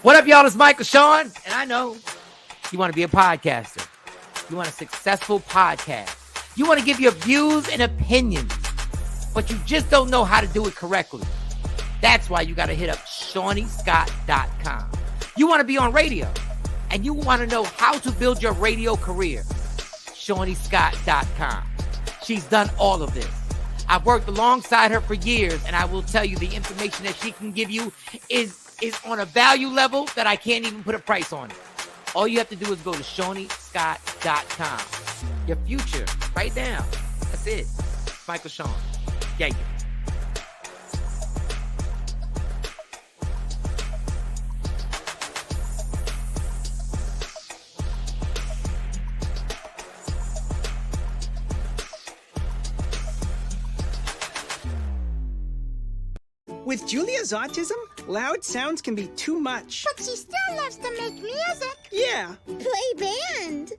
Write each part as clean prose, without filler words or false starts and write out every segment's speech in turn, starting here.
What up, y'all? It's Michael Sean, and I know you want to be a podcaster. You want a successful podcast. You want to give your views and opinions, but you just don't know how to do it correctly. That's why you got to hit up ShawneeScott.com. You want to be on radio, and you want to know how to build your radio career. ShawneeScott.com. She's done all of this. I've worked alongside her for years, and I will tell you the information that she can give you is on a value level that I can't even put a price on it. All you have to do is go to ShawneeScott.com. Your future, right now. That's it. Michael Sean. Yeah. With Julia's autism, loud sounds can be too much. But she still loves to make music. Yeah. Play band.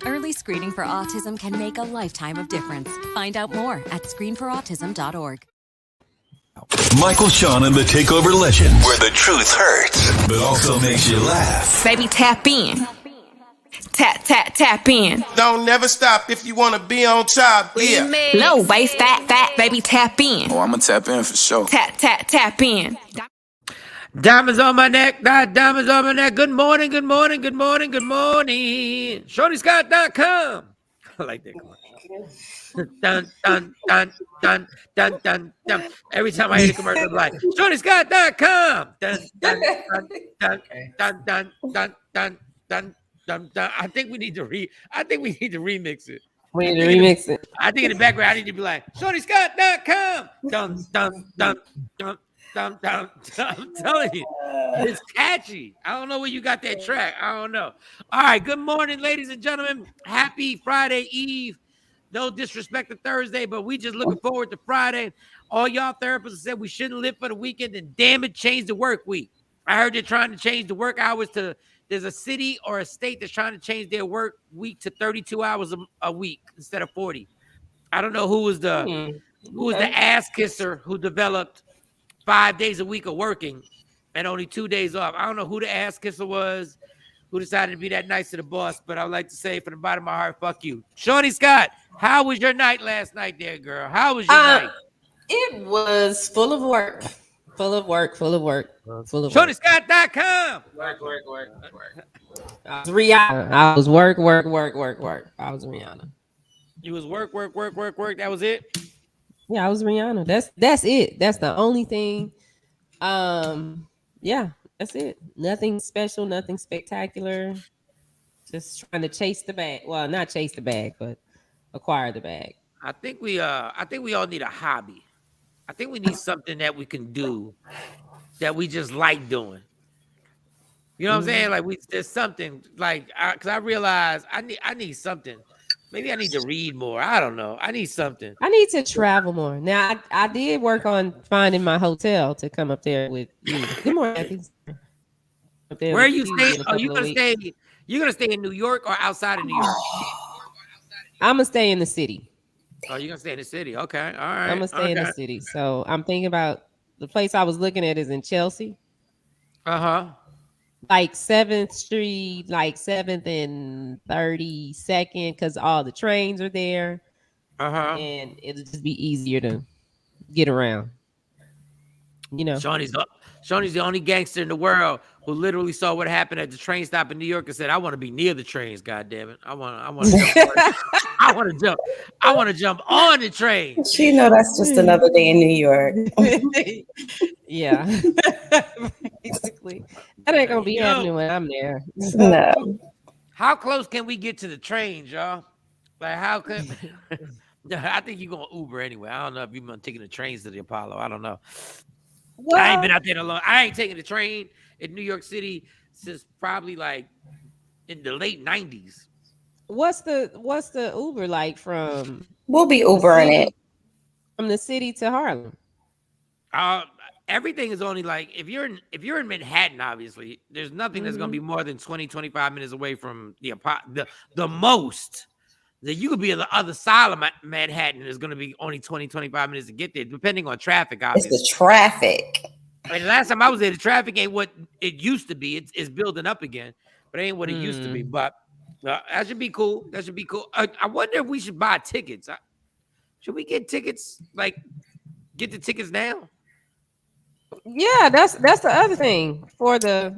Early screening for autism can make a lifetime of difference. Find out more at screenforautism.org. Michael Sean and the Takeover Legend, where the truth hurts, but also makes you laugh. Baby, tap in. Tap in. Don't never stop if you want to be on top. Yeah. Low bass, fat, baby, tap in. Oh, I'm gonna tap in for sure. Tap in. Diamonds on my neck, diamonds on my neck. Good morning, good morning, good morning, good morning. ShawneeScott.com. I like that commercial. Dun, dun, dun, dun, dun, dun, dun. Every time I hear the commercial, I'm like, ShawneeScott.com. Dun, dun, dun, dun, dun, dun, dun, dun, dun. I think we need to remix it. We need to remix it. I think in the background, I need to be like, ShawneeScott.com. Dun, dun, dun, dun, dun, dun. I'm telling you, it's catchy. I don't know where you got that track. I don't know. All right, good morning, ladies and gentlemen. Happy Friday Eve. No disrespect to Thursday, but we just looking forward to Friday. All y'all therapists said we shouldn't live for the weekend, and damn it, change the work week. I heard they're trying to change the work hours to. There's a city or a state that's trying to change their work week to 32 hours a week instead of 40. I don't know who was the ass kisser who developed 5 days a week of working and only 2 days off. I don't know who the ass kisser was, who decided to be that nice to the boss, but I would like to say from the bottom of my heart, fuck you. Shawnee Scott, how was your night last night there, girl? How was your night? It was full of work. Full of work. ShawneeScott.com. Work. I was Rihanna. I was work. I was Rihanna. You was work. That was it? Yeah, I was Rihanna. That's it. That's the only thing. Yeah, that's it. Nothing special, nothing spectacular. Just trying to chase the bag. Well, not chase the bag, but acquire the bag. I think we all need a hobby. I think we need something that we can do that we just like doing. You know what I'm saying? Like there's something like because I realize I need something. Maybe I need to read more. I don't know. I need something. I need to travel more. Now I did work on finding my hotel to come up there with you. Good morning. Where are you staying? Are you gonna stay? You're gonna stay in New York or outside of New York? I'm gonna stay in the city. Oh, you're gonna stay in the city? Okay, all right. I'm gonna stay in the city. So I'm thinking about the place I was looking at is in Chelsea. Like 7th Street, like 7th and 32nd, because all the trains are there. And it'll just be easier to get around. You know, Shawnee's the only gangster in the world who literally saw what happened at the train stop in New York and said, "I want to be near the trains. God damn it! I want to jump. I want to jump on the train." She know that's just another day in New York. Yeah, basically, that ain't gonna be happening when I'm there. No. How close can we get to the trains, y'all? Like how could? I think you're gonna Uber anyway. I don't know if you've been taking the trains to the Apollo. I don't know. Well, I ain't been out there alone. I ain't taking the train in New York City since probably like in the late 90s. What's the Uber like from? We'll be Ubering it from the city to Harlem. Everything is only like if you're in Manhattan, obviously, there's nothing that's gonna be more than 20-25 minutes away from the most. That you could be on the other side of Manhattan, and it's going to be only 20-25 minutes to get there, depending on traffic, obviously. It's the traffic. And last time I was there, the traffic ain't what it used to be. It's building up again, but it ain't what it used to be. But that should be cool. That should be cool. I wonder if we should buy tickets. Should we get tickets? Like, get the tickets now? Yeah, that's the other thing for your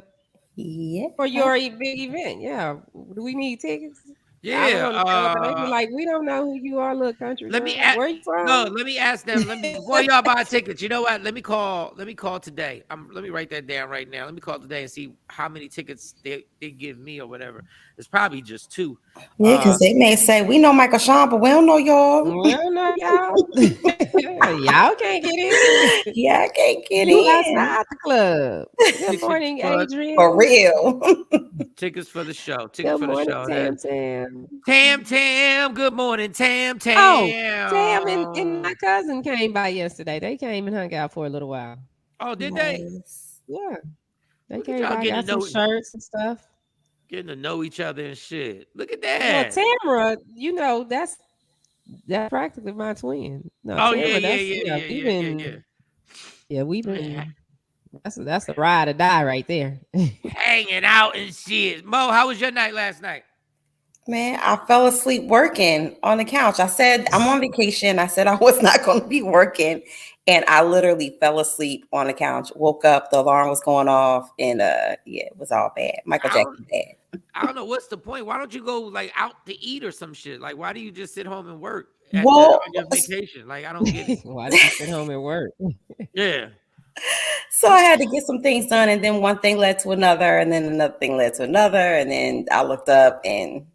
big event. Yeah, do we need tickets? Yeah, they be like, we don't know who you are, little country. Let me ask. Where you from? No, let me ask them. Before y'all buy tickets, you know what? Let me call today. Let me write that down right now. Let me call today and see how many tickets they give me or whatever. It's probably just 2. Yeah, because they may say we know Michael Sean, but we don't know y'all. We don't know y'all. Y'all can't get in. Yeah, can't get you in. outside the club. Good morning, Adrian. For real. Tickets for the show. Good morning, Tam. Tam. Good morning, Tam. Oh, Tam and my cousin came by yesterday. They came and hung out for a little while. Oh, did they? Yeah. They Look at came y'all by, getting got to some shirts and stuff. Getting to know each other and shit. Look at that. Well, Tamara, that's practically my twin. No, Tamara, Yeah, we've been. That's the ride or die right there. Hanging out and shit. Mo, how was your night last night? Man, I fell asleep working on the couch. I said I'm on vacation. I said I was not going to be working, and I literally fell asleep on the couch. Woke up, the alarm was going off, and it was all bad. Michael Jackson bad. I don't know what's the point. Why don't you go like out to eat or some shit? Like, why do you just sit home and work on your vacation? Like, I don't get it. Why do you sit home and work? Yeah. So I had to get some things done, and then one thing led to another, and then another thing led to another, and then I looked up, and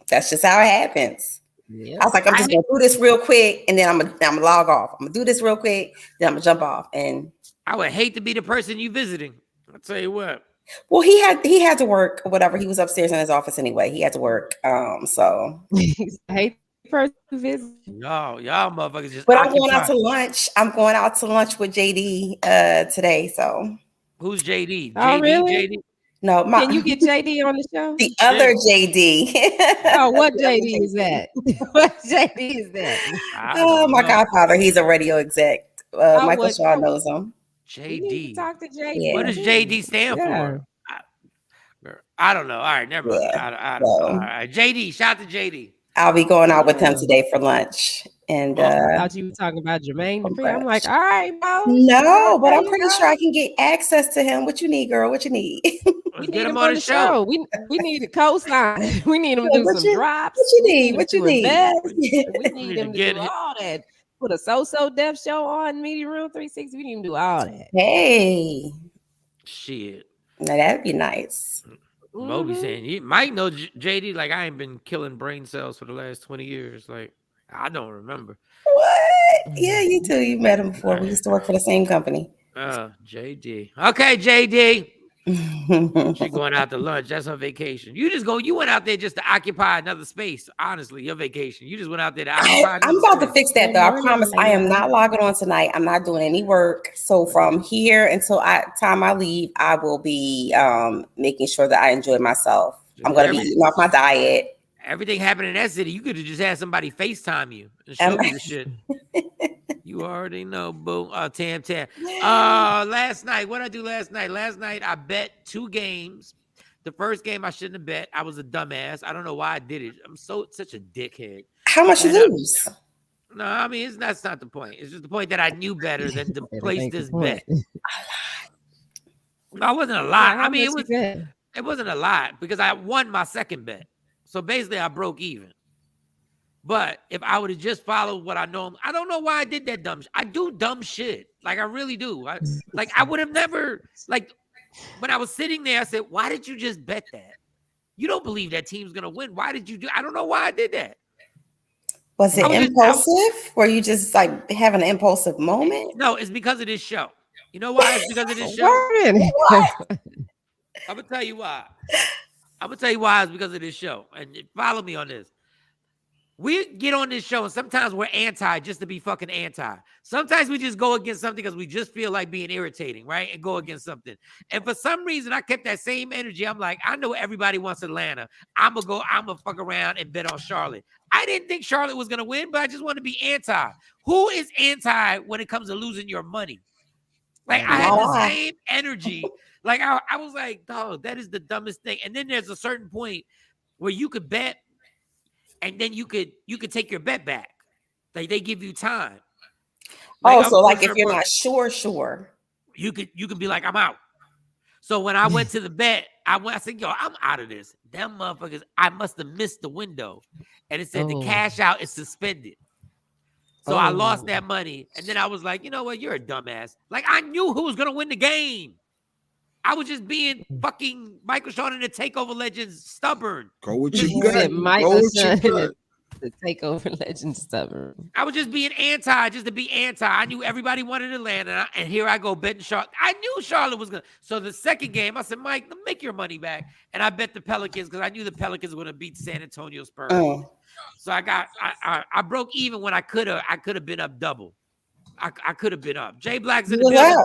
that's just how it happens. Yeah. I was like, I'm just gonna do this real quick, and then I'm gonna log off. I'm gonna do this real quick, then I'm gonna jump off. And I would hate to be the person you visiting. I'll tell you what. Well, he had to work or whatever. He was upstairs in his office anyway. He had to work. So I hate first visit. Y'all motherfuckers just. But I'm going out to lunch. I'm going out to lunch with JD today. So who's JD? Oh, really? JD? No, can you get JD on the show? The other JD. Oh, what JD is that? What JD is that? Oh, my godfather. He's a radio exec. Michael Shaw knows him. JD. Talk to JD. Yeah. What does JD stand for? I don't know. All right, never mind. I don't know. All right, JD. Shout out to JD. I'll be going out with him today for lunch. And I thought you were talking about Jermaine Dupri. I'm like, all right, Mo. No, but I'm pretty sure I can get access to him. What you need, girl? What you need? We need him on the show. We need a co-sign. We need him to do some drops. What you need? What you need? We need him to do all that. Put a So Def show on Media Room 360. We need him to do all that. Hey. Shit. Now that'd be nice. Moby saying you might know JD. Like, I ain't been killing brain cells for the last 20 years. Like, I don't remember. What? Yeah, you too. You met him before. We used to work for the same company. JD. Okay, JD. She going out to lunch. That's her vacation. You went out there just to occupy another space. Honestly, your vacation. You just went out there to occupy. I'm about to fix that though. I promise. I am not logging on tonight. I'm not doing any work. So from here until time I leave, I will be making sure that I enjoy myself. I'm going to be eating off my diet. Everything happened in that city. You could have just had somebody FaceTime you and show you the shit. You already know, boo. Tam. Last night, what I do last night? Last night, I bet 2 games. The first game I shouldn't have bet. I was a dumbass. I don't know why I did it. I'm such a dickhead. How much you lose? No, I mean, that's not the point. It's just the point that I knew better than to place this bet. No, it wasn't a lot. I mean, it wasn't a lot because I won my second bet. So basically, I broke even. But if I would have just followed what I know, I don't know why I did that dumb shit. I do dumb shit. Like, I really do. I would have never, like, when I was sitting there, I said, why did you just bet that? You don't believe that team's going to win. Why did you do? I don't know why I did that. Was it impulsive? Were you just like having an impulsive moment? No, it's because of this show. You know why? It's because of this show. I'm going to tell you why. It's because of this show. And follow me on this. We get on this show and sometimes we're anti just to be fucking anti. Sometimes we just go against something because we just feel like being irritating, right? And go against something. And for some reason, I kept that same energy. I'm like, I know everybody wants Atlanta. I'm going to fuck around and bet on Charlotte. I didn't think Charlotte was going to win, but I just want to be anti. Who is anti when it comes to losing your money? Like I had the same energy. Like I was like, dog, that is the dumbest thing. And then there's a certain point where you could bet, and then you could take your bet back. Like they give you time. Like, so like if you're not sure, you could be like, I'm out. So when I went to the bet, I said, yo, I'm out of this. Them motherfuckers, I must have missed the window. And it said the cash out is suspended. So I lost that money. And then I was like, you know what? You're a dumbass. Like I knew who was going to win the game. I was just being fucking Michael Sean and the Takeover Legends stubborn. Go with your gut. Michael Sean. The Takeover Legends stubborn. I was just being anti, just to be anti. I knew everybody wanted Atlanta, and here I go betting Charlotte. I knew Charlotte was gonna. So the second game, I said, Mike, make your money back, and I bet the Pelicans because I knew the Pelicans were gonna beat San Antonio Spurs. So I broke even when I could have been up double. I could have been up. Jay Black's in the building.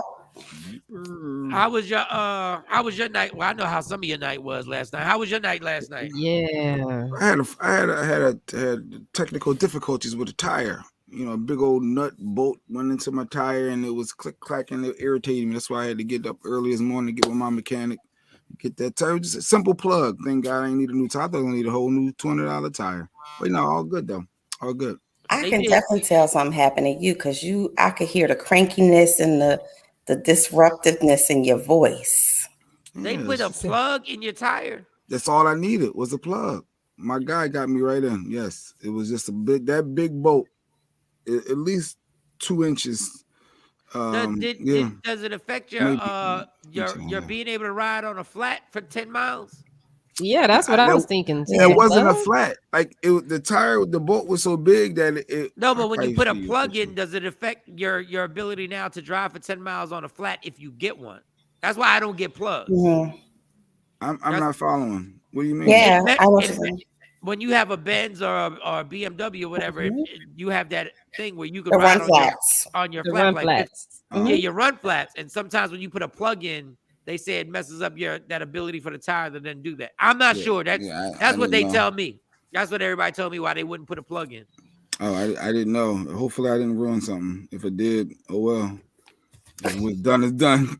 How was your night? Well, I know how some of your night was last night. How was your night last night? Yeah, I had technical difficulties with the tire. You know, a big old nut bolt went into my tire and it was click clacking. It irritated me. That's why I had to get up early this morning to get with my mechanic, get that tire. Just a simple plug. Thank God I ain't need a new tire. I thought I need a whole new $200 tire. But no, all good though. All good. I can definitely tell something happened to you because I could hear the crankiness and the disruptiveness in your voice. They put a plug in your tire. That's all I needed was a plug. My guy got me right in. Yes, it was just that big bolt, at least 2 inches. Does it affect your being able to ride on a flat for 10 miles? Yeah, that's what I was thinking. It wasn't a flat. Like the bolt was so big that it. No, but when you put a plug in, does it affect your ability now to drive for 10 miles on a flat if you get one? That's why I don't get plugs. Mm-hmm. I'm not following. What do you mean? Yeah, when you have a Benz or a BMW or whatever, you have that thing where you can run ride flats on your flat. Yeah, you run flats, and sometimes when you put a plug in, they say it messes up that ability for the tire to then do that. I'm not sure. That's what they tell me. That's what everybody told me why they wouldn't put a plug in. Oh, I didn't know. Hopefully I didn't ruin something. If it did, oh well. What's done is done.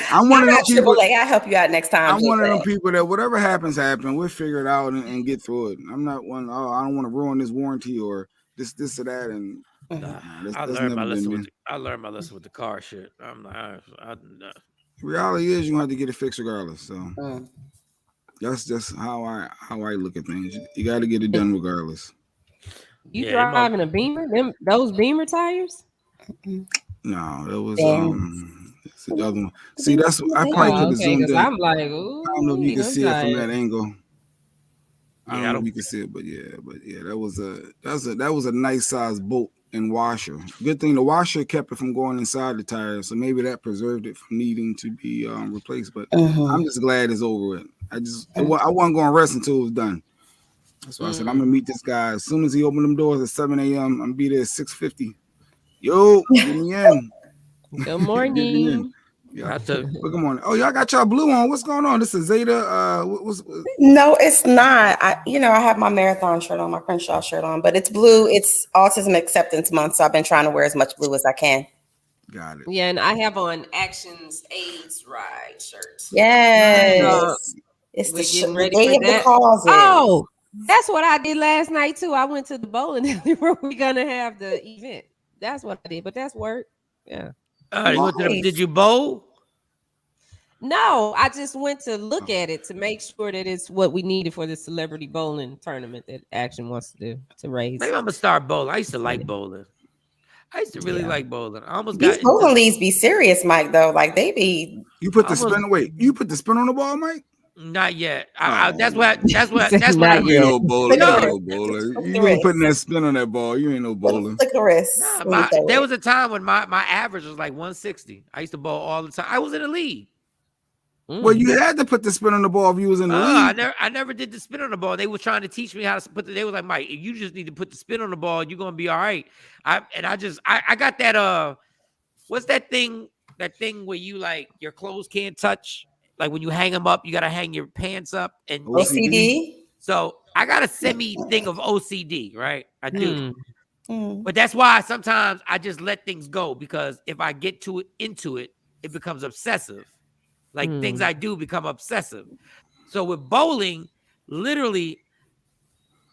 I'm one of those people. I'll help you out next time. I'm one of them people that whatever happens, we'll figure it out and get through it. I'm not one. Oh, I don't want to ruin this warranty or this or that. And I learned my lesson with the car shit. I'm like, reality is you have to get it fixed regardless. So that's just how I look at things. You got to get it done regardless. You driving a Beamer? Those Beamer tires? No, that was the other one. See, that's I probably could have zoomed in. I'm like, ooh, I don't know if you can see it from that angle. I don't know if you can see it, but yeah, that was a nice size bolt and washer. Good thing the washer kept it from going inside the tire, so maybe that preserved it from needing to be replaced. But I'm just glad it's over with. I wasn't going to rest until it was done. That's why I said I'm gonna meet this guy as soon as he opened them doors at 7 a.m. I'm gonna be there at 6:50. Yo, get me in. Good morning. Yeah, good morning. Oh, y'all got y'all blue on. What's going on? This is Zeta. No, it's not. I have my marathon shirt on, my Crenshaw shirt on, but it's blue. It's Autism Acceptance Month, so I've been trying to wear as much blue as I can. Got it. Yeah, and I have on Actions AIDS Ride shirt. Yes, it's the day of the cause. Oh, that's what I did last night too. I went to the bowling alley where we're gonna have the event. That's what I did, but that's work. Yeah. Did you bowl? No, I just went to look at it to make sure that it's what we needed for the celebrity bowling tournament that Action wants to do to raise. Maybe I'm gonna start bowling. I used to like bowling. I used to really like bowling. I almost these bowling leagues be serious, Mike. Though, like they be. You put the spin away. You put the spin on the ball, Mike. Not yet. That's what. You ain't no bowler. You ain't putting that spin on that ball. You ain't no bowler. There was a time when my average was like 160. I used to bowl all the time. I was in the league. Well, you had to put the spin on the ball if you was in the league. I never did the spin on the ball. They were trying to teach me how to put they was like, Mike, you just need to put the spin on the ball. You're gonna be all right. I got that. What's that thing? That thing where you like your clothes can't touch. Like when you hang them up, you got to hang your pants up and OCD. So I got a semi thing of OCD, right? I do. But that's why sometimes I just let things go, because if I get into it, it becomes obsessive. Like things I do become obsessive. So with bowling, literally,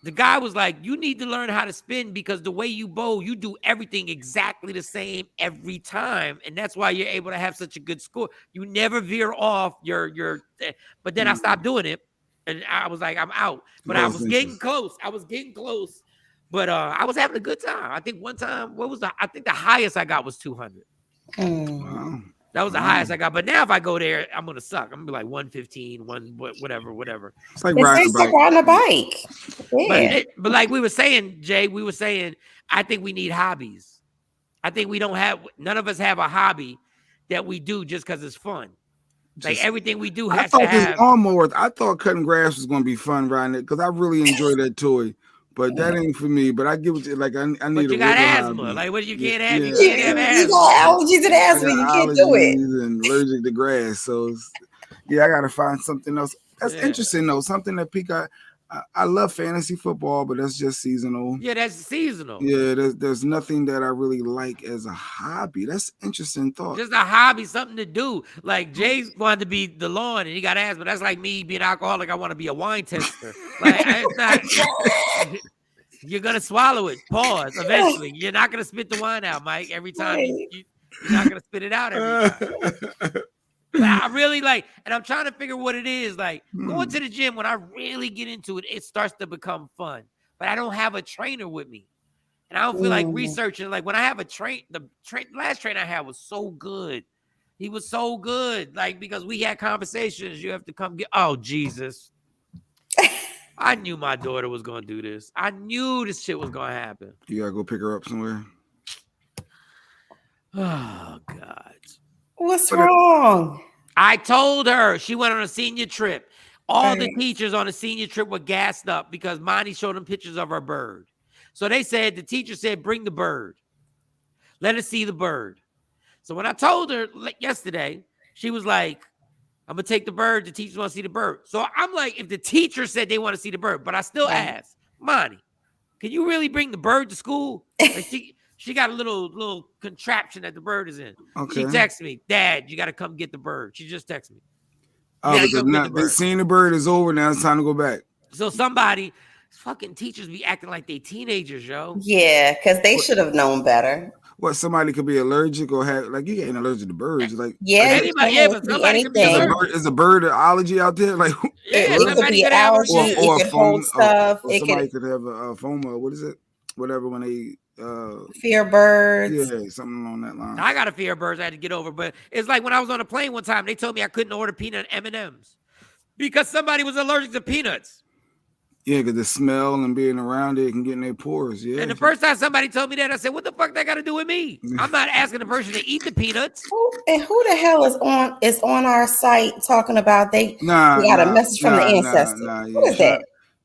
the guy was like, you need to learn how to spin, because the way you bowl, you do everything exactly the same every time. And that's why you're able to have such a good score. You never veer off your but then I stopped doing it. And I was like, I'm out. But I was getting close. But I was having a good time. I think one time, I think the highest I got was 200. Wow. That was the highest I got. But now if I go there, I'm gonna suck. I'm gonna be like 115, whatever. It's like riding a bike. Yeah. But like we were saying, Jay, I think we need hobbies. I think none of us have a hobby that we do just because it's fun. Like everything we do has to have. I thought cutting grass was gonna be fun riding it, because I really enjoy that toy. But that ain't for me. But I give it to like I need. But you got asthma. Hobby. Like what you can't have? Yeah. You can't have asthma. You got allergies and asthma. You can't do it. And allergic to grass. So I gotta find something else. That's interesting though. Something that pique. I love fantasy football, but that's just seasonal. Yeah, that's seasonal. Yeah, there's nothing that I really like as a hobby. That's interesting thought. Just a hobby, something to do. Like Jay wanted to be the lawn and he got asthma. That's like me being alcoholic. I want to be a wine tester. Like it's not. You're gonna swallow it. Pause. Eventually, you're not gonna spit the wine out, Mike. Every time you're not gonna spit it out every time. I really like, and I'm trying to figure what it is. Like going to the gym, when I really get into it, it starts to become fun. But I don't have a trainer with me, and I don't feel like researching. Like when I have the last trainer I had was so good. He was so good, like because we had conversations. You have to come get. Oh Jesus! I knew my daughter was gonna do this. I knew this shit was gonna happen. You gotta go pick her up somewhere. Oh God. What's wrong? I told her she went on a senior trip. All the teachers on the senior trip were gassed up because Monty showed them pictures of her bird. So the teacher said, bring the bird. Let us see the bird. So when I told her yesterday, she was like, I'm going to take the bird. The teachers want to see the bird. So I'm like, if the teacher said they want to see the bird, but I still asked, Monty, can you really bring the bird to school? Like she got a little contraption that the bird is in. Okay. She texted me, Dad, you got to come get the bird. She just texted me. Oh, because now seeing the bird is over. Now it's time to go back. So fucking teachers be acting like they teenagers, yo. Yeah, because they should have known better. What, somebody could be allergic or have, like, you ain't allergic to birds. Like, but somebody could be allergic. Is a birdology out there? Like, it could be allergy. It could hold stuff. Somebody could have a FOMO. What is it? Whatever, when they fear birds. Yeah, something along that line. I got a fear of birds I had to get over, but it's like when I was on a plane one time, they told me I couldn't order peanut M&Ms because somebody was allergic to peanuts. Yeah, because the smell and being around it can get in their pores. Yeah. And the first time somebody told me that, I said, what the fuck that got to do with me? I'm not asking the person to eat the peanuts. Who the hell is on our site talking about we got a message from the ancestor? Who is that?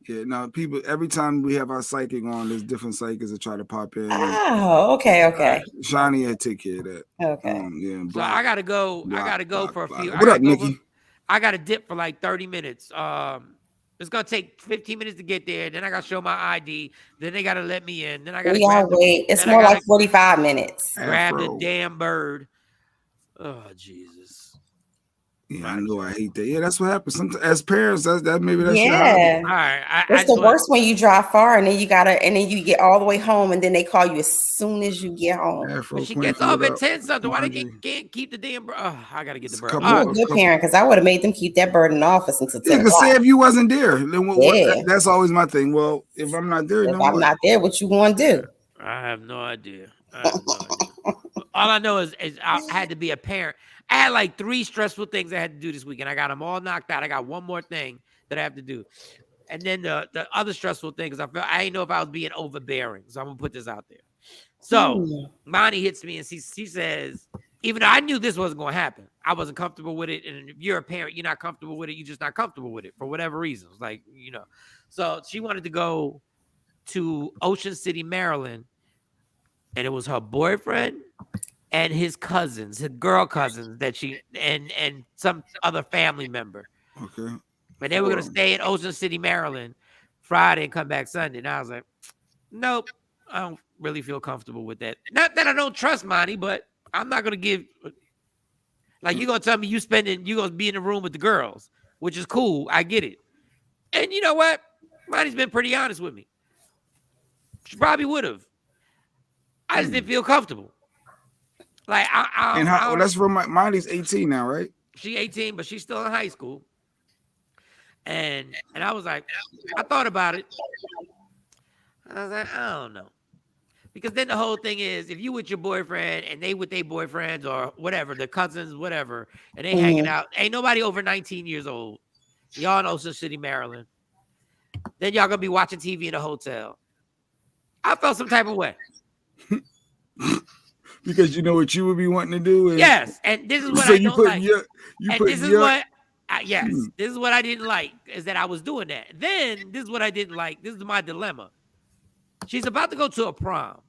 Yeah, no, people, every time we have our psychic on, there's different psychics that try to pop in. Oh, okay. Shani had take care of that. Okay. Yeah. So I got to go. I got to go for a few. What up, Nikki? I got to dip for like 30 minutes. It's going to take 15 minutes to get there. Then I got to show my ID. Then they got to let me in. Then I got to wait. It's more like 45 minutes. Grab the damn bird. Oh, Jesus. Yeah, I know. I hate that. Yeah, that's what happens. Sometimes, as parents, that maybe that's your all right. It's the worst when you drive far and then you get all the way home and then they call you as soon as you get home. But she gets off at 10 something. Why they can't keep the damn bird? Oh, I gotta get the bird. I'm a good parent because I would have made them keep that bird in the office until 10 o'clock. Say if you wasn't there, then that's always my thing. Well, if I'm not there, not there, what you want to do? I have no idea. All I know is I had to be a parent. I had like 3 stressful things I had to do this weekend. I got them all knocked out. I got one more thing that I have to do. And then the other stressful thing is I didn't know if I was being overbearing. So I'm going to put this out there. So Monty hits me and she says, even though I knew this wasn't going to happen, I wasn't comfortable with it. And if you're a parent, you're not comfortable with it. You're just not comfortable with it for whatever reasons. Like, So she wanted to go to Ocean City, Maryland. And it was her boyfriend and his cousins, his girl cousins that and some other family member. Okay. But they were going to stay in Ocean City, Maryland Friday and come back Sunday. And I was like, nope, don't really feel comfortable with that. Not that I don't trust Monty, but I'm not gonna give. Like, you're gonna tell me you're gonna be in the room with the girls, which is cool. I get it. And you know what? Monty's been pretty honest with me. She probably would have. I just didn't feel comfortable. Like, that's from Monty's 18 now, right? She 18, but she's still in high school. And I was like, I thought about it. I was like, I don't know. Because then the whole thing is, if you with your boyfriend and they with their boyfriends or whatever, the cousins, whatever, and they hanging out, ain't nobody over 19 years old. Y'all in Ocean City, Maryland. Then y'all gonna be watching TV in a hotel. I felt some type of way. Because you know what you would be wanting to do? Yes, and this is what I don't like. This is what I didn't like, is that I was doing that. Then this is what I didn't like. This is my dilemma. She's about to go to a prom.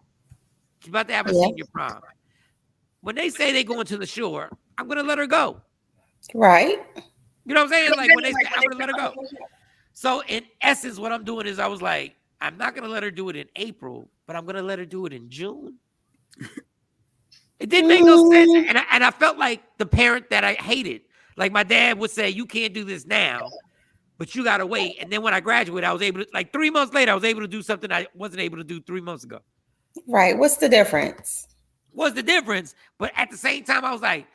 She's about to have a senior prom. When they say they're going to the shore, I'm going to let her go. Right. You know what I'm saying? Like, when they say, I'm going to let her go. So in essence, what I'm doing is I was like, I'm not going to let her do it in April, but I'm going to let her do it in June. It didn't make no sense. And I felt like the parent that I hated. Like, my dad would say, you can't do this now, but you got to wait. And then when I graduated, I was able to, like 3 months later, I was able to do something I wasn't able to do 3 months ago. Right. What's the difference? What's the difference? But at the same time, I was like,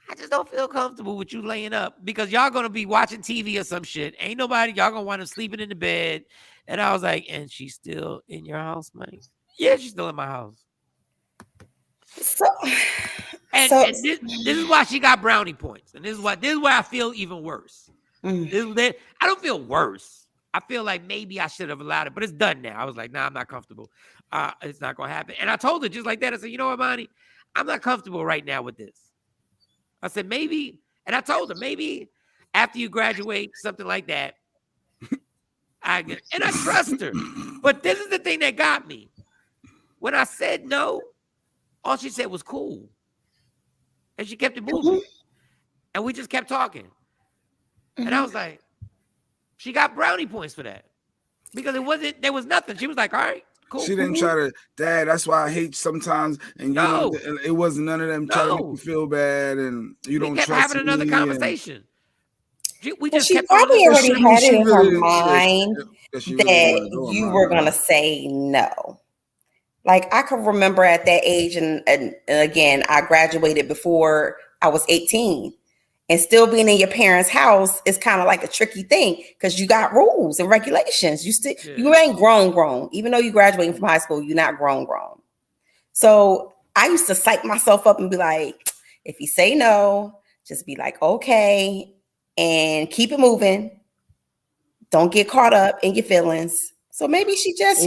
I just don't feel comfortable with you laying up because y'all going to be watching TV or some shit. Ain't nobody, y'all going to wind up sleeping in the bed. And I was like, and she's still in your house, man? Yeah, she's still in my house. And this is why she got brownie points. And this is why I feel even worse. I don't feel worse. I feel like maybe I should have allowed it, but it's done now. I was like, nah, I'm not comfortable. It's not going to happen. And I told her just like that. I said, you know what, Monty? I'm not comfortable right now with this. I said, maybe, and I told her, maybe after you graduate, something like that. And I trust her. But this is the thing that got me. When I said no, all she said was cool. And she kept it moving. And we just kept talking. And I was like, she got brownie points for that. Because there was nothing. She was like, all right, cool. She didn't try to, Dad, that's why I hate sometimes. And it wasn't none of them trying to make you feel bad and you don't trust me. We kept having another conversation. She probably already had it in her mind that you were going to say no. Like, I could remember at that age, and again, I graduated before I was 18. And still being in your parents' house is kind of like a tricky thing because you got rules and regulations. You ain't grown. Even though you graduating from high school, you're not grown. So I used to psych myself up and be like, if you say no, just be like, okay, and keep it moving. Don't get caught up in your feelings. So maybe she just,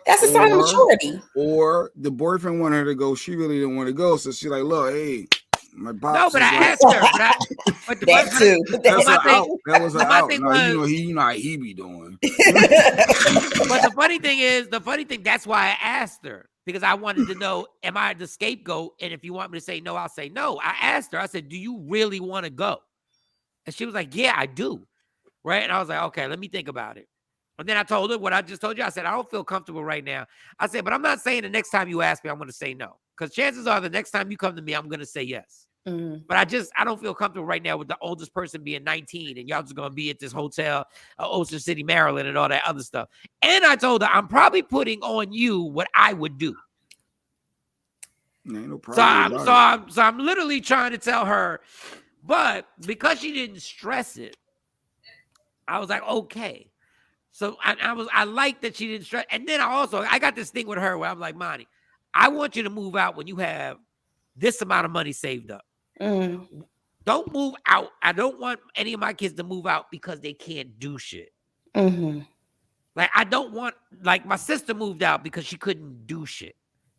that's a sign of maturity. Or the boyfriend wanted her to go. She really didn't want to go. So she's like, look, hey, my boss. No, but I asked her. That was an out. You know how he be doing. But the funny thing, that's why I asked her. Because I wanted to know, am I the scapegoat? And if you want me to say no, I'll say no. I asked her, I said, do you really want to go? And she was like, yeah, I do. Right? And I was like, okay, let me think about it. And then I told her what I just told you. I said, I don't feel comfortable right now. I said, but I'm not saying the next time you ask me, I'm going to say no. Because chances are the next time you come to me, I'm going to say yes. But I don't feel comfortable right now with the oldest person being 19 and y'all just going to be at this hotel, Ocean City, Maryland, and all that other stuff. And I told her, I'm probably putting on you what I would do. Ain't no problem. So I'm literally trying to tell her, but because she didn't stress it, I was like, okay. So I like that she didn't stress. And then I got this thing with her where I'm like, Monty, I want you to move out when you have this amount of money saved up. Don't move out. I don't want any of my kids to move out because they can't do shit. Like, I don't want, like, my sister moved out because she couldn't do shit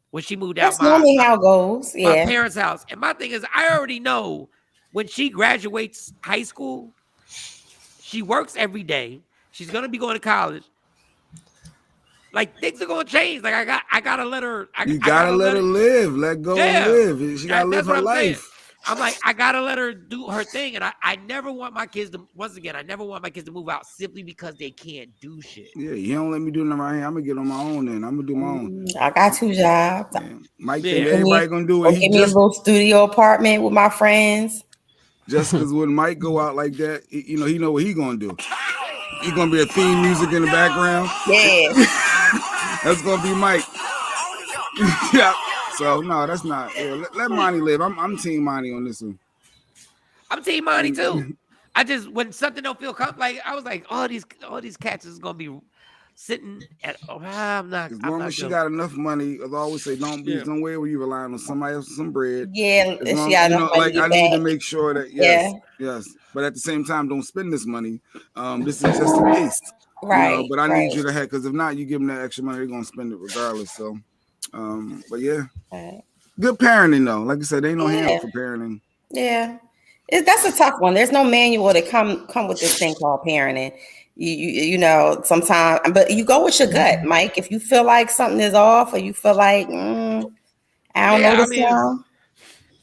when she moved out. That's normally how it goes. My parents' house. And my thing is, I already know when she graduates high school, she works every day. She's gonna be going to college. Like, things are gonna change. Like, I gotta let her. You gotta let her live. Let go and live. She gotta live her life. I'm like, I gotta let her do her thing, and I never want my kids to. Once again, I never want my kids to move out simply because they can't do shit. Yeah, you don't let me do nothing right here. I'm gonna get on my own. Then I'm gonna do my own. I got 2 jobs. Yeah. Mike think everybody gonna do it. Give me a little studio apartment with my friends. Just because when Mike go out like that, he know what he gonna do. He gonna be a theme music in the background. Yeah, that's gonna be Mike. Yeah. So no, that's not. Yeah, let Monty live. I'm Team Monty on this one. I'm Team Monty too. I just when something don't feel like I was like, all these cats is gonna be sitting at. I'm not. As long as she got enough money, as I always say, don't worry where you relying on somebody else for some bread. Yeah, as long, I need to make sure that yes. But at the same time, don't spend this money. This is just a taste, right? But I need you to have, because if not, you give them that extra money, they're gonna spend it regardless. So, but yeah, good parenting though. Like I said, there ain't no handle for parenting. Yeah. That's a tough one. There's no manual to come with this thing called parenting. You know, sometimes, but you go with your gut, Mike. If you feel like something is off, or you feel like I don't know this now.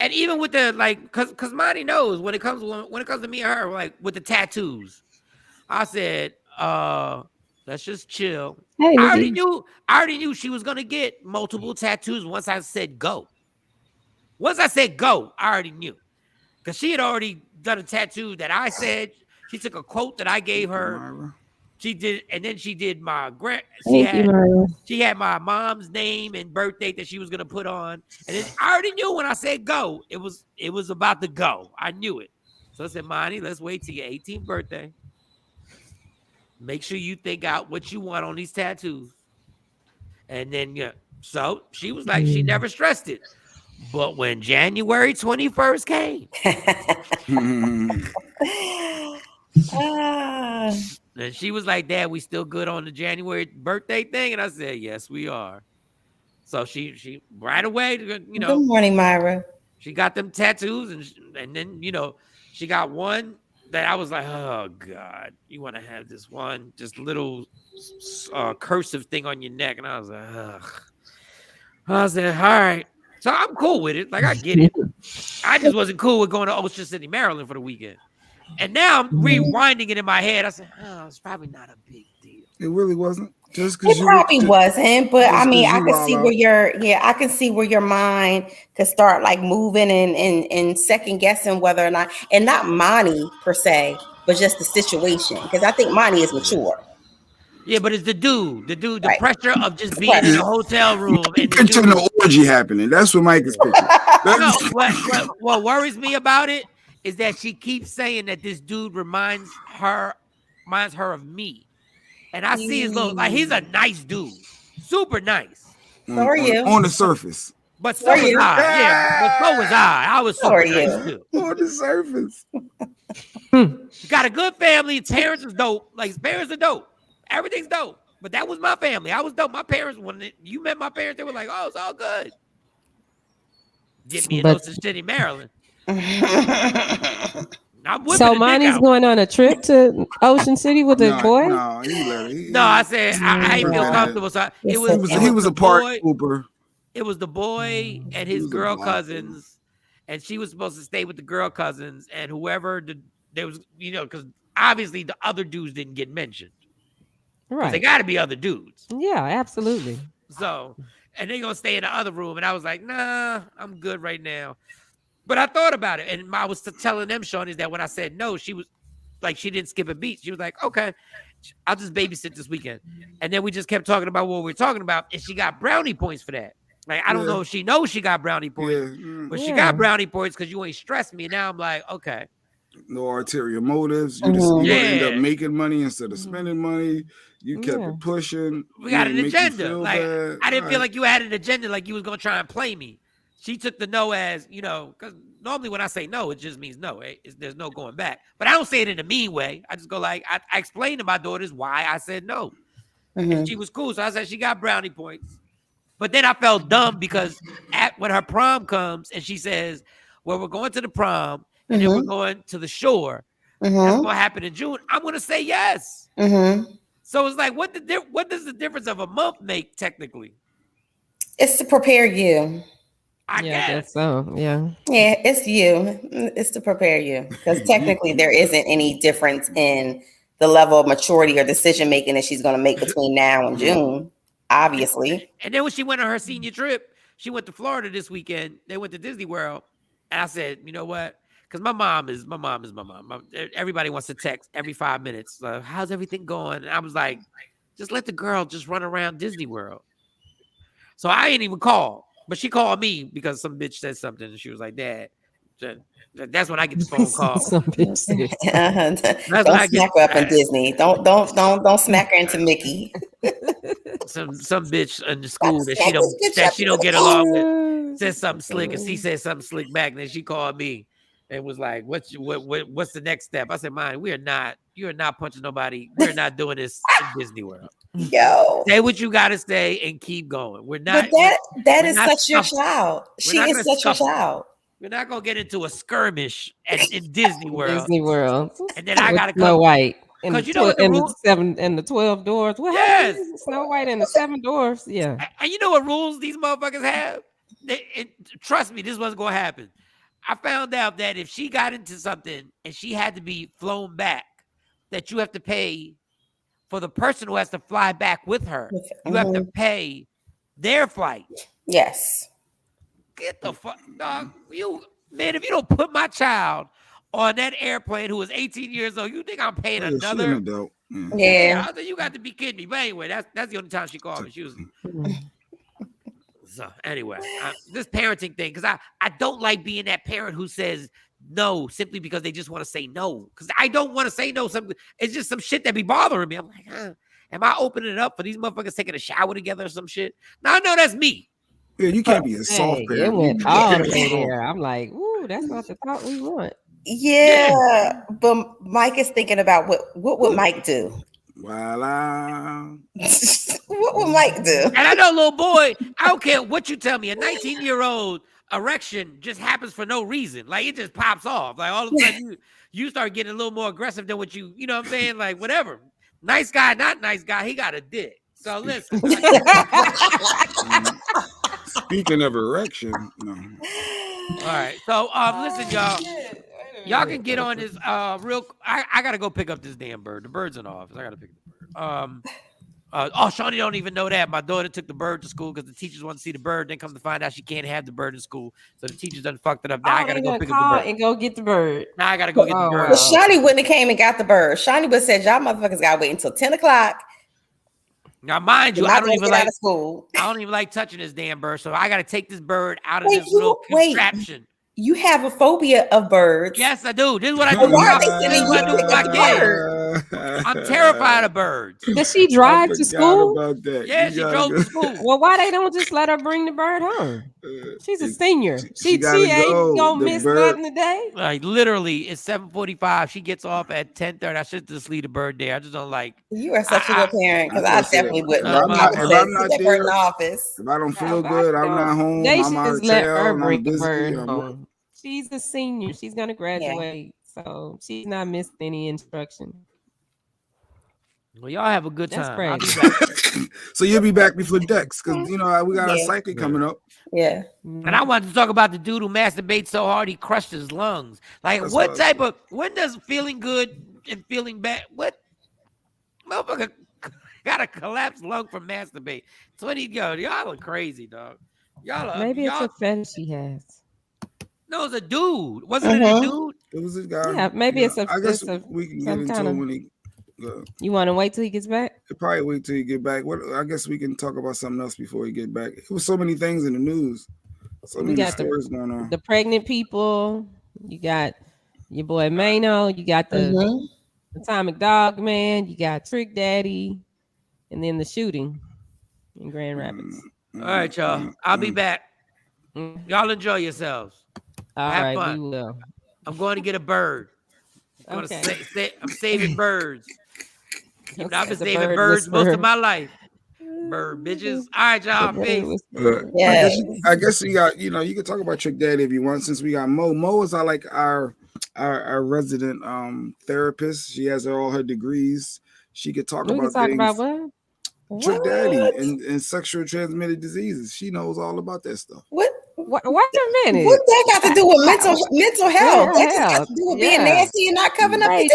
And even with the because Monty knows when it comes to me and her, like with the tattoos, I said, let's just chill. Hey, I already knew she was gonna get multiple tattoos once I said go. Once I said go, I already knew. Because she had already done a tattoo that I said. She took a quote that I gave her. She did, and then she did my she had my mom's name and birthday that she was gonna put on. And then I already knew when I said go, it was about to go. I knew it. So I said, Monty, let's wait till your 18th birthday. Make sure you think out what you want on these tattoos. And then so she was like, she never stressed it. But when January 21st came, and she was like, Dad, we still good on the January birthday thing? And I said, yes, we are. So she right away, Good morning, Myra. She got them tattoos, and then, she got one that I was like, oh, God, you want to have this one, just little cursive thing on your neck. And I was like, ugh. I said, all right. So I'm cool with it. Like, I get it. I just wasn't cool with going to Ocean City, Maryland for the weekend. And now I'm rewinding it in my head. I said, oh, it's probably not a big deal. It really wasn't. Just because it probably wasn't, but I mean, I can see I can see where your mind could start like moving and second guessing whether or not, and not Monty per se, but just the situation. Because I think Monty is mature. Yeah, but it's the dude, the pressure of just being in a hotel room. And picturing the orgy happening. That's what Mike is picturing. No, what worries me about it is that she keeps saying that this dude reminds her of me. And I see his little, like, he's a nice dude. Super nice. So are you. On the surface. But so was I. Yeah, but so was I. I was super nice too. On the surface. Got a good family. His parents is dope. Like, his parents are dope. Everything's dope. But that was my family. I was dope. My parents, when you met my parents, they were like, oh, it's all good. Get me in Ocean City, Maryland. So Monty's going on a trip to Ocean City with a boy? No, he let it. No, I said I didn't feel comfortable. So he was a park pooper. It was the boy and his girl cousins, and she was supposed to stay with the girl cousins, and whoever there was, because obviously the other dudes didn't get mentioned. Right. They got to be other dudes. Yeah, absolutely. So, and they're going to stay in the other room. And I was like, nah, I'm good right now. But I thought about it. And I was telling them, Sean, is that when I said no, she was like, she didn't skip a beat. She was like, okay, I'll just babysit this weekend. And then we just kept talking about what we were talking about. And she got brownie points for that. Like, I don't know if she knows she got brownie points. But she got brownie points because you ain't stressed me. And now I'm like, okay. No ulterior motives. You just end up making money instead of spending money. You kept it pushing. We got an agenda. Like, I didn't feel like you had an agenda, like you was gonna try and play me. She took the no as, because normally when I say no, it just means no. There's no going back. But I don't say it in a mean way. I just go like, I explained to my daughters why I said no. And she was cool. So I said she got brownie points. But then I felt dumb because when her prom comes and she says, well, we're going to the prom and then we're going to the shore. That's going to happen in June. I'm going to say yes. So it's like, what does the difference of a month make technically? It's to prepare you. I guess so. Yeah. Yeah, it's you. It's to prepare you because technically there isn't any difference in the level of maturity or decision making that she's going to make between now and June. Obviously. And then when she went on her senior trip, she went to Florida this weekend. They went to Disney World, and I said, you know what? Because my mom is my mom. Everybody wants to text every 5 minutes. How's everything going? And I was like, just let the girl just run around Disney World. So I ain't even call, but she called me because some bitch said something, and she was like, "Dad." That's when I get the phone call. Some bitch said don't smack her up in Disney. Don't smack her into Mickey. some bitch in the school that she don't get along with said something slick, and she said something slick back, and then she called me and was like, what's the next step? I said, "Mine, you're not punching nobody. We're not doing this in Disney World. Yo, say what you gotta say and keep going. We're not." But that is such your child. She is such your child. We're not gonna get into a skirmish in Disney World. Disney World, and then I gotta Snow White. Because you know what the 7 and the 12 doors. What happened? Snow White and the 7 doors. Yeah. And you know what rules these motherfuckers have? Trust me, this wasn't gonna happen. I found out that if she got into something and she had to be flown back, that you have to pay for the person who has to fly back with her. You have to pay their flight. Yes. Get the fuck, dog. Man, if you don't put my child on that airplane who is 18 years old, you think I'm paying another? Yeah. I said, you got to be kidding me. But anyway, that's the only time she called me. She was. So anyway, this parenting thing, because I don't like being that parent who says no simply because they just want to say no. Because I don't want to say no. It's just some shit that be bothering me. I'm like, am I opening it up for these motherfuckers taking a shower together or some shit? No, that's me. Yeah, you can't be a soft parent. It went all the way there. I'm like, ooh, that's not the thought we want. Yeah, but Mike is thinking about what would Mike do? Voila. What would Mike do? And I know, little boy, I don't care what you tell me. A 19-year-old erection just happens for no reason. Like, it just pops off. Like, all of a sudden, you start getting a little more aggressive than what you know what I'm saying? Like, whatever. Nice guy, not nice guy, he got a dick. So listen. Speaking of erection, no. All right. So listen, y'all. Y'all can get on this real. I gotta go pick up this damn bird. The bird's in the office. I gotta pick up the bird. Shawnee don't even know that. My daughter took the bird to school because the teachers want to see the bird. Then come to find out she can't have the bird in school. So the teachers done fucked it up. Now I gotta go pick up the bird and go get the bird. Now I gotta go get the bird. But Shawnee wouldn't have came and got the bird. Shawnee would have said, y'all motherfuckers gotta wait until 10 o'clock. Now, mind you, I don't even like touching this damn bird. So I got to take this bird out of this little contraption. You have a phobia of birds. Yes, I do. This is what I do. I'm terrified of birds. Does she drive to school? About that. Yeah, she drove to school. Well, why they don't just let her bring the bird home? She's a senior. She ain't gonna miss nothing today. Like literally, it's 7:45. She gets off at 10:30. I should just leave the bird there. I just don't like. You are such a good parent because I definitely wouldn't. If I'm not there in the office, if I don't feel good, I'm not home. They should just let her bring the bird home. She's a senior. She's gonna graduate, so she's not missing any instruction. Well, y'all have a good time. I'll be back. So you'll be back before Dex, because we got a psychic coming up. Yeah. And I wanted to talk about the dude who masturbates so hard he crushed his lungs. Like, when does feeling good and feeling bad? What motherfucker got a collapsed lung from masturbate? Y'all are crazy, dog. Maybe it's a fetish he has. No, it's a dude. Wasn't it a dude? It was a guy. Yeah, maybe it's a. I guess we can get into it when he. You want to wait till he gets back? Probably wait till he get back. I guess we can talk about something else before he get back. It was so many things in the news. So many stories going on. The pregnant people. You got your boy Mano. You got the Atomic Dog Man. You got Trick Daddy, and then the shooting in Grand Rapids. All right, y'all. I'll be back. Y'all enjoy yourselves. Have fun. We will. I'm going to get a bird. I'm saving birds. I've been saving birds most of my life. Bird bitches. All right, y'all. Peace. I guess we got, you can talk about Trick Daddy if you want, since we got Mo. Mo is our resident therapist. She has all her degrees. She could talk about things. About what? Trick Daddy and sexual transmitted diseases. She knows all about that stuff. What Wait a minute. What that got to do with mental health? That just got to do with being Yeah. nasty and not covering up the dick.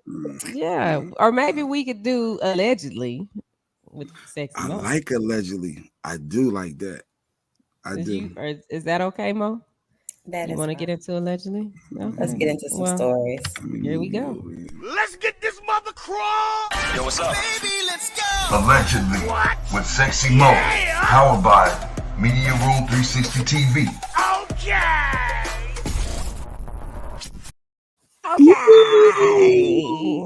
Jeanette. Yeah. Or maybe we could do allegedly with sexy Mo. I like allegedly. I do like that. Is that okay, Mo? That you want to get into allegedly? Okay. Let's get into some stories. Here we go. Let's get this mother crawl. Yo, what's up? Baby, let's go. Allegedly. What? With Sexy Mo. Powered by Media Room 360 TV. Okay.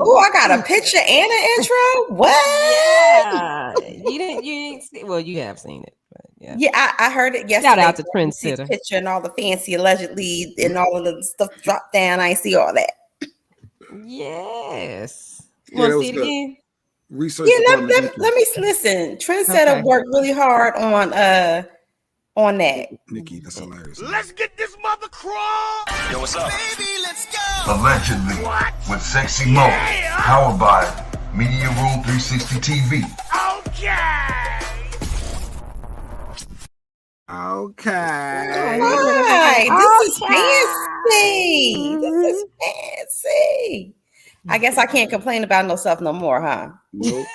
Oh, I got a picture and an intro. What? Yeah. You didn't see. Well, you have seen it. But yeah, I heard it yesterday. Shout out to Trendsetter. Picture and all the fancy allegedly and all of the stuff dropped down. I see all that. Yes. You want to see it again? Research. Yeah, let me listen. Trendsetter worked really hard on that. Nikki, that's hilarious. Let's get this mother crawl. Yo, what's up? Baby, let's go. Allegedly. What? With Sexy Mo. Powered by Media Room 360 TV. Okay. Okay. Right. This is fancy. This is fancy. I guess I can't complain about no stuff no more, huh? Nope.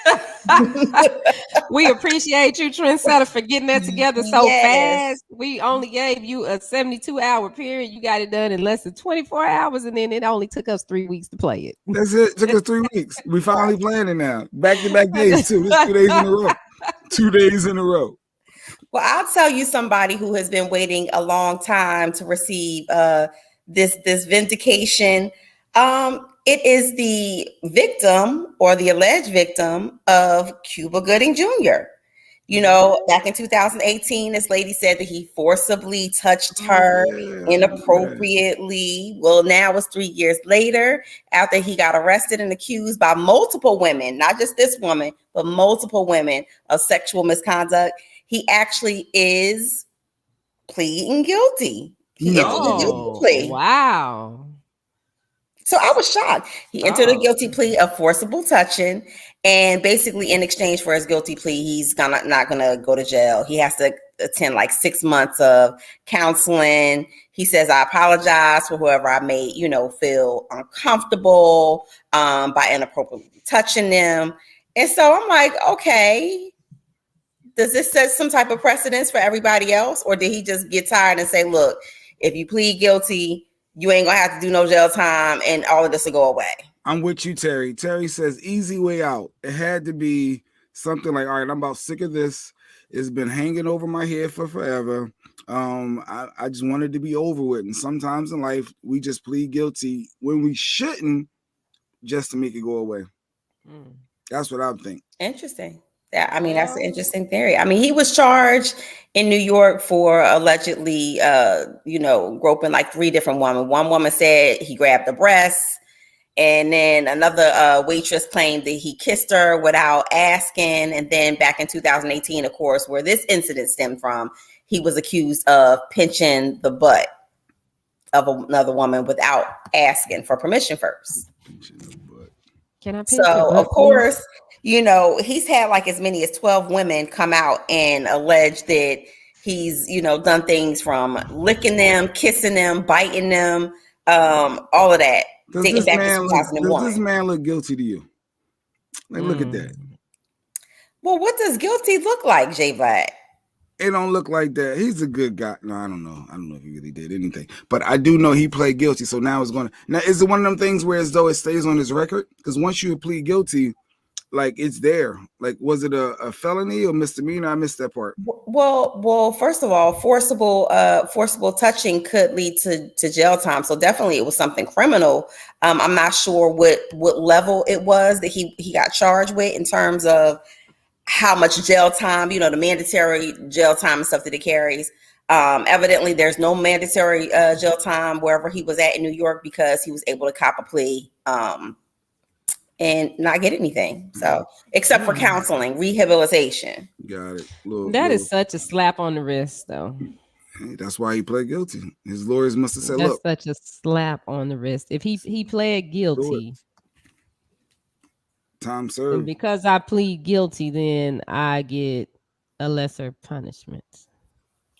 We appreciate you, Trendsetter, for getting that together so fast. We only gave you a 72-hour period. You got it done in less than 24 hours, and then it only took us 3 weeks to play it. That's it. It took us 3 weeks. We finally playing it now. Back-to-back days, too. This 2 days in a row. 2 days in a row. Well, I'll tell you somebody who has been waiting a long time to receive this vindication. It is the victim or the alleged victim of Cuba Gooding Jr. You know, back in 2018, this lady said that he forcibly touched her inappropriately. Well, now it's 3 years later after he got arrested and accused by multiple women, not just this woman, but multiple women of sexual misconduct. He actually is pleading guilty. He entered a guilty plea. Wow. So I was shocked. He entered a guilty plea of forcible touching, and basically in exchange for his guilty plea, he's not gonna go to jail. He has to attend like 6 months of counseling. He says, I apologize for whoever I made, feel uncomfortable by inappropriately touching them. And so I'm like, okay, does this set some type of precedence for everybody else? Or did he just get tired and say, look, if you plead guilty, you ain't gonna have to do no jail time and all of this will go away? I'm with you, Terry. Terry says easy way out. It had to be something like, all right, I'm about sick of this. It's been hanging over my head for forever. I just wanted to be over with. And sometimes in life, we just plead guilty when we shouldn't, just to make it go away. That's what I think. Interesting. Yeah, I mean, that's an interesting theory. I mean, he was charged in New York for allegedly, groping like 3 different women. One woman said he grabbed the breasts, and then another waitress claimed that he kissed her without asking. And then back in 2018, of course, where this incident stemmed from, he was accused of pinching the butt of another woman without asking for permission first. Can I pinch So, your of course, he's had like as many as 12 women come out and allege that he's, done things from licking them, kissing them, biting them, all of that. Dating back to 2001. Does this man look guilty to you? Like, look at that. Well, what does guilty look like, J Black? It don't look like that. He's a good guy. No, I don't know. I don't know if he really did anything. But I do know he played guilty. So now it's going to... Now, is it one of them things where as though it stays on his record? Because once you plead guilty, like, it's there. Like, was it a felony or misdemeanor? I missed that part. Well, first of all, forcible touching could lead to jail time. So definitely it was something criminal. I'm not sure what level it was that he got charged with in terms of how much jail time, the mandatory jail time and stuff that it carries. Evidently, there's no mandatory jail time wherever he was at in New York because he was able to cop a plea and not get anything. So, except for counseling, rehabilitation. Got it. That is such a slap on the wrist, though. Hey, that's why he pled guilty. His lawyers must have said, "That's look, such a slap on the wrist." If he pled guilty, time served. And because I plead guilty, then I get a lesser punishment.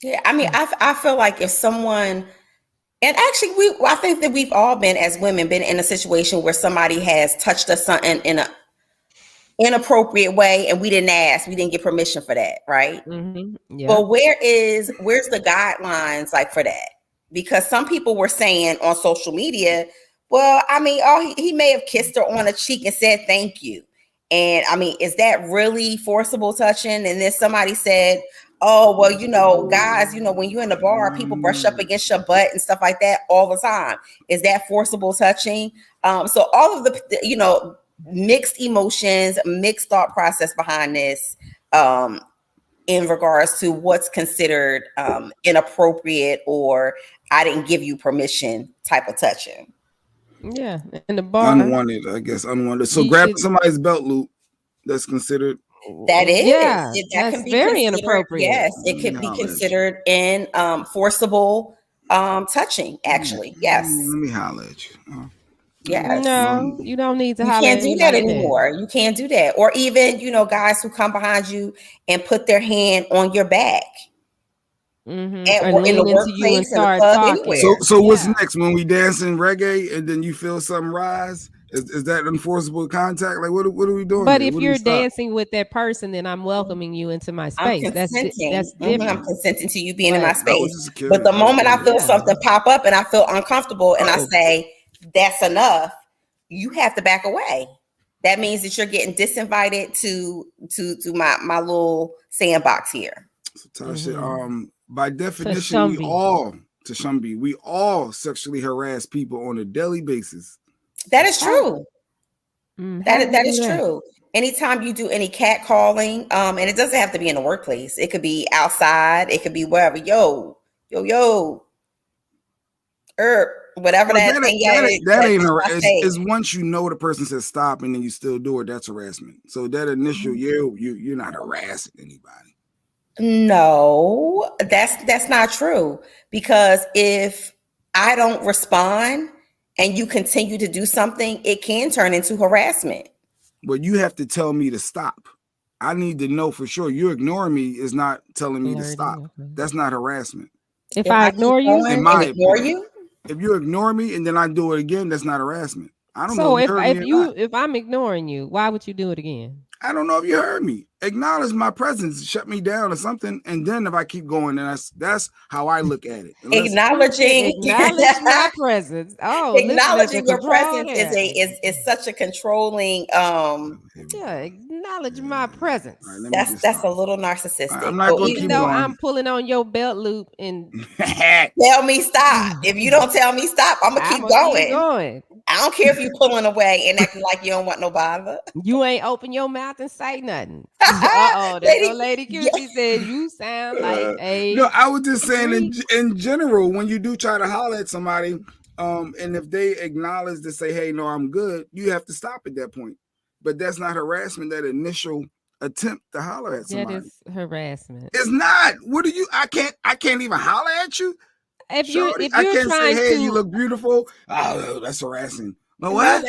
Yeah, I mean, I feel like if someone, and actually, I think that we've all been, as women, been in a situation where somebody has touched us something in a inappropriate way, and we didn't ask, we didn't get permission for that, right? Mm-hmm. Yeah. But where's the guidelines like for that? Because some people were saying on social media, well, I mean, he may have kissed her on the cheek and said thank you. And I mean, is that really forcible touching? And then somebody said, oh, well, guys, when you're in the bar, people brush up against your butt and stuff like that all the time. Is that forcible touching? So all of the, mixed emotions, mixed thought process behind this, in regards to what's considered inappropriate or I didn't give you permission type of touching. Yeah, in the bar. Unwanted, I guess, unwanted. So grabbing somebody's belt loop, that's considered. That is. Yeah, that can be very inappropriate. Yes, it could be considered in forcible touching, actually. Yes. Let me holler at you. Yes. No, you don't need to You holler can't at do me that like anymore. You can't do that. Or even, guys who come behind you and put their hand on your back. Mm-hmm. Or in the workplace, in the club, anywhere. So what's next when we dancing reggae and then you feel something rise? Is that unforceable contact? Like what are we doing? But if you're dancing with that person, then I'm welcoming you into my space. That's different. I'm consenting to you being in my space. But the moment I feel something pop up and I feel uncomfortable and I say that's enough, you have to back away. That means that you're getting disinvited to my little sandbox here. So Tasha, by definition, we all sexually harass people on a daily basis. That is true. That is true. Anytime you do any cat calling, and it doesn't have to be in the workplace. It could be outside. It could be wherever. Yo. Whatever that thing is. That ain't is once you know the person says stop and then you still do it. That's harassment. So that initial you're not harassing anybody. No, that's not true. Because if I don't respond and you continue to do something, it can turn into harassment. But you have to tell me to stop. I need to know for sure. You ignoring me is not telling me to stop. That's not harassment. If I ignore you, if you ignore me and then I do it again, that's not harassment. I don't know. So if I'm ignoring you, why would you do it again? I don't know if you heard me. Acknowledge my presence, shut me down or something, and then if I keep going, then that's how I look at it. Acknowledge my presence. Oh, acknowledging your presence is such a controlling. Acknowledge my presence. Right, that's a little narcissistic. Even though I'm pulling on your belt loop and tell me stop. If you don't tell me stop, I'm gonna keep going. I don't care if you're pulling away and acting like you don't want no bother. You ain't open your mouth and say nothing. There's Lady Q. She said you sound like a. No, I was just saying in general, when you do try to holler at somebody, and if they acknowledge to say, "Hey, no, I'm good," you have to stop at that point. But that's not harassment. That initial attempt to holler at somebody. That is harassment. It's not. What do you? I can't even holler at you. If you're can't say, "Hey, to... you look beautiful." Oh, that's harassing. But what?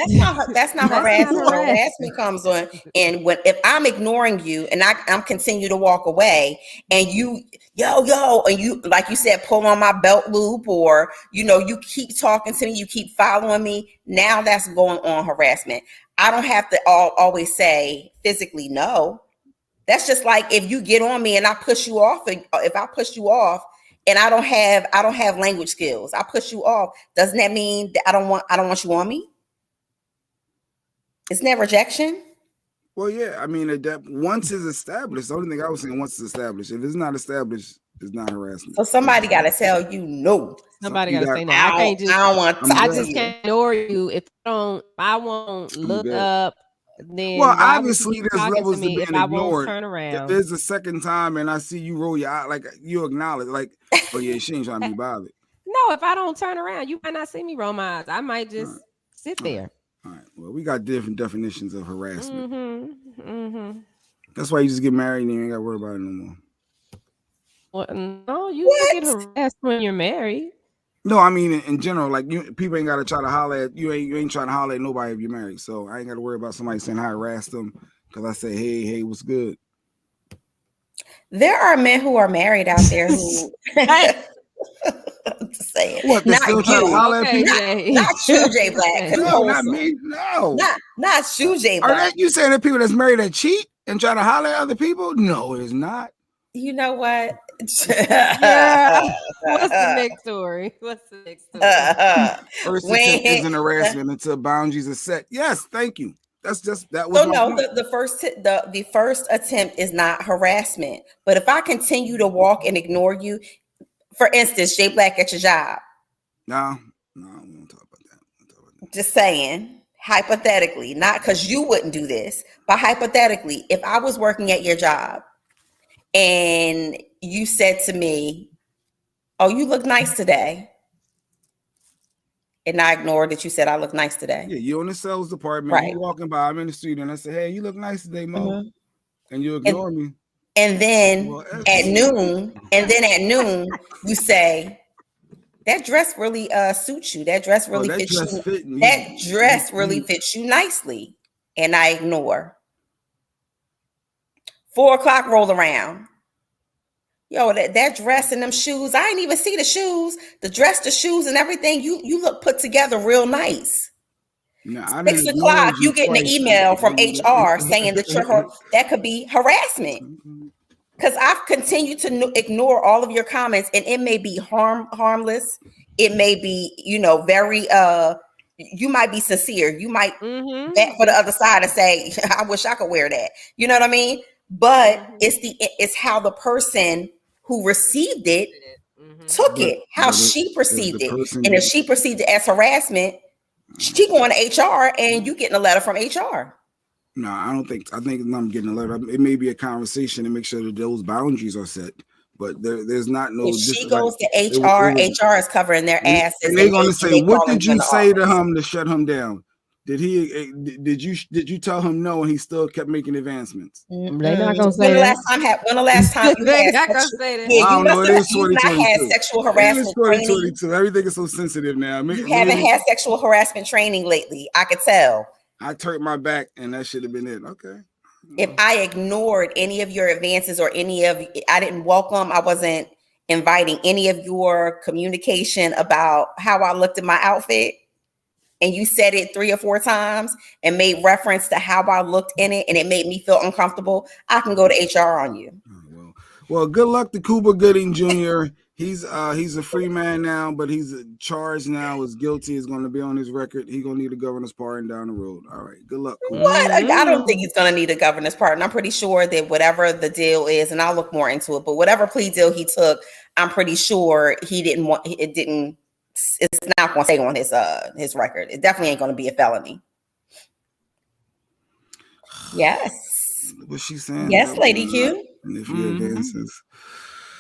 That's not harassment. Harassment comes on, and if I'm ignoring you and I'm continue to walk away, and you and you like you said, pull on my belt loop, or you keep talking to me, you keep following me. Now that's going on harassment. I don't have to always say physically no. That's just like if you get on me and I push you off, and if I push you off. And I don't have language skills. I push you off. Doesn't that mean that I don't want you on me? Isn't that rejection? Well, yeah. I mean, that once it's established, the only thing I was saying, once it's established, if it's not established, it's not harassment. So somebody got to tell you no. Somebody got to say no. I just can't ignore you if I won't look up. Then obviously there's levels to being ignored. Turn around. If there's a second time and I see you roll your eye, like you acknowledge, like, oh yeah, she ain't trying to be bothered. No, if I don't turn around, you might not see me roll my eyes. I might just sit there. All right. Well, we got different definitions of harassment. That's why you just get married and you ain't got to worry about it no more. Well, no, you get harassed when you're married. No, I mean in general, like people ain't got to try to holler at you. Ain't trying to holler at nobody if you're married. So I ain't got to worry about somebody saying I harassed them because I say, hey, what's good? There are men who are married out there who. I'm just saying. What? They still trying to holler at people? Not you, J Black. No, not me. No. Not you, J Black. Are that you saying that people that's married that cheat and try to holler at other people? No, it's not. You know what? Yeah. What's the next story? First attempt isn't harassment until boundaries are set. Yes, thank you. That was the first attempt is not harassment. But if I continue to walk and ignore you, for instance, J Black at your job. No, we won't talk about that. Just saying, hypothetically, not because you wouldn't do this, but hypothetically, if I was working at your job and you said to me, "Oh, you look nice today," and I ignored that you said I look nice today. Yeah, you're in the sales department. Right. You're walking by. I'm in the street, and I say, "Hey, you look nice today, Mo," and you ignore me. And then at noon, you say, "That dress really suits you. That dress really fits you. That dress really fits you nicely." And I ignore. 4 o'clock roll around. Yo, that dress and them shoes. I didn't even see the shoes, the dress, the shoes, and everything. You look put together real nice. No, 6 o'clock, you getting an email from HR saying that that could be harassment. Because I've continued to ignore all of your comments, and it may be harmless. It may be, very you might be sincere. You might back for the other side and say, "I wish I could wear that." You know what I mean? But it's how the person who received it took it, how she perceived it. And if she perceived it as harassment, she going to HR and you getting a letter from HR. No, I think I'm getting a letter. It may be a conversation to make sure that those boundaries are set, but there's not no. If she goes to HR, HR is covering their asses. And they're going to say, "What did you say to him to shut him down? Did you tell him no, and he still kept making advancements?" They're not going to say that. When the last time you they're had not going to say that. Yeah, I don't know. It is 2022. Had sexual harassment. It is 2022. Everything is so sensitive now. You haven't had sexual harassment training lately. I could tell. I turned my back, and that should have been it. Okay. If I ignored any of your advances or I didn't welcome, I wasn't inviting any of your communication about how I looked in my outfit, and you said it 3 or 4 times and made reference to how I looked in it, and it made me feel uncomfortable, I can go to HR on you. Well, good luck to Cuba Gooding Jr. He's a free man now, but he's charged now as guilty. Is going to be on his record. He's going to need a governor's pardon down the road. All right, good luck. What? I don't think he's going to need a governor's pardon. I'm pretty sure that whatever the deal is, and I'll look more into it, but whatever plea deal he took, I'm pretty sure he didn't want. It didn't. It's not going to stay on his record. It definitely ain't going to be a felony. Yes. What's she saying? Yes, Lady Q. And if he advances.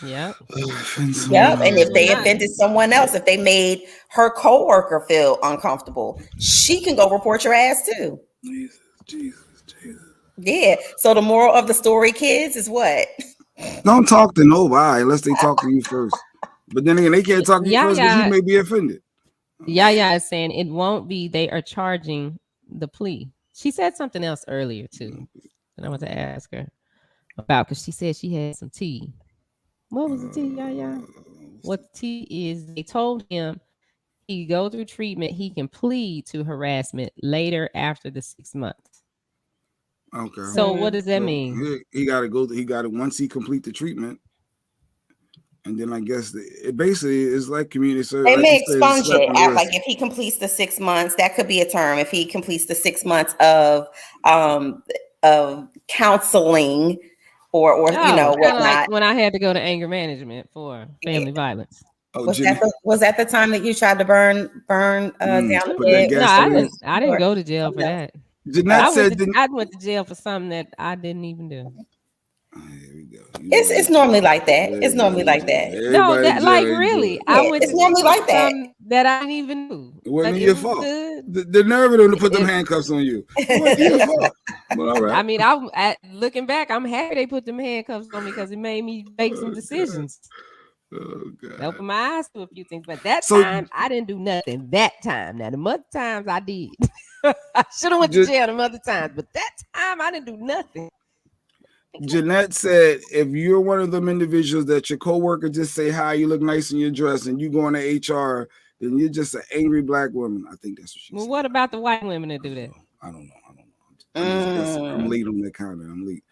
Yep. And if they offended someone else, if they made her coworker feel uncomfortable, she can go report your ass too. Jesus. Yeah. So the moral of the story, kids, is what? Don't talk to nobody unless they talk to you first. But then again, they can't talk to you first because you may be offended. Yeah, is saying it won't be. They are charging the plea. She said something else earlier too, and I want to ask her about, because she said she had some tea. What was the tea? What the tea is? They told him he go through treatment. He can plead to harassment later after the 6 months. Okay. So what does that mean? He got to go. He got to, once he complete the treatment, and then I guess it basically is like community service. They may expunge it. Like if he completes the 6 months, that could be a term. If he completes the 6 months of counseling. Or whatnot. Like when I had to go to anger management for family violence. Was that the time that you tried to burn down the bed? No, I didn't go to jail for that. I went to jail for something that I didn't even do. Here we go. It's normally like that. It's normally like that. No, really. It's normally like that. That I didn't even do. It wasn't your fault. The nerve of them to put them handcuffs on you. It wasn't your fault. But all right. I mean, looking back, I'm happy they put them handcuffs on me because it made me make some decisions. Oh, God. Open my eyes to a few things. But time, I didn't do nothing. That time. Now, the other times I did. I should have went to jail the other times. But that time, I didn't do nothing. Jeanette said, if you're one of them individuals that your coworker just say hi, you look nice in your dress, and you go into HR, then you're just an angry black woman. I think that's what she said. What about the white women that do that? I don't know. I'm late on that comment. I'm late.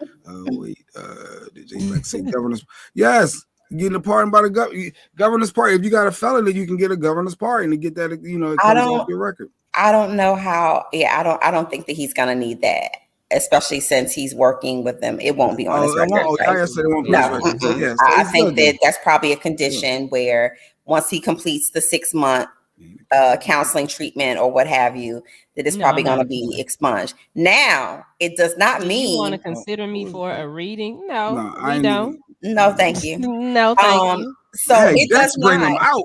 Did J Black say governor's? Yes, getting a pardon by the governor's pardon. If you got a felony, you can get a governor's pardon to get that. It comes off your record. I don't know how. Yeah, I don't think that he's gonna need that, especially since he's working with them. It won't be on his record. I think that's probably a condition where once he completes the 6-month counseling treatment or what have you, that it's probably going to be expunged. Now, it does not mean you want to consider me for a reading. No, we don't. No, thank you. No, thank you. So it does bring him out.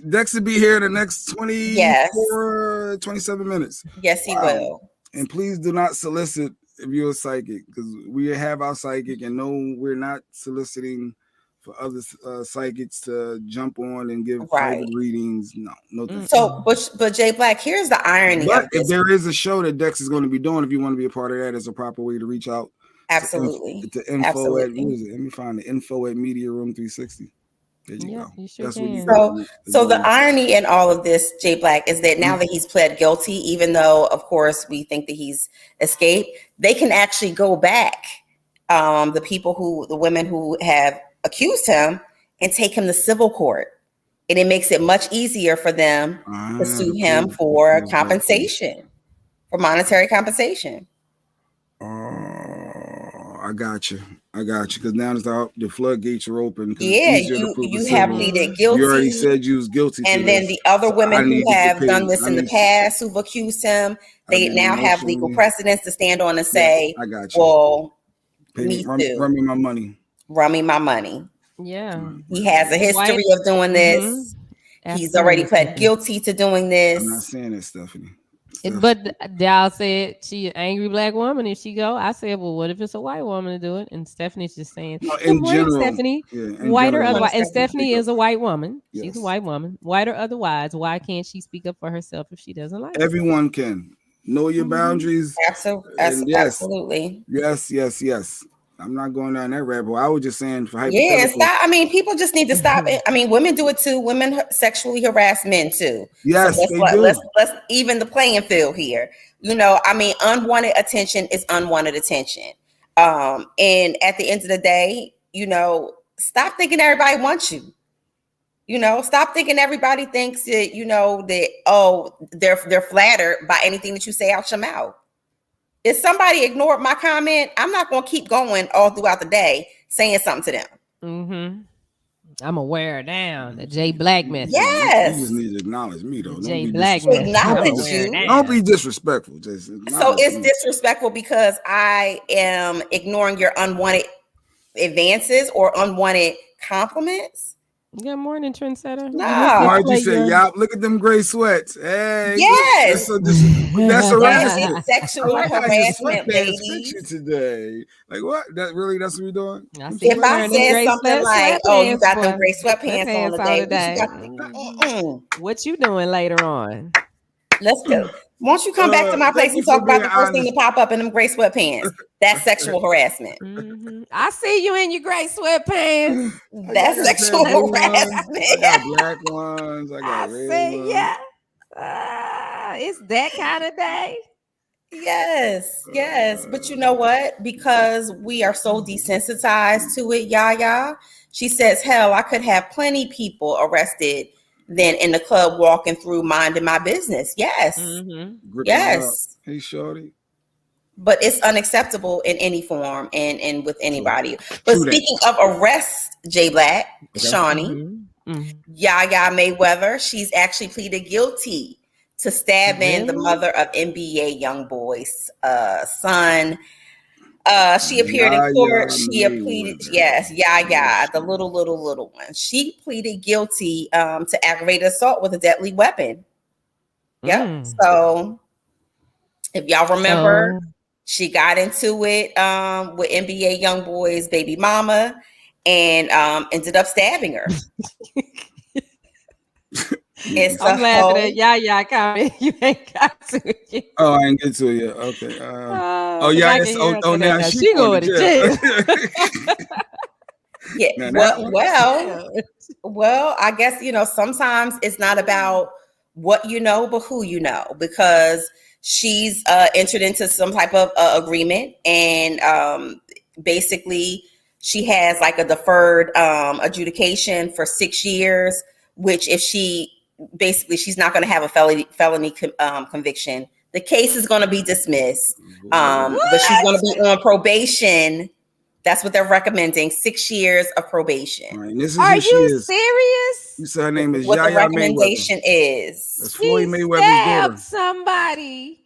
Dex will be here in the next 27 minutes. Yes, he will. And please do not solicit if you're a psychic, because we have our psychic, and no, we're not soliciting for other psychics to jump on and give private readings. No. So, but Jay Black, here's the irony of this. If there is a show that Dex is going to be doing, if you want to be a part of that, is a proper way to reach out. Absolutely. To info at, what is it? Let me find the info at Media Room 360. There you go. You sure That's can. what you so the irony in all of this, Jay Black, is that now that he's pled guilty, even though, of course, we think that he's escaped, they can actually go back. The women who have accused him, and take him to civil court. And it makes it much easier for them to sue him for compensation, for monetary compensation. I got you. Because now the floodgates are open. Yeah, you have pleaded guilty. You already said you was guilty. And then the other women who have done this in the past, who've accused him, they now have legal precedents to stand on and say, I got you. Well, run me my money. Run me my money. Yeah. He has a history of doing this. He's already pled guilty to doing this. I'm not saying that, Stephanie. But Dal said she an angry black woman if she go. I said, well, what if it's a white woman to do it? And Stephanie's just saying, in general, Stephanie, white or otherwise. And Stephanie is a white woman. Yes. She's a white woman, white or otherwise. Why can't she speak up for herself if she doesn't like it? Everyone can. Know your boundaries. Absolutely. Yes. I'm not going down that rabbit hole. I was just saying for stop. I mean, people just need to stop it. I mean, women do it too. Women sexually harass men too. Yes, so let's even the playing field here. I mean, unwanted attention is unwanted attention. And at the end of the day, stop thinking everybody wants you. Stop thinking everybody thinks that they're flattered by anything that you say out your mouth. If somebody ignored my comment, I'm not going to keep going all throughout the day saying something to them. Mm-hmm. I'm going to wear it down. The Jay Black message. Yes. You just need to acknowledge me, though. Jay Black acknowledge you. Don't be disrespectful. Just so it's disrespectful because I am ignoring your unwanted advances or unwanted compliments. Good morning, trendsetter. No. Why'd you say, y'all? Look at them gray sweats. Hey, yes. That's harassment. Sexual harassment, lady. Today. Like what? That's what we're doing? If I said something like, "Oh, you got them gray sweatpants on today," what you doing later on? Let's go. Won't you come back to my place and talk about the first thing to pop up in them gray sweatpants? That's sexual harassment. Mm-hmm. I see you in your gray sweatpants. That's sexual harassment. I got black ones. I got red ones. Yeah. It's that kind of day. Yes. But you know what? Because we are so desensitized to it, Yaya, she says, hell, I could have plenty people arrested than in the club walking through minding my business. Yes. Mm-hmm. Yes. Hey, shorty. But it's unacceptable in any form and with anybody. But speaking of arrest, Jay Black, Shawnee, Yaya Mayweather, she's actually pleaded guilty to stabbing the mother of NBA YoungBoy's son. She appeared in court. She pleaded, Yaya, the little one. She pleaded guilty to aggravated assault with a deadly weapon. Yep. So if y'all remember, she got into it with NBA YoungBoy's baby mama and ended up stabbing her. It's I'm a laughing hoe. at Yaya comment. You ain't got to. Oh, I ain't get to it yet. Okay. Yeah. I It's, can hear her say now that. she She going going to jail. Yeah. Now that one. Well, I guess, sometimes it's not about what you know, but who you know, because she's entered into some type of agreement, and basically she has like a deferred adjudication for 6 years, which if she's not going to have a felony conviction. The case is going to be dismissed, but she's going to be on probation. That's what they're recommending, 6 years of probation. All right, and this is Are who she you is. serious? You said her name is What the Yaya recommendation Mayweather. is. That's Floyd He Mayweather's daughter. stabbed somebody.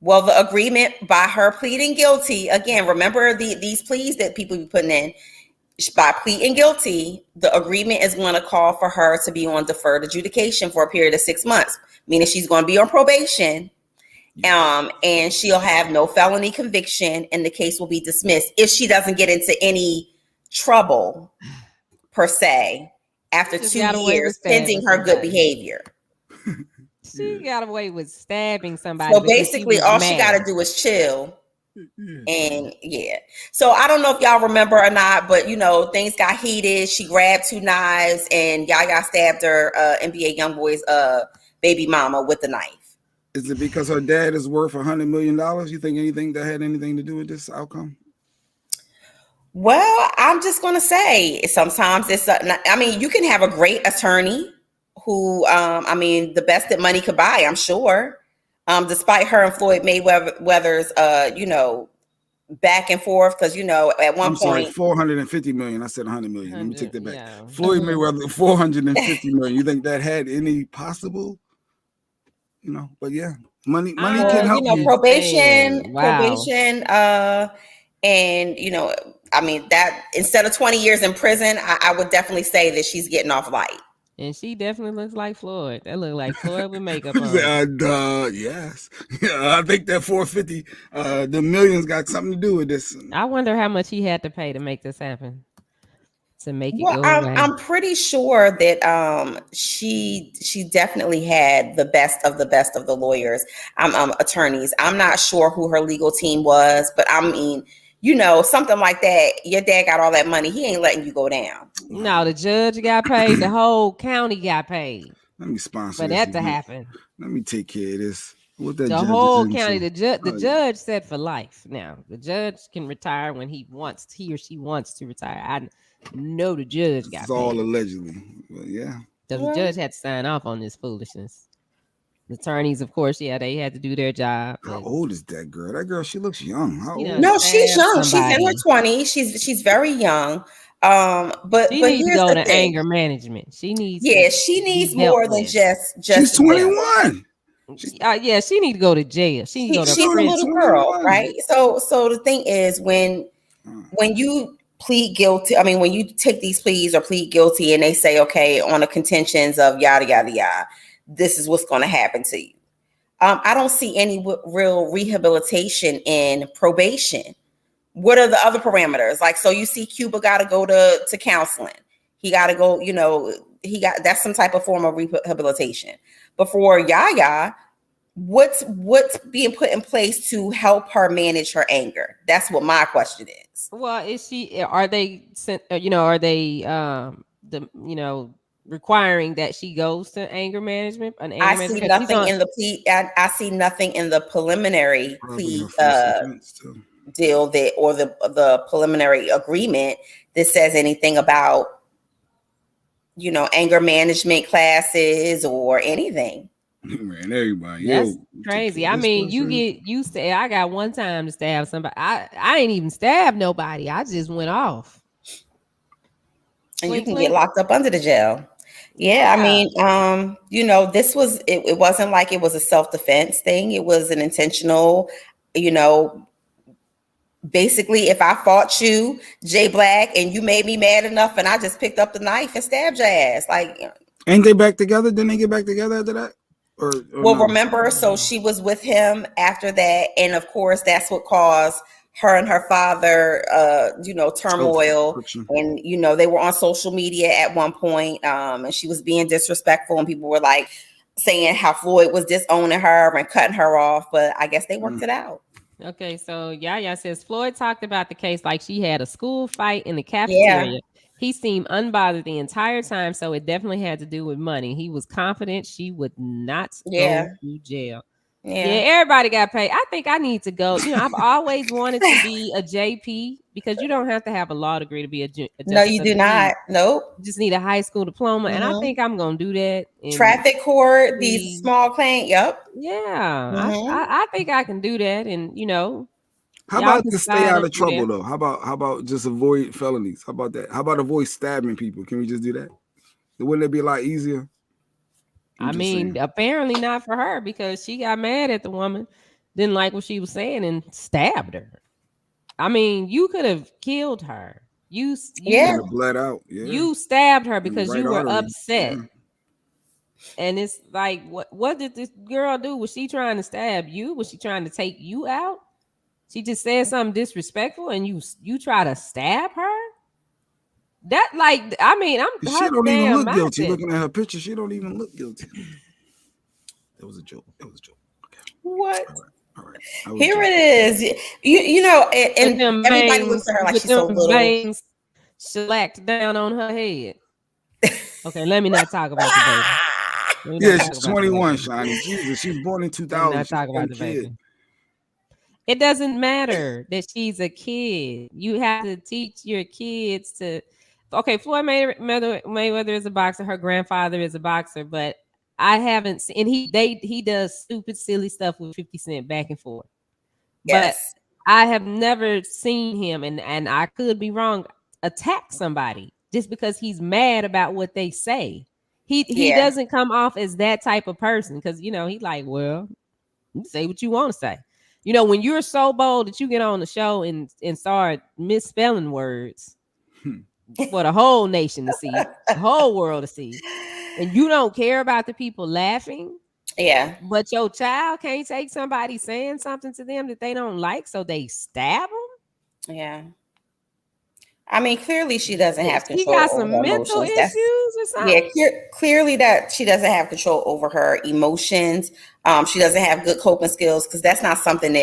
Well, the agreement by her pleading guilty, again, remember these pleas that people be putting in. By pleading guilty, the agreement is going to call for her to be on deferred adjudication for a period of 6 months, meaning she's going to be on probation. And she'll have no felony conviction, and the case will be dismissed if she doesn't get into any trouble per se after 2 years pending her good behavior. She got away with stabbing somebody. So basically, all she got to do is chill. And so I don't know if y'all remember or not, but things got heated. She grabbed 2 knives, and Yaya stabbed her NBA YoungBoy's baby mama with a knife. Is it because her dad is worth $100 million? You think anything that had anything to do with this outcome? Well, I'm just going to say sometimes it's, you can have a great attorney who, the best that money could buy, I'm sure, despite her and Floyd Mayweather's, back and forth. Cause at one point, 450 million. I said 100 million. Let me take that back. Yeah. Floyd Mayweather, 450 million. You think that had any possible? But yeah, money can help you. Probation, and that instead of 20 years in prison, I would definitely say that she's getting off light. And she definitely looks like Floyd. That look like Floyd with makeup on. Yes. Yeah, I think that 450, the millions got something to do with this. I wonder how much he had to pay to make this happen. To make it go away. I'm pretty sure that she definitely had the best of the lawyers, attorneys. I'm not sure who her legal team was, but something like that. Your dad got all that money. He ain't letting you go down. No, the judge got paid. The whole county got paid. Let me sponsor for that to happen. Let me take care of this. What the whole county, the judge said for life. Now the judge can retire when he or she wants to retire. I know the judge got it's paid. all allegedly. But yeah. The judge had to sign off on this foolishness. The attorneys, of course, they had to do their job. How old is that girl? That girl, she looks young. How old? No, she's young. Somebody. She's in her 20s. She's very young. But she needs to go to anger management. She needs she needs more than just she's 21. She need to go to jail. She's a little girl, right? So the thing is when you plead guilty, when you take these pleas or plead guilty and they say, okay, on the contentions of yada yada yada, this is what's going to happen to you. I don't see any real rehabilitation in probation. What are the other parameters? Like, so you see Cuba got to go to counseling. He got to go, that's some type of form of rehabilitation. But for Yaya, what's being put in place to help her manage her anger? That's what my question is. Well, are they requiring that she goes to anger management? I see nothing in the plea. I see nothing in the preliminary plea deal or the preliminary agreement that says anything about anger management classes or anything. Man, everybody, that's crazy. You get used to it. I got one time to stab somebody. I ain't even stabbed nobody. I just went off. And you can get locked up under the jail. Yeah, this was it wasn't like it was a self-defense thing. It was an intentional, basically, if I fought you, Jay Black, and you made me mad enough and I just picked up the knife and stabbed your ass. Ain't they back together? Didn't they get back together after that? Or well, no? Remember, so she was with him after that, and of course that's what caused her and her father, turmoil, and they were on social media at one point, and she was being disrespectful, and people were like saying how Floyd was disowning her and cutting her off, but I guess they worked it out. Okay, so Yaya says Floyd talked about the case like she had a school fight in the cafeteria. Yeah. He seemed unbothered the entire time, so it definitely had to do with money. He was confident she would not go to jail. Yeah, everybody got paid. I think I need to go. I've always wanted to be a JP because you don't have to have a law degree to be a no, you do not. Nope. You just need a high school diploma, and I think I'm gonna do that. Traffic court, these small claims. Yep. Yeah, I think I can do that, and How about to stay out of trouble though? How about just avoid felonies? How about that? How about avoid stabbing people? Can we just do that? Wouldn't it be a lot easier? I mean, apparently not for her because she got mad at the woman, didn't like what she was saying, and stabbed her. I mean, you could have killed her. You bled out. Yeah. You stabbed her because you were upset. Yeah. And it's like, what did this girl do? Was she trying to stab you? Was she trying to take you out? She just said something disrespectful, and you try to stab her. That she don't even look guilty. Looking at her picture, she don't even look guilty. That was a joke. Okay. What? All right. Here it is. And everybody looks at her like she's so little. Veins shellacked down on her head. Okay, let me not talk about the baby. Yeah, she's 21, Shani. Jesus, she was born in 2000. Not talk about the baby. It doesn't matter that she's a kid. You have to teach your kids to. Okay, Floyd Mayweather is a boxer. Her grandfather is a boxer, but I haven't seen. And he does stupid, silly stuff with 50 Cent back and forth. Yes. But I have never seen him, and I could be wrong, attack somebody just because he's mad about what they say. He doesn't come off as that type of person because he's like, well, you say what you want to say. When you're so bold that you get on the show and start misspelling words for the whole nation to see, the whole world to see, and you don't care about the people laughing. Yeah. But your child can't take somebody saying something to them that they don't like, so they stab them. Yeah. I mean, clearly she doesn't have control. She got some mental issues or something. Yeah, clearly that she doesn't have control over her emotions. She doesn't have good coping skills because that's not something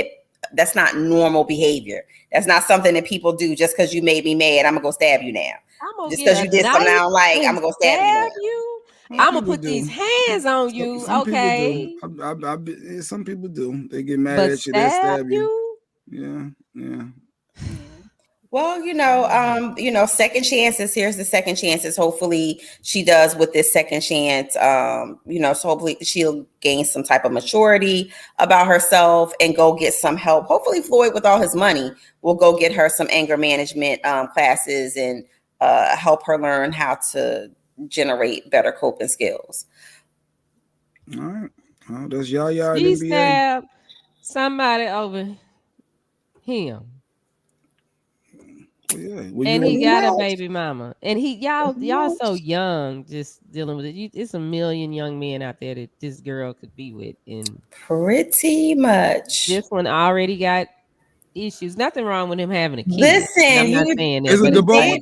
that's not normal behavior. That's not something that people do just because you made me mad. I'm gonna go stab you now. Just because you did something I don't like, I'm gonna go stab you. I'm gonna put these hands on you. Some some people do. They get mad at you. They stab you. Yeah. Well, second chances. Here's the second chances. Hopefully she does with this second chance. So hopefully she'll gain some type of maturity about herself and go get some help. Hopefully Floyd, with all his money, will go get her some anger management classes and help her learn how to generate better coping skills. All right. Well, that's Yaya. She stabbed somebody over him. Yeah. And he got a baby mama. And y'all so young just dealing with it. It's a million young men out there that this girl could be with. And pretty much. This one already got issues. Nothing wrong with him having a kid. Listen, I'm not saying that. The bow leg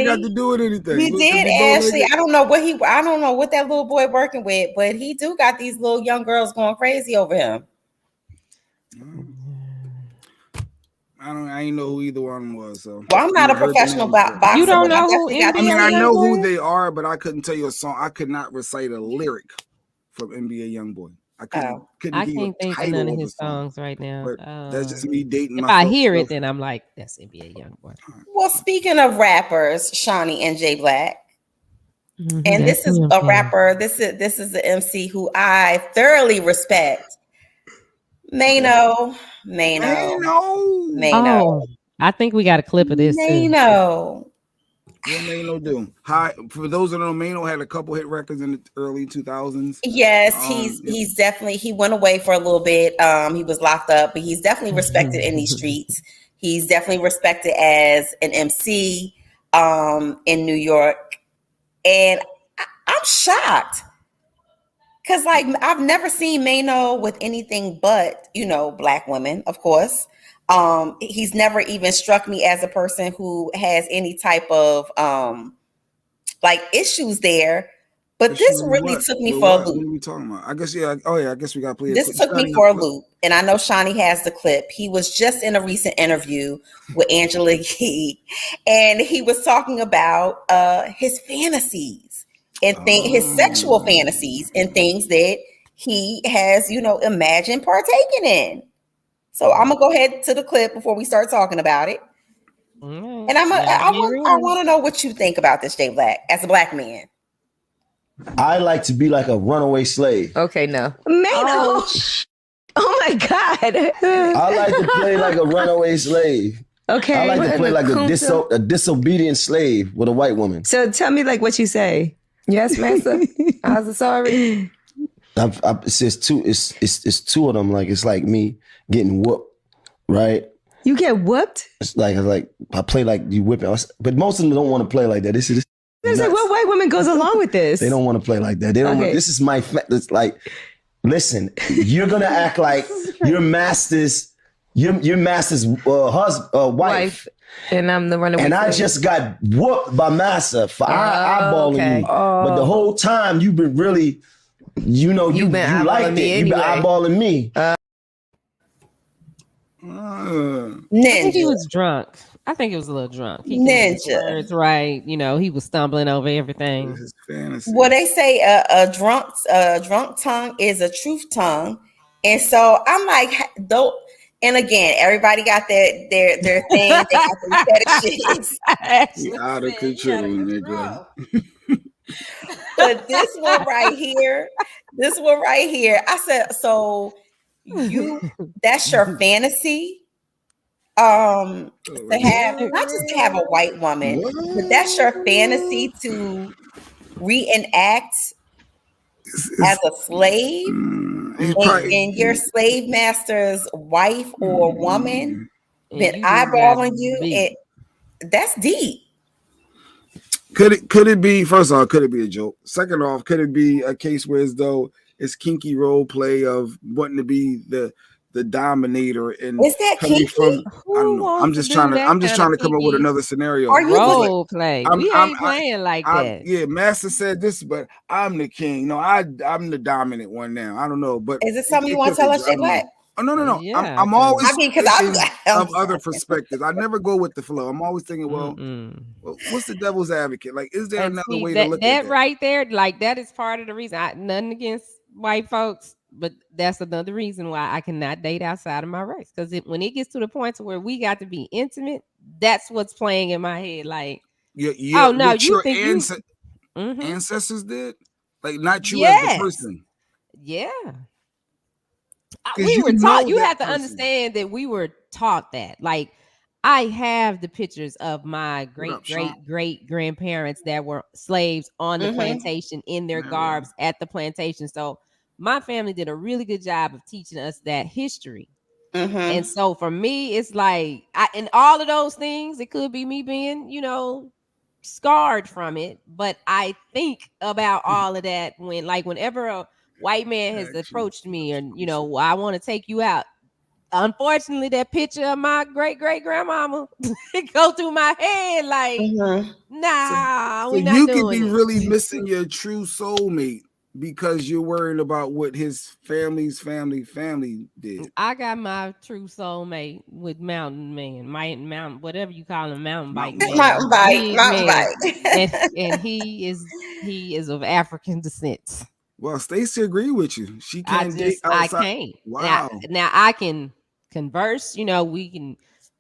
got to do with anything. He did, Ashley. I don't know what that little boy working with, but he do got these little young girls going crazy over him. I ain't know who either one was. So I'm not a professional boxer. You don't know who? I know who they are, but I couldn't tell you a song. I could not recite a lyric from NBA Youngboy. I can't think of none of his songs right now. That's just me dating. If I hear it, then I'm like, that's NBA Youngboy. Well, speaking of rappers, Shawnee and J Black, and this is a rapper. This is the MC who I thoroughly respect. Mano. Oh, I think we got a clip of this. Mano. What Mano do? Hi, for those that don't know, Mano had a couple hit records in the early 2000s. Yes, he's definitely, he went away for a little bit. He was locked up, but he's definitely respected in these streets. He's definitely respected as an MC in New York. And I'm shocked. Because, I've never seen Mano with anything but, black women, of course. He's never even struck me as a person who has any type of like issues there. But this really took me for a loop. What are we talking about? I guess, yeah. Oh, yeah. I guess we got to play. This took me for a loop. And I know Shawnee has the clip. He was just in a recent interview with Angela Yee, and he was talking about his fantasies and his sexual fantasies and things that he has, imagined partaking in. So I'm gonna go ahead to the clip before we start talking about it. And I want to know what you think about this, Jay Black, as a black man. I like to be like a runaway slave. Okay, no. Mano. Oh my God. I like to play like a runaway slave. Okay. I like to play like a disobedient slave with a white woman. So tell me like what you say. Yes, master. I was sorry. It's two of them. Like it's like me getting whooped, right? You get whooped? It's like I play like you whipping, but most of them don't want to play like that. This is. Like, what white woman goes along with this? They don't want to play like that. They don't. Okay. This is my. It's like, listen, you're gonna act like your master's wife, and I'm the runaway. And I just got whooped by Massa for eyeballing you. But the whole time you've been really, you liked it. You've been eyeballing me. Ninja. I think he was drunk. I think he was a little drunk. Ninja. Right. He was stumbling over everything. His fantasy. Well, they say a drunk tongue is a truth tongue. And so I'm like, though. And again, everybody got their thing. They got their fetishes. Out of control, nigga. But this one right here, I said, so that's your fantasy? To have not just to have a white woman, but that's your fantasy to reenact as a slave and your slave master's wife or woman been eyeballing you. That's deep. Could it be, first of all, could it be a joke? Second off, could it be a case where as though it's kinky role play of wanting to be the dominator and is that coming kinky? from I don't know. I'm just trying to come up with another scenario. Are you role play? We ain't playing like that. Yeah, Master said this, but I'm the king. No, I'm the dominant one now. I don't know, but is it something you want to tell us, Jay Black? Oh no. Yeah, I'm always because of other perspectives. I never go with the flow. I'm always thinking, well, what's the devil's advocate? Like, is there another way to look at that? Right there, like that is part of the reason. Nothing against white folks, but that's another reason why I cannot date outside of my race. Because when it gets to the point to where we got to be intimate, that's what's playing in my head. Like, oh no, you think ancestors did? Like, not you as the person. Yeah. We were taught. You have to understand that we were taught that. Like, I have the pictures of my great grandparents that were slaves on the plantation in their garbs at the plantation. So my family did a really good job of teaching us that history. And so for me, it's like, and all of those things, it could be me being, scarred from it. But I think about all of that whenever a white man has approached me and, I want to take you out. Unfortunately, that picture of my great-great-grandmama go through my head like, nah, so we not you doing could be it. really missing your true soulmate because you're worried about what his family's family did. I got my true soulmate with Mountain Man, Mountain, whatever you call him, Mountain Bike Man. Mountain Bike. and he is of African descent. Well, Stacey agreed with you. She can't date outside. I can't. Wow. Now I can converse. We can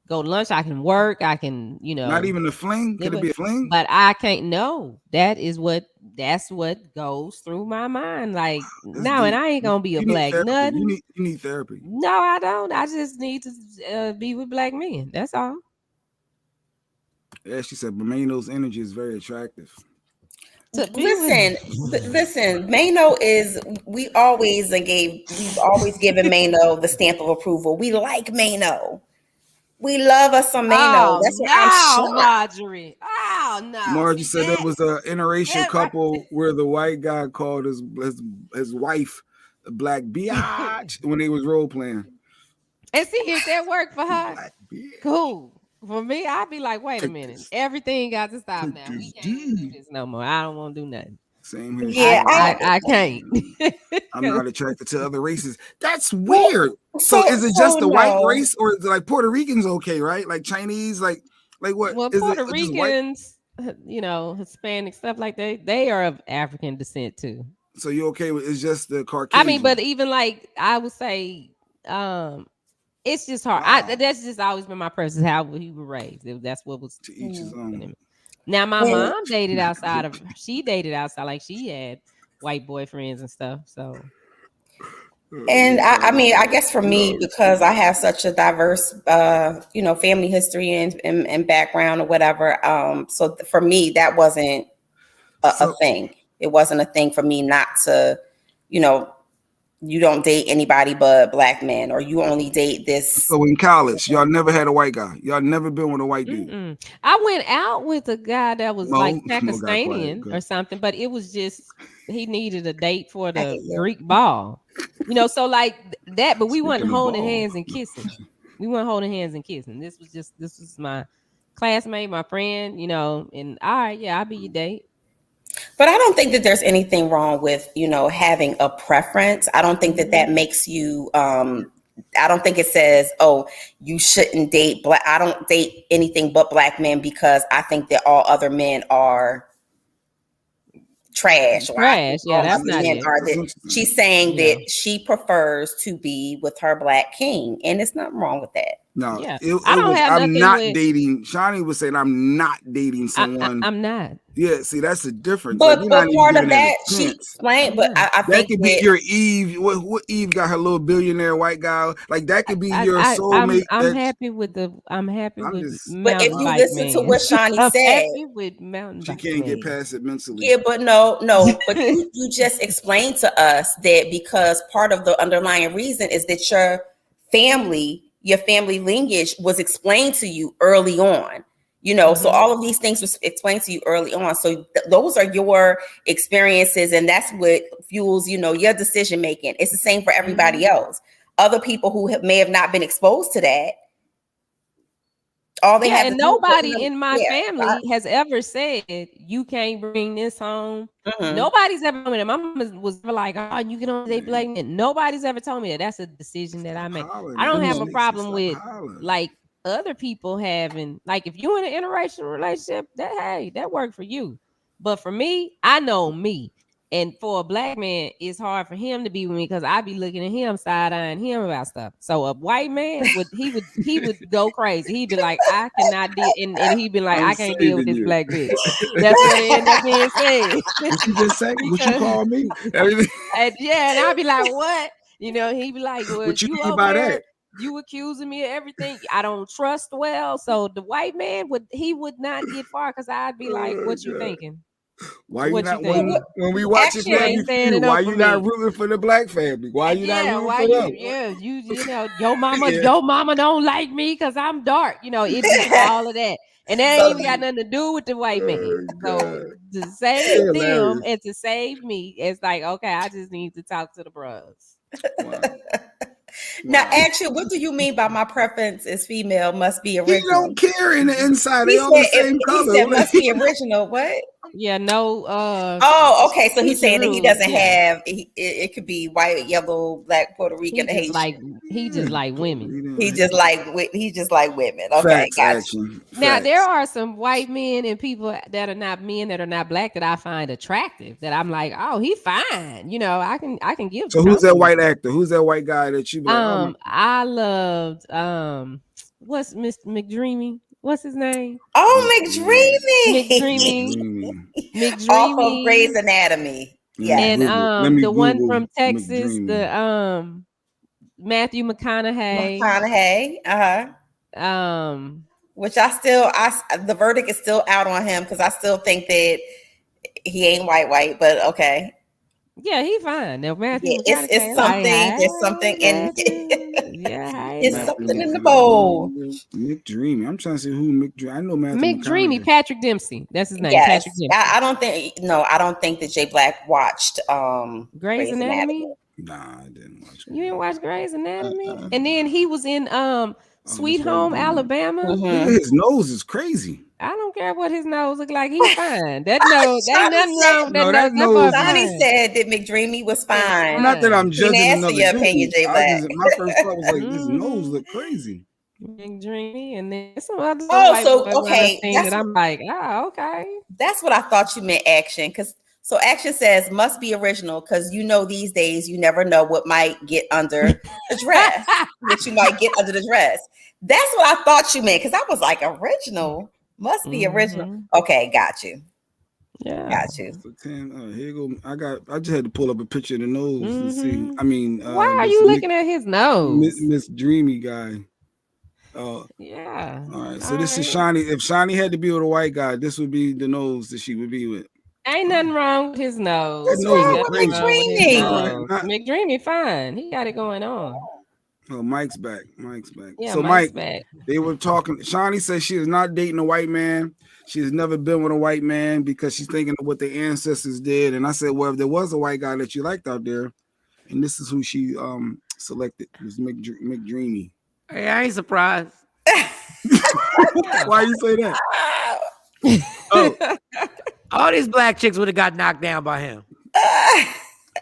go to lunch. I can work. I can, Not even a fling. Could it be a fling? But I can't. No, that's what goes through my mind. Like now, and I ain't gonna be a black nothing. You need therapy. No, I don't. I just need to be with black men. That's all. Yeah, she said, but Mano's energy is very attractive. Listen, Mano we've always given Mano the stamp of approval. We like Mano. We love us some Mano. That's what I'm sure. Marjorie. Oh no. Marjorie said there was an interracial couple where the white guy called his wife a black biatch when they was role playing. And see if that worked for her. Cool. For me, I'd be like, wait a minute. Everything got to stop now. We can't do this no more. I don't want to do nothing. Same here. Yeah, I can't. I'm not attracted to other races. That's weird. So is it just the white race, or is it like Puerto Ricans okay, right? Like Chinese, like what? Well, is Puerto it just white? Ricans, Hispanic stuff like that, they are of African descent too. So you okay with it's just the Caucasian? I mean, but even like I would say, it's just hard. Wow. That's just always been my preference, how he was raised. That's what was to each his own. Now my mom dated outside like she had white boyfriends and stuff. So and I mean, I guess for me, because I have such a diverse family history and background or whatever. So for me, that wasn't a thing. It wasn't a thing for me not to, you don't date anybody but black men, or you only date this. So in college, y'all never had a white guy. Y'all never been with a white dude. I went out with a guy that was like Pakistani or something, but it was just he needed a date for the Greek ball, So like that, but we weren't holding hands and kissing. This was my classmate, my friend, and all right, yeah, I'll be your date. But I don't think that there's anything wrong with, having a preference. I don't think that makes you, I don't think it says, oh, you shouldn't date black. I don't date anything but black men because I think that all other men are trash. Yeah, that's not it. She's saying that she prefers to be with her black king, and there's nothing wrong with that. No, I'm not dating. Shawnee was saying I'm not dating someone. I'm not. Yeah, see, that's the difference. But part of that, she explained. But I think that could be your Eve. What Eve got her little billionaire white guy? Like that could be your soulmate. I'm happy with mountain but if you listen to what Shawnee said, with mountain she can't get past it mentally. Yeah, but no. But you just explained to us that because part of the underlying reason is that your family lineage was explained to you early on. So all of these things was explained to you early on. So those are your experiences, and that's what fuels, your decision making. It's the same for everybody else. Other people who may have not been exposed to that. All they have. And nobody in my family has ever said you can't bring this home. Nobody's ever told me that. My mom was like, "Oh, you can only date black men." Nobody's ever told me that. That's a decision that I make. I don't have a problem with like other people having, like, if you're in an interracial relationship, that worked for you. But for me, I know me. And for a black man, it's hard for him to be with me because I be looking at him, side-eyeing him about stuff. So a white man he would go crazy. He'd be like, I cannot deal, and he'd be like, I can't deal with this black bitch. That's what it ended up being said. What you just say? What you call me? And I'd be like, what? He'd be like, well, what you mean by that? You accusing me of everything. I don't trust well. So the white man would not get far because I'd be like, what you thinking? Why you not when we watch it? Why you not rooting for the black family? Why you not rooting for them? Your mama don't like me because I'm dark. It's all of that, and that ain't even got nothing to do with the white man. So to save them and to save me, it's like, okay, I just need to talk to the bros. Wow. Now, actually, what do you mean by my preference is female must be original? He don't care in the inside. They all the same color. He said must be original. What? Yeah, no. Okay. So he's saying that he doesn't have. It could be white, yellow, black, Puerto Rican, Haitian. He just like women. He just like women. Okay, gotcha. Now there are some white men and people that are not men that are not black that I find attractive. That I'm like, oh, he fine. I can give. So who's that white actor? Who's that white guy that you? I loved. What's Mr. McDreamy? What's his name? Oh, McDreamy. Off of Grey's Anatomy. Yeah. And the one from Texas, the Matthew McConaughey. Which the verdict is still out on him because I still think that he ain't white, but okay. Yeah, he fine. Now Matthew, it's something. There's something in. It's something in the bowl. McDreamy. I'm trying to see who McDreamy. I know McDreamy. Patrick Dempsey. That's his name. Yes. Patrick Dempsey. I don't think that Jay Black watched Grey's Anatomy. Nah, I didn't watch. You didn't watch Grey's Anatomy? And then he was in Sweet Home Alabama. His nose is crazy. I don't care what his nose look like. He's fine. That nose, ain't nothing wrong with that nose. Johnny said that McDreamy was fine. Not that I'm judging another your opinion, J Black. My first thought was like, his nose look crazy. McDreamy, and then some other. Okay. That I'm like, okay. That's what I thought you meant, Action. Because so Action says must be original because these days you never know what might get under the dress. What you might get under the dress. That's what I thought you meant because I was like, original must be original. Okay, got you. Yeah, got you. So Tam, here you go. I just had to pull up a picture of the nose and see. I mean, why are you looking at his nose? Miss Dreamy guy. Yeah. All right. So this is Shawnee. If Shawnee had to be with a white guy, this would be the nose that she would be with. Ain't nothing wrong with his nose. What's wrong with McDreamy? McDreamy, fine. He got it going on. Oh, Mike's back. Yeah, so Mike's Mike, back. They were talking. Shawnee says she is not dating a white man. She has never been with a white man because she's thinking of what their ancestors did. And I said, well, if there was a white guy that you liked out there, and this is who she selected, was McDreamy. Hey, I ain't surprised. Why you say that? All these black chicks would have got knocked down by him.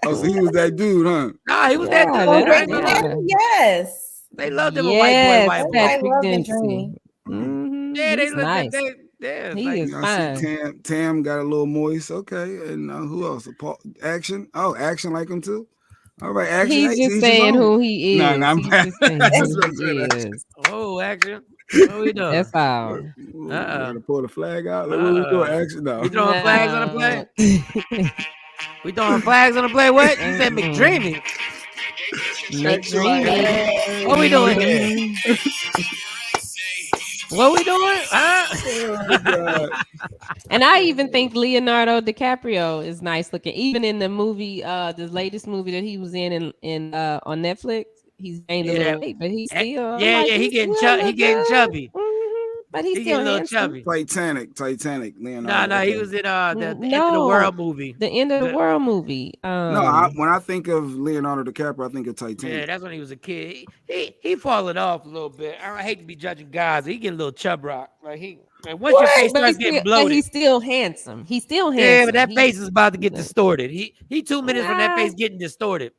So he was that dude, huh? Nah, he was that dude. Yes. They loved him a white boy. Yeah, they loved nice. He is fine. Tam got a little moist. Okay. And who else? Action. Oh, Action like him too. All right, Action. He's just saying who he is. Nah, I'm just saying who he is. Oh, Action. What we doing? That's all. Gotta pull the flag out. Like, what we doing? Action. No. We throwing flags on the play? We throwing flags on the play? What? You said McDreamy. What we doing here? What we doing? And I even think Leonardo DiCaprio is nice looking. Even in the movie, the latest movie that he was in on Netflix, he's gained a little weight, but he's still he getting chubby. But he's getting still a little chubby. Titanic. Leonardo. No, he was in the end of the world movie. The end of the world movie. When I think of Leonardo DiCaprio, I think of Titanic. Yeah, that's when he was a kid. He falling off a little bit. I hate to be judging guys. He getting a little chub rock. Like once your face starts getting bloated, but he's still handsome. Yeah, but that face is about to get distorted. He 2 minutes from that face getting distorted.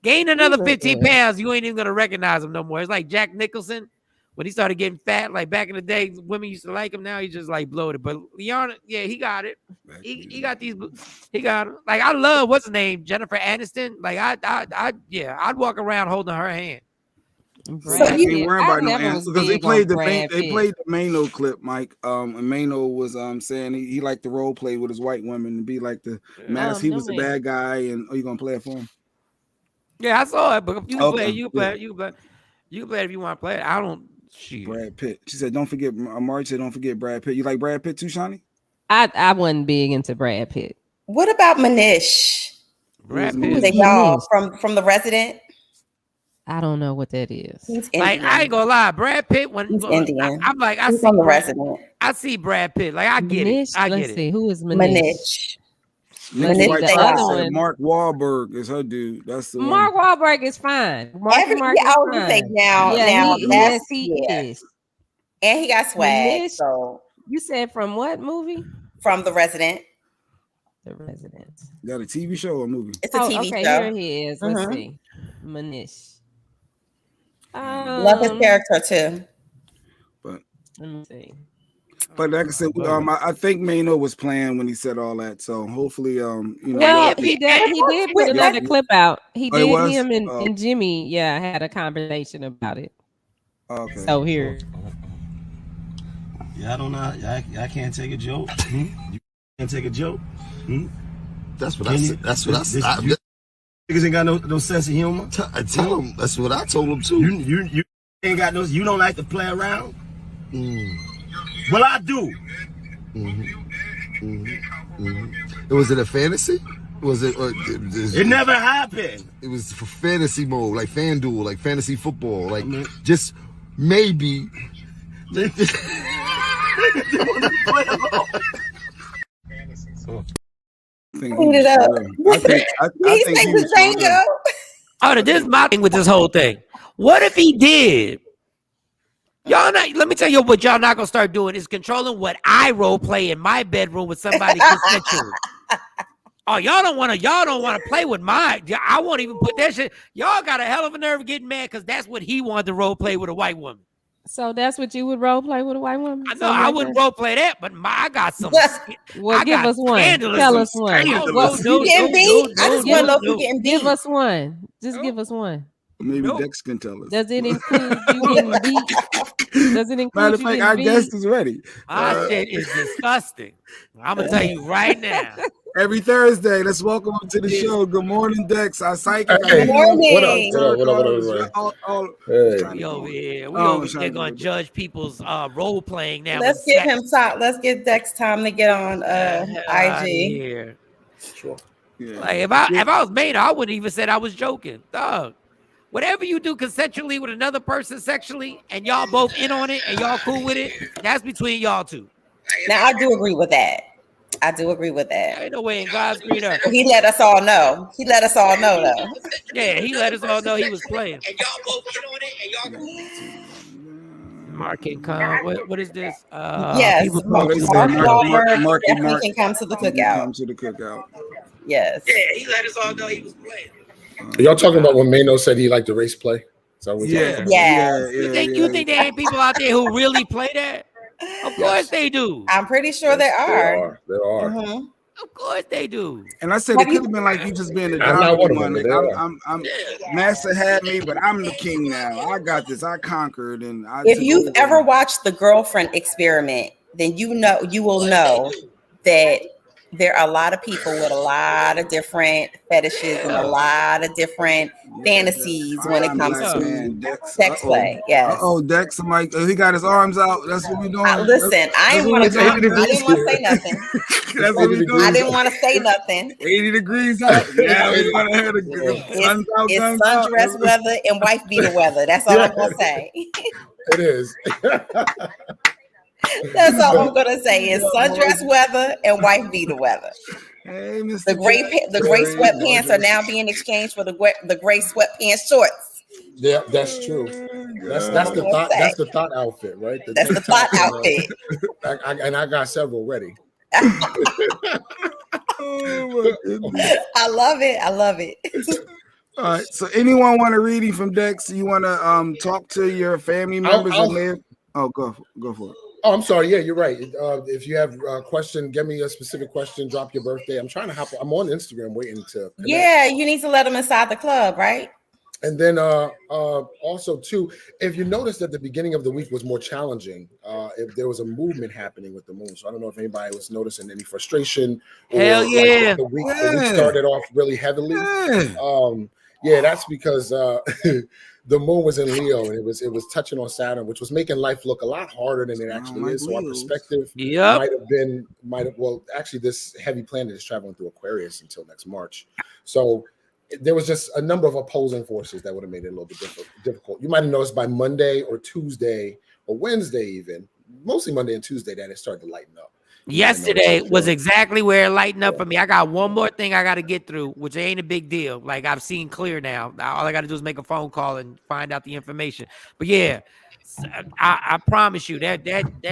Gain another 15 pounds, you ain't even gonna recognize him no more. It's like Jack Nicholson. When he started getting fat, like back in the day, women used to like him. Now he's just like bloated. But Leonardo, yeah, he got it. He got these. He got it. Like I love what's her name, Jennifer Aniston. Like I'd walk around holding her hand. So you worry about no answer because they played the Mano clip, Mike. And Mano was saying he liked the role play with his white women and be like the mask. He was the bad guy, and you gonna play it for him? Yeah, I saw it. But you can play it. You can play it. You can play it if you want to play it. I don't. Shit. Brad Pitt. She said, "Don't forget." Marge said, "Don't forget Brad Pitt." You like Brad Pitt too, Shawnee? I wasn't big into Brad Pitt. What about Manish? Brad Pitt. They y'all from The Resident. I don't know what that is. Like I ain't gonna lie, Brad Pitt. When Indian. I'm like, I He's see from The Brad, Resident. I see Brad Pitt. Like I get it. I get Let's see. it. Who is Manish? Manish. The other one. Mark Wahlberg is her dude. That's the Mark one. Wahlberg is fine. Now he is. And he got swag. Manish, so you said from what movie? From The Resident. The Resident. Got a TV show or movie? It's a TV show. Here he is. Let's see. Manish. Love his character too. But let me see. But like I said, I think Mano was playing when he said all that. So hopefully, Well, he did put another clip out. He did. Him and Jimmy, had a conversation about it. Okay. So here. Yeah, I don't know. I can't take a joke. You can't take a joke. That's what I said. That's what I said. Niggas ain't got no sense of humor. I tell him. That's what I told him too. You ain't got no. You don't like to play around. Well, I do. Was it a fantasy? Was it? It never happened. It was for fantasy mode, like FanDuel, like fantasy football, like just maybe. Clean it up. I think he was Django. Oh, this is my thing with this whole thing. What if he did? Y'all not. Let me tell you what y'all not gonna start doing is controlling what I role play in my bedroom with somebody consensually. Oh, y'all don't want to play with mine. I won't even put that shit. Y'all got a hell of a nerve getting mad because that's what he wanted to role play with a white woman. So that's what you would role play with a white woman? I know I wouldn't role play that, but I got some. Well, give us one. Tell us one. You getting beat? I just want to know if you getting beat. Give us one. Just give us one. Maybe Dex can tell us. Does it include you getting beat? Does it include Matter of fact, our guest is ready. Our shit is disgusting. I'm gonna tell you right now. Every Thursday, let's welcome him to the show. Good morning, Dex. Our psychic. Good morning. What up, everybody? We over here. We over here gonna judge people's role playing now. Let's give him time. Let's give Dex time to get on IG. Sure. Yeah. Like if I was Maynard, I wouldn't even said I was joking, dog. Whatever you do consensually with another person sexually, and y'all both in on it, and y'all cool with it, that's between y'all two. Now I do agree with that. Ain't no way in God's green earth. He let us all know. He let us all know, though. Yeah, he let us all know he was playing. And y'all both in on it, and y'all cool with it. Mark can come. What is this? Yes, Mark can come to the cookout. Yes. Yeah, he let us all know he was playing. Y'all talking about when Mano said he liked to race play? Yeah. You think there ain't people out there who really play that? Of course they do. I'm pretty sure there are. There are. Mm-hmm. Of course they do. And I said it could have been like you just being a I'm Master had me, but I'm the king now. I got this. I conquered, and if you've ever watched The Girlfriend Experiment, then you will know that there are a lot of people with a lot of different fetishes and a lot of different fantasies when it comes to sex play. Yes. Dex, I'm like, he got his arms out. That's what we doing. Listen, I didn't want to say nothing. That's what we doing. I didn't want to say nothing. 80 degrees out. Yeah, we want to have it's sundress weather and wife beater weather. That's all I'm gonna say. It is. That's all I'm gonna say is sundress weather and wife beater weather. Hey, Mr. The gray sweatpants are now being exchanged for the gray sweatpants shorts. Yeah, that's true. That's the thought. That's the thought outfit, right? That's the thought outfit. I got several ready. I love it. All right. So, anyone want a reading from Dex? You want to talk to your family members? Go for it. Oh, I'm sorry. Yeah, you're right. If you have a question, give me a specific question. Drop your birthday. I'm trying to hop. I'm on Instagram waiting to connect. Yeah, you need to let them inside the club, right? And then also too, if you noticed that the beginning of the week was more challenging, if there was a movement happening with the moon. So I don't know if anybody was noticing any frustration. Hell yeah. The week started off really heavily. Yeah, that's because the moon was in Leo and it was touching on Saturn, which was making life look a lot harder than it actually is. So our perspective might have actually this heavy planet is traveling through Aquarius until next March. So there was just a number of opposing forces that would have made it a little bit difficult. You might have noticed by Monday or Tuesday or Wednesday, even mostly Monday and Tuesday, that it started to lighten up. Yesterday was exactly where it lightened up for me. I got one more thing I got to get through, which ain't a big deal. Like I've seen clear now. All I got to do is make a phone call and find out the information. But yeah, I promise you that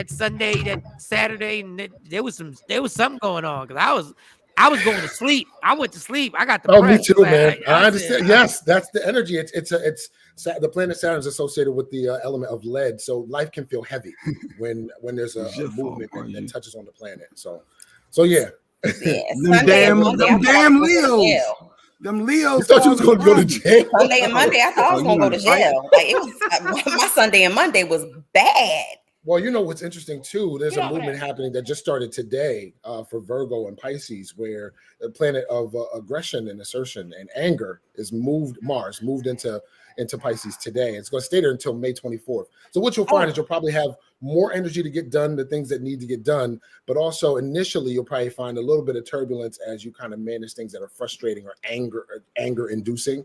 Sunday, that Saturday, there was something going on because I was going to sleep. I went to sleep. I got the me too, man. I understand. Yes, that's the energy. It's the planet Saturn is associated with the element of lead, so life can feel heavy when there's a movement that touches on the planet. So yeah. Them damn Leos. Them Leos. You thought you was going to go to jail. Sunday and Monday, I thought I was going to go to jail. Like it was my Sunday and Monday was bad. Well, you know what's interesting too? There's a movement happening that just started today for Virgo and Pisces, where the planet of aggression and assertion and anger is Mars moved into Pisces today. It's going to stay there until May 24th. So what you'll find is you'll probably have more energy to get done, the things that need to get done, but also initially you'll probably find a little bit of turbulence as you kind of manage things that are frustrating or anger inducing.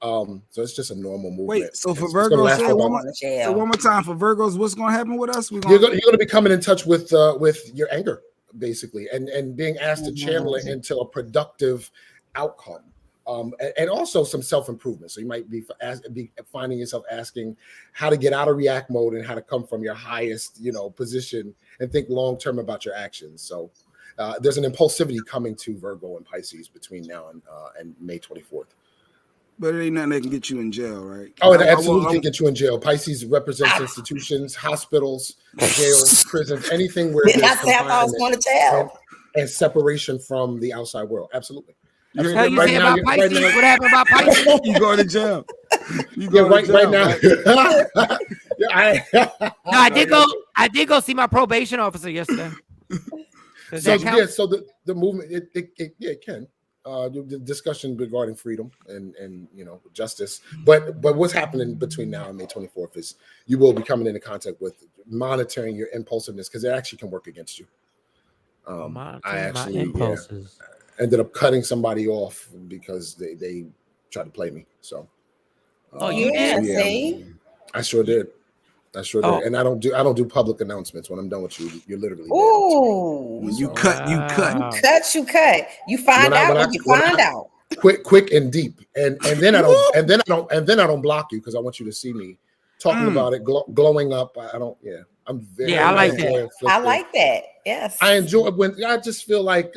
So it's just a normal movement. Wait, so for Virgos, one more time for Virgos, what's going to happen with us? You're going to be coming in touch with your anger, basically, and being asked to channel it into a productive outcome. And also some self-improvement. So you might be finding yourself asking how to get out of react mode and how to come from your highest, position and think long-term about your actions. So there's an impulsivity coming to Virgo and Pisces between now and May 24th. But it ain't nothing that can get you in jail, right? Oh, it absolutely can get you in jail. Pisces represents institutions, hospitals, jails, prisons, anything where there's confinement and separation from the outside world. Absolutely. What happened about Pisces? You go to jail. Right now. I did go see my probation officer yesterday. So the movement, it can. The discussion regarding freedom and justice, but what's happening between now and May 24th is you will be coming into contact with monitoring your impulsiveness because it actually can work against you. I actually ended up cutting somebody off because they tried to play me. So you did? Yeah, I sure did. And I don't do public announcements. When I'm done with you, you're literally dead. You cut. You find out when you find out. Quick and deep. And then I don't block you because I want you to see me talking about it, glowing up. I'm very I like that. I like that. Yes. I enjoy it when I just feel like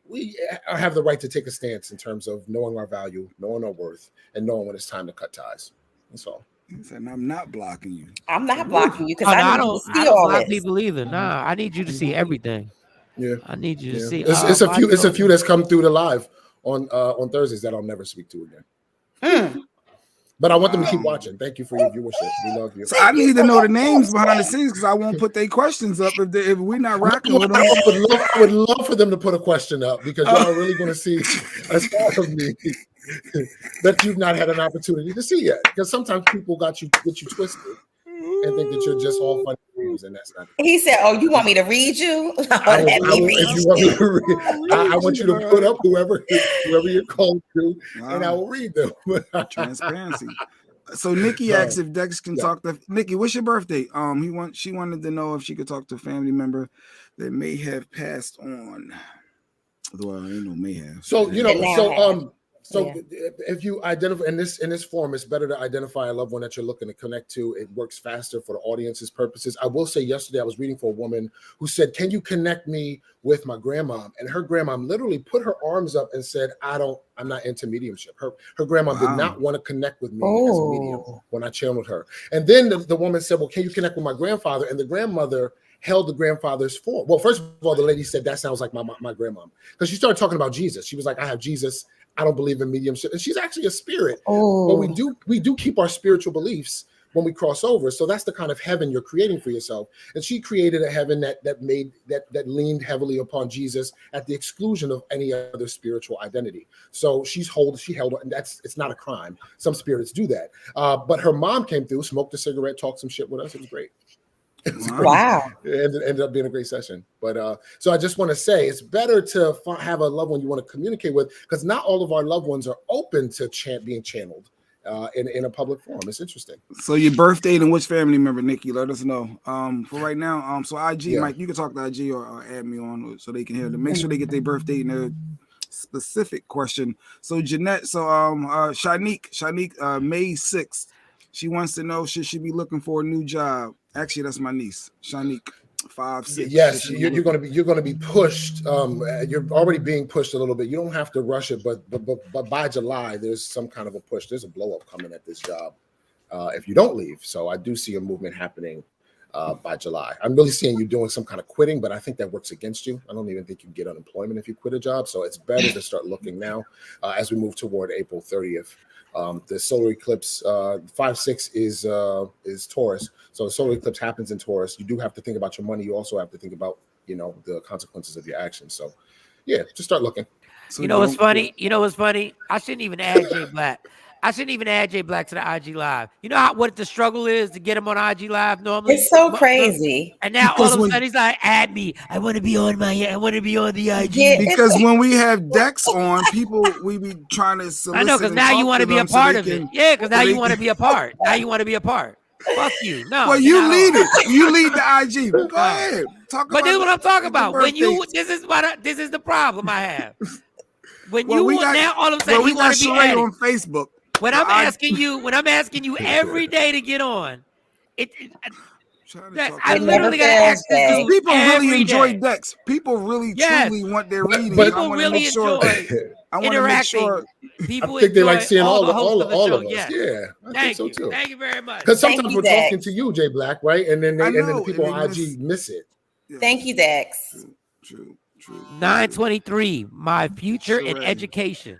we have the right to take a stance in terms of knowing our value, knowing our worth, and knowing when it's time to cut ties. That's all. And I'm not blocking you. I'm not blocking you because I don't see I all don't block this. people either. Nah, I need you to see everything. Yeah, I need you to see. It's a few that's come through the live on Thursdays that I'll never speak to again. But I want them to keep watching. Thank you for your viewership. We love you. So I need to know the names behind the scenes because I won't put their questions up if we're not rocking with them. I would love for them to put a question up because y'all are really going to see a side of me that you've not had an opportunity to see yet. Because sometimes people get you twisted and think that you're just all funny things, and that's not. He said, "Oh, you want me to read you? I want you to put up whoever you're called to, and I will read them." Transparency. So Nikki asks if Dex can talk to Nikki. What's your birthday? She wanted to know if she could talk to a family member that may have passed on. Well, I ain't no may have. So if you identify in this form, it's better to identify a loved one that you're looking to connect to. It works faster for the audience's purposes. I will say yesterday I was reading for a woman who said, "Can you connect me with my grandma?" And her grandma literally put her arms up and said, I'm not into mediumship. Her grandma did not want to connect with me as a medium when I channeled her. And then the woman said, "Well, can you connect with my grandfather?" And the grandmother held the grandfather's form. Well, first of all, the lady said, "That sounds like my grandma," because she started talking about Jesus. She was like, "I have Jesus. I don't believe in mediumship," and she's actually a spirit. But we do keep our spiritual beliefs when we cross over. So that's the kind of heaven you're creating for yourself. And she created a heaven that leaned heavily upon Jesus at the exclusion of any other spiritual identity. So she held, and it's not a crime. Some spirits do that. But her mom came through, smoked a cigarette, talked some shit with us. It was great. Wow. It ended up being a great session. But so I just want to say it's better to have a loved one you want to communicate with, because not all of our loved ones are open to being channeled in a public forum. It's interesting. So your birth date and which family member, Nikki, let us know. For right now, so IG, Mike, you can talk to IG or add me on so they can hear them. Make sure they get their birth date and their specific question. So Jeanette, Shanique, May 6th. She wants to know, should she be looking for a new job? Actually, that's my niece, Shanique, 5'6". Yes, you're going to be pushed. You're already being pushed a little bit. You don't have to rush it, but by July, there's some kind of a push. There's a blow up coming at this job if you don't leave. So I do see a movement happening by July. I'm really seeing you doing some kind of quitting, but I think that works against you. I don't even think you get unemployment if you quit a job. So it's better to start looking now as we move toward April 30th. The solar eclipse 5/6 is Taurus, so the solar eclipse happens in Taurus. You do have to think about your money. You also have to think about the consequences of your actions. So yeah, just start looking. So what's funny? I shouldn't even add Jay Black. I shouldn't even add Jay Black to the IG Live. You know what the struggle is to get him on IG Live normally? It's so crazy. And now all of a sudden he's like, add me. I want to be on the IG. Yeah, because when we have Dex on, we be trying to solicit. I know, because now you want to be a part of it. Yeah, because now you want to be a part. Now you want to be a part. Fuck you. No. Well, you lead it. You lead the IG. Go ahead. But this is what I'm talking about. When this is the problem I have. when you want now, all of a sudden we he got want to be Sheree added. on Facebook. When I'm asking you every day to get on, Dex, I literally got to ask this dude. People really every enjoy day. Dex. People really truly want their readings. People I want to really make sure. enjoy I want to make sure. People I think they like enjoy seeing all the hosts of the all show. of us. Yes. Yeah, I think so too. Thank you very much. Because sometimes we're talking to you, Jay Black, right? And then the people on IG miss it. Thank you, Dex. True. 923, my future in education.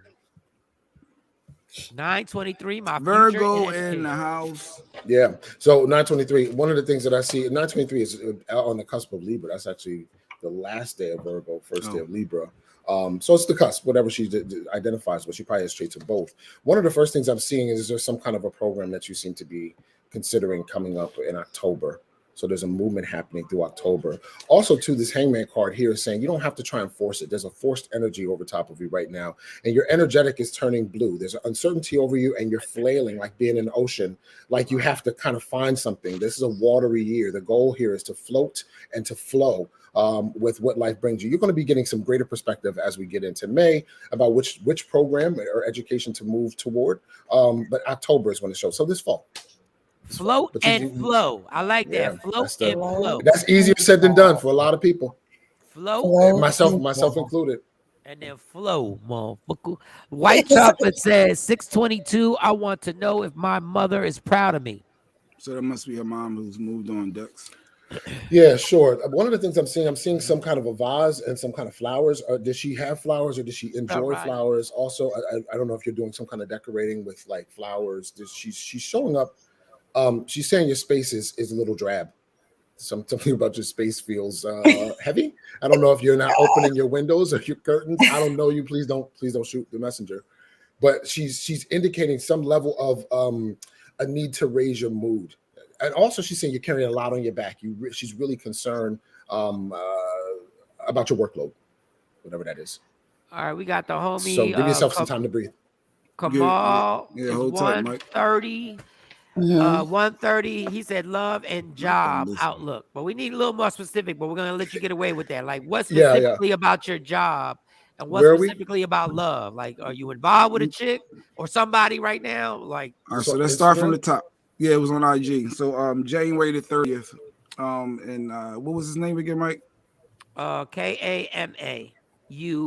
923, my Virgo future in the house. Yeah. So 923. One of the things that I see, 923 is out on the cusp of Libra. That's actually the last day of Virgo, first day of Libra. So it's the cusp, whatever she identifies, but she probably has traits of both. One of the first things I'm seeing is there some kind of a program that you seem to be considering coming up in October. So there's a movement happening through October. Also, too, this Hangman card here is saying you don't have to try and force it. There's a forced energy over top of you right now, and your energetic is turning blue. There's an uncertainty over you, and you're flailing like being in an ocean, like you have to kind of find something. This is a watery year. The goal here is to float and to flow with what life brings you. You're going to be getting some greater perspective as we get into May about which program or education to move toward. But October is when it shows. So this fall. Float and flow. I like that. Float and flow. That's easier said than done for a lot of people. Float. Myself included. And then flow, motherfucker. White chocolate says 622. I want to know if my mother is proud of me. So that must be her mom who's moved on, Dex. Yeah, sure. One of the things I'm seeing some kind of a vase and some kind of flowers. Does she have flowers or does she enjoy flowers? Also, I don't know if you're doing some kind of decorating with like flowers. She's showing up. She's saying your space is a little drab. Something about your space feels heavy. I don't know if you're not opening your windows or your curtains. I don't know you. Please don't shoot the messenger. But she's indicating some level of a need to raise your mood. And also she's saying you're carrying a lot on your back. She's really concerned about your workload, whatever that is. All right, we got the homie. So give yourself some time to breathe. Kamal yeah, hold tight, Mike. 130. 130. He said love and job outlook, but we need a little more specific. But we're gonna let you get away with that. Like, what specifically about your job, and what specifically about love? Like, are you involved with a chick or somebody right now? Like, all right, so let's start from the top. Yeah, it was on IG. So January the 30th. And what was his name again, Mike? KAMAU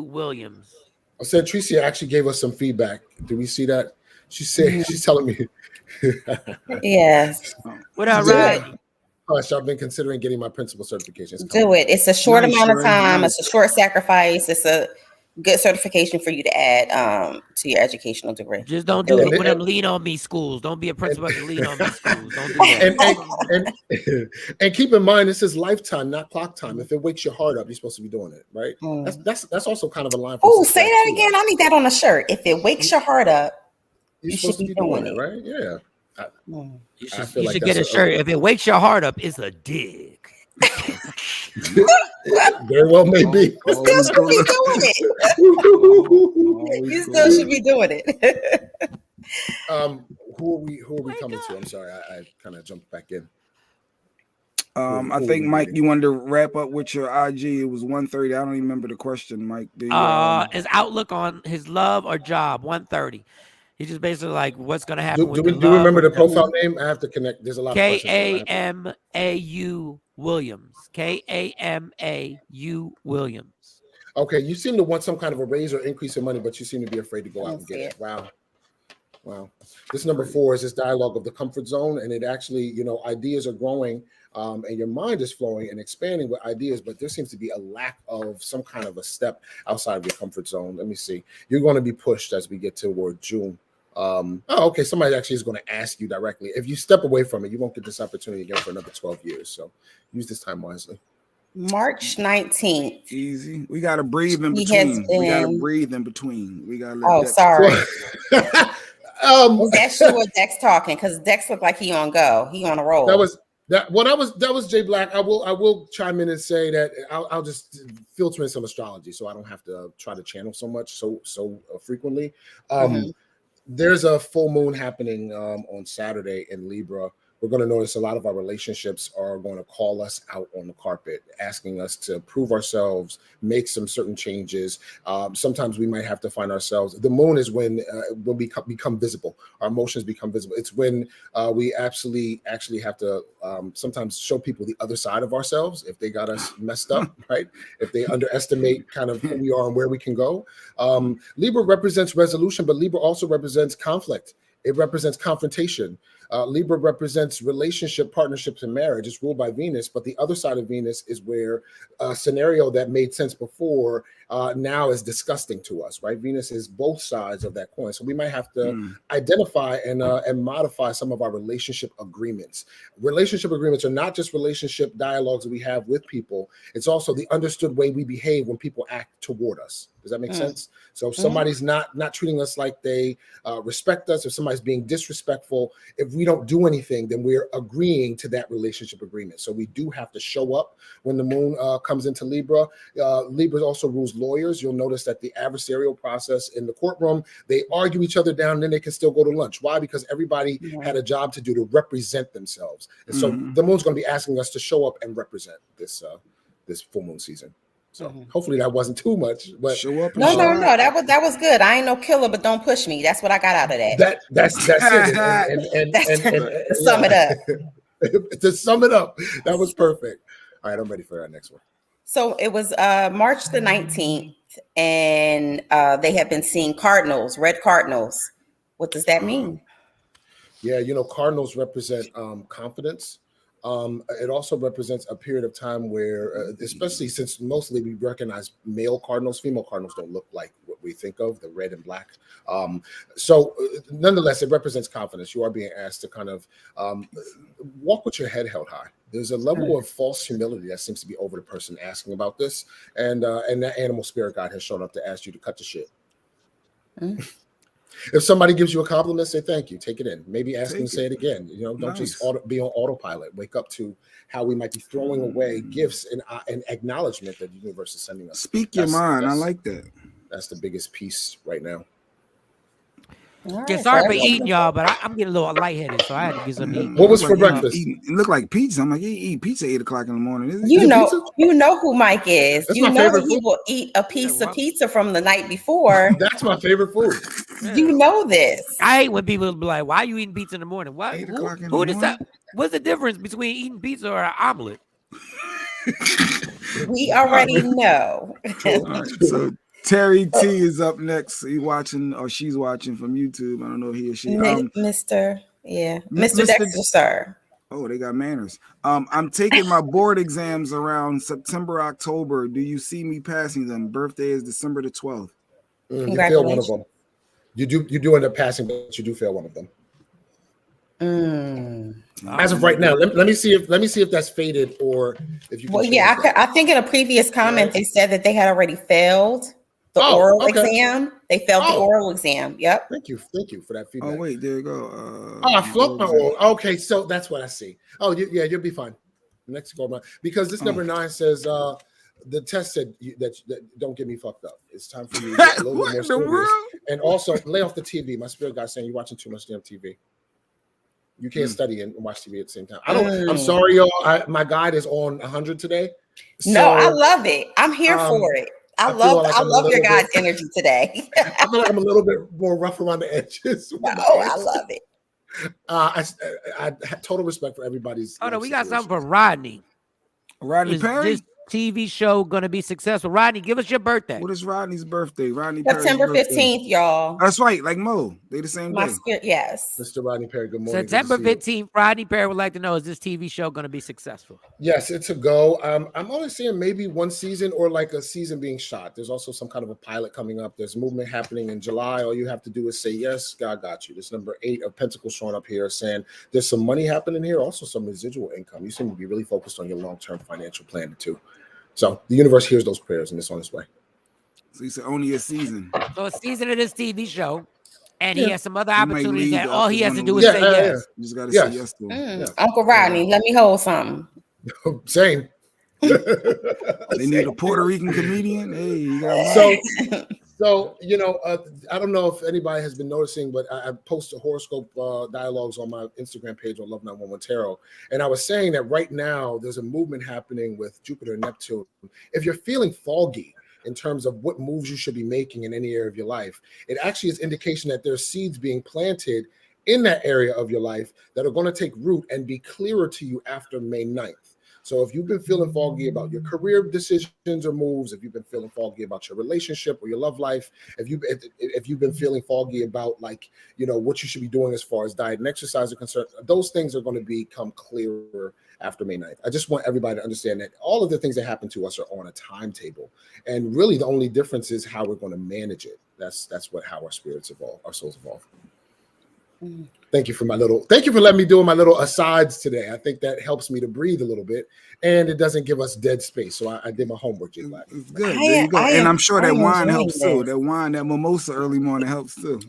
Williams. I said Tricia actually gave us some feedback. Did we see that? She said she's telling me. Yes. What up, Ryan? I've been considering getting my principal certification. Do it. It's a short amount of time. It's a short sacrifice. It's a good certification for you to add to your educational degree. Just don't do it with them lean on me schools. Don't be a principal to lean on me schools. Don't do that. And keep in mind, this is lifetime, not clock time. If it wakes your heart up, you're supposed to be doing it, right? That's also kind of a line. Oh, say that again. I need that on a shirt. If it wakes your heart up, you should be doing it, right? Yeah. You should get a shirt. If it wakes your heart up, it's a dig. Very well may be. You still should be doing it. You still should be doing it. Who are we coming to? I'm sorry, I kind of jumped back in. I think Mike, you wanted to wrap up with your IG. It was 130. I don't even remember the question, Mike. His outlook on his love or job, 130. He's just basically like, what's going to happen? Do you remember the profile name? I have to connect. There's a lot of KAMAU Williams. KAMAU Williams. Okay, you seem to want some kind of a raise or increase in money, but you seem to be afraid to go out and get it. Wow. This number 4 is this dialogue of the comfort zone, and it actually, ideas are growing, and your mind is flowing and expanding with ideas, but there seems to be a lack of some kind of a step outside of your comfort zone. Let me see. You're going to be pushed as we get toward June. Okay. Somebody actually is going to ask you directly. If you step away from it, you won't get this opportunity again for another 12 years. So use this time wisely. March 19th. Easy. We got to breathe in between. We got to breathe in between. We got to sorry. That's what Dex talking, because Dex looked like he on go. He on a roll. That was Jay Black. I will chime in and say that I'll just filter in some astrology so I don't have to try to channel so much so frequently. There's a full moon happening on Saturday in Libra, we're going to notice a lot of our relationships are going to call us out on the carpet, asking us to prove ourselves, make some certain changes. Sometimes we might have to find ourselves. The moon is when we become visible. Our emotions become visible. It's when we actually have to sometimes show people the other side of ourselves if they got us messed up, right? If they underestimate kind of who we are and where we can go. Libra represents resolution, but Libra also represents conflict. It represents confrontation. Libra represents relationship, partnerships, and marriage. It's ruled by Venus, but the other side of Venus is where a scenario that made sense before now is disgusting to us, right? Venus is both sides of that coin. So we might have to identify and modify some of our relationship agreements. Relationship agreements are not just relationship dialogues that we have with people. It's also the understood way we behave when people act toward us. Does that make sense? So if somebody's not treating us like they respect us, if somebody's being disrespectful, if we don't do anything, then we're agreeing to that relationship agreement. So we do have to show up when the moon comes into Libra. Libra also rules lawyers. You'll notice that the adversarial process in the courtroom, they argue each other down, and then they can still go to lunch. Why? Because everybody had a job to do to represent themselves. And so the moon's going to be asking us to show up and represent this full moon season. So hopefully that wasn't too much, but No. That was good. I ain't no killer, but don't push me. That's what I got out of that. That's it. And sum it up. To sum it up, that was perfect. All right, I'm ready for our next one. So it was March the 19th, and they have been seeing cardinals, red cardinals. What does that mean? Yeah, cardinals represent confidence. It also represents a period of time where, especially since mostly we recognize male cardinals, female cardinals don't look like what we think of, the red and black. So nonetheless, it represents confidence. You are being asked to kind of walk with your head held high. There's a level of false humility that seems to be over the person asking about this. And that animal spirit guide has shown up to ask you to cut the shit. If somebody gives you a compliment, say thank you. Take it in. Maybe ask them to say it again. Don't just be on autopilot. Wake up to how we might be throwing away gifts and acknowledgement that the universe is sending us. Speak your mind. I like that. That's the biggest piece right now. Yeah, sorry for eating, y'all, but I'm getting a little lightheaded, so I had to get some eating. What was for breakfast? It looked like pizza. I'm like, you eat pizza 8 o'clock in the morning. Is You it know who Mike is. That's you my know favorite he food. will eat a piece of pizza from the night before. That's my favorite food. You know this. I hate when people be like, "Why are you eating pizza in the morning?" What? 8 o'clock in the Who morning? decide? What's the difference between eating pizza or an omelet? We already know. So Terry T is up next. He's watching, or she's watching from YouTube. I don't know he or she. Mr. Dexter, sir. Oh, they got manners. I'm taking my board exams around September, October. Do you see me passing them? Birthday is December the 12th. You fail one of them. You do end up passing, but you do fail one of them. As of right now, let me see if that's faded or if you. Well, yeah, I think in a previous comment they said that they had already failed the oral exam. They failed the oral exam. Yep. Thank you for that feedback. Oh wait, there you go. I flunked my oral. Okay, so that's what I see. Oh, you'll be fine. Next go around because this number 9 says the test said that don't get me fucked up. It's time for you to get a little bit more serious. And also lay off the TV. My spirit guy saying you're watching too much damn TV. You can't study and watch TV at the same time. I'm sorry, y'all. My guide is on 100 today. So, no, I love it. I'm here for it. I love your guys' energy today. I feel like I'm a little bit more rough around the edges. I love it. I have total respect for everybody's. Oh no, we got something for Rodney. Rodney Perry. This TV show gonna be successful? Rodney, give us your birthday. What is Rodney's birthday? September 15th, y'all. That's right, like Mo. They the same day. Yes. Mr. Rodney Perry, good morning. September 15th, Rodney Perry would like to know, is this TV show gonna be successful? Yes, it's a go. I'm only seeing maybe one season or like a season being shot. There's also some kind of a pilot coming up. There's movement happening in July. All you have to do is say yes, God got you. This number 8 of Pentacles showing up here saying there's some money happening here, also some residual income. You seem to be really focused on your long-term financial plan too. So the universe hears those prayers and it's on its way. So you said only a season. So a season of this TV show, and he has some other opportunities that all he has to do is say yes. Yeah. You just gotta say yes to him. Uncle Rodney, let me hold something. Same. They need a Puerto Rican comedian. Hey, you got So, I don't know if anybody has been noticing, but I post horoscope dialogues on my Instagram page on Love 911 Tarot. And I was saying that right now there's a movement happening with Jupiter and Neptune. If you're feeling foggy in terms of what moves you should be making in any area of your life, it actually is indication that there's seeds being planted in that area of your life that are going to take root and be clearer to you after May 9th. So if you've been feeling foggy about your career decisions or moves, if you've been feeling foggy about your relationship or your love life, if you've been feeling foggy about what you should be doing as far as diet and exercise are concerned, those things are going to become clearer after May 9th. I just want everybody to understand that all of the things that happen to us are on a timetable. And really the only difference is how we're going to manage it. That's how our spirits evolve, our souls evolve. Thank you for letting me do my little asides today. I think that helps me to breathe a little bit, and it doesn't give us dead space. So I did my homework, J Black. Good. There you go. And I'm sure that wine helps too. That wine, that mimosa early morning helps too.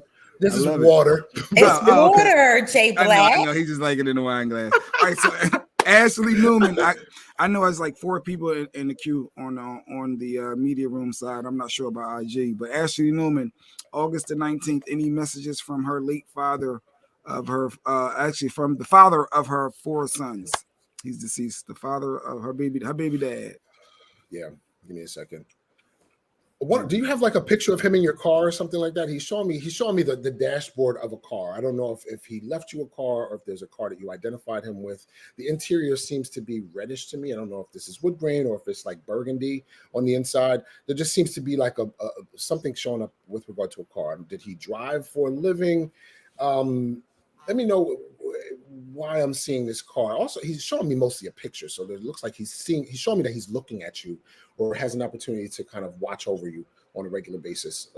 This is water. It's water, J Black. I know. He just like it in the wine glass. All right, so Ashley Newman. I know it's like 4 people in the queue on the media room side. I'm not sure about IG, but Ashley Newman, August the 19th. Any messages from her late father? Of her, actually from the father of her 4 sons. He's deceased. The father of her baby dad. Yeah, give me a second. Do you have like a picture of him in your car or something like that? He's showing me the dashboard of a car. I don't know if he left you a car or if there's a car that you identified him with. The interior seems to be reddish to me. I don't know if this is wood grain or if it's like burgundy on the inside. There just seems to be like a something showing up with regard to a car. Did he drive for a living? Let me know why I'm seeing this car. Also, he's showing me mostly a picture, so it looks like he's showing me that he's looking at you or has an opportunity to kind of watch over you on a regular basis.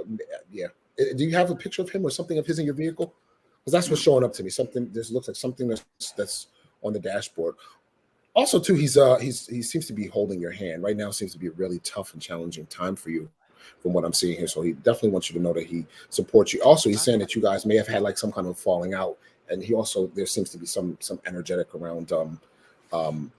Yeah. Do you have a picture of him or something of his in your vehicle? Because that's what's showing up to me. This looks like something that's on the dashboard. Also, too, he seems to be holding your hand right now. Seems to be a really tough and challenging time for you, from what I'm seeing here. So he definitely wants you to know that he supports you. Also, he's saying that you guys may have had like some kind of falling out. And there seems to be some energetic around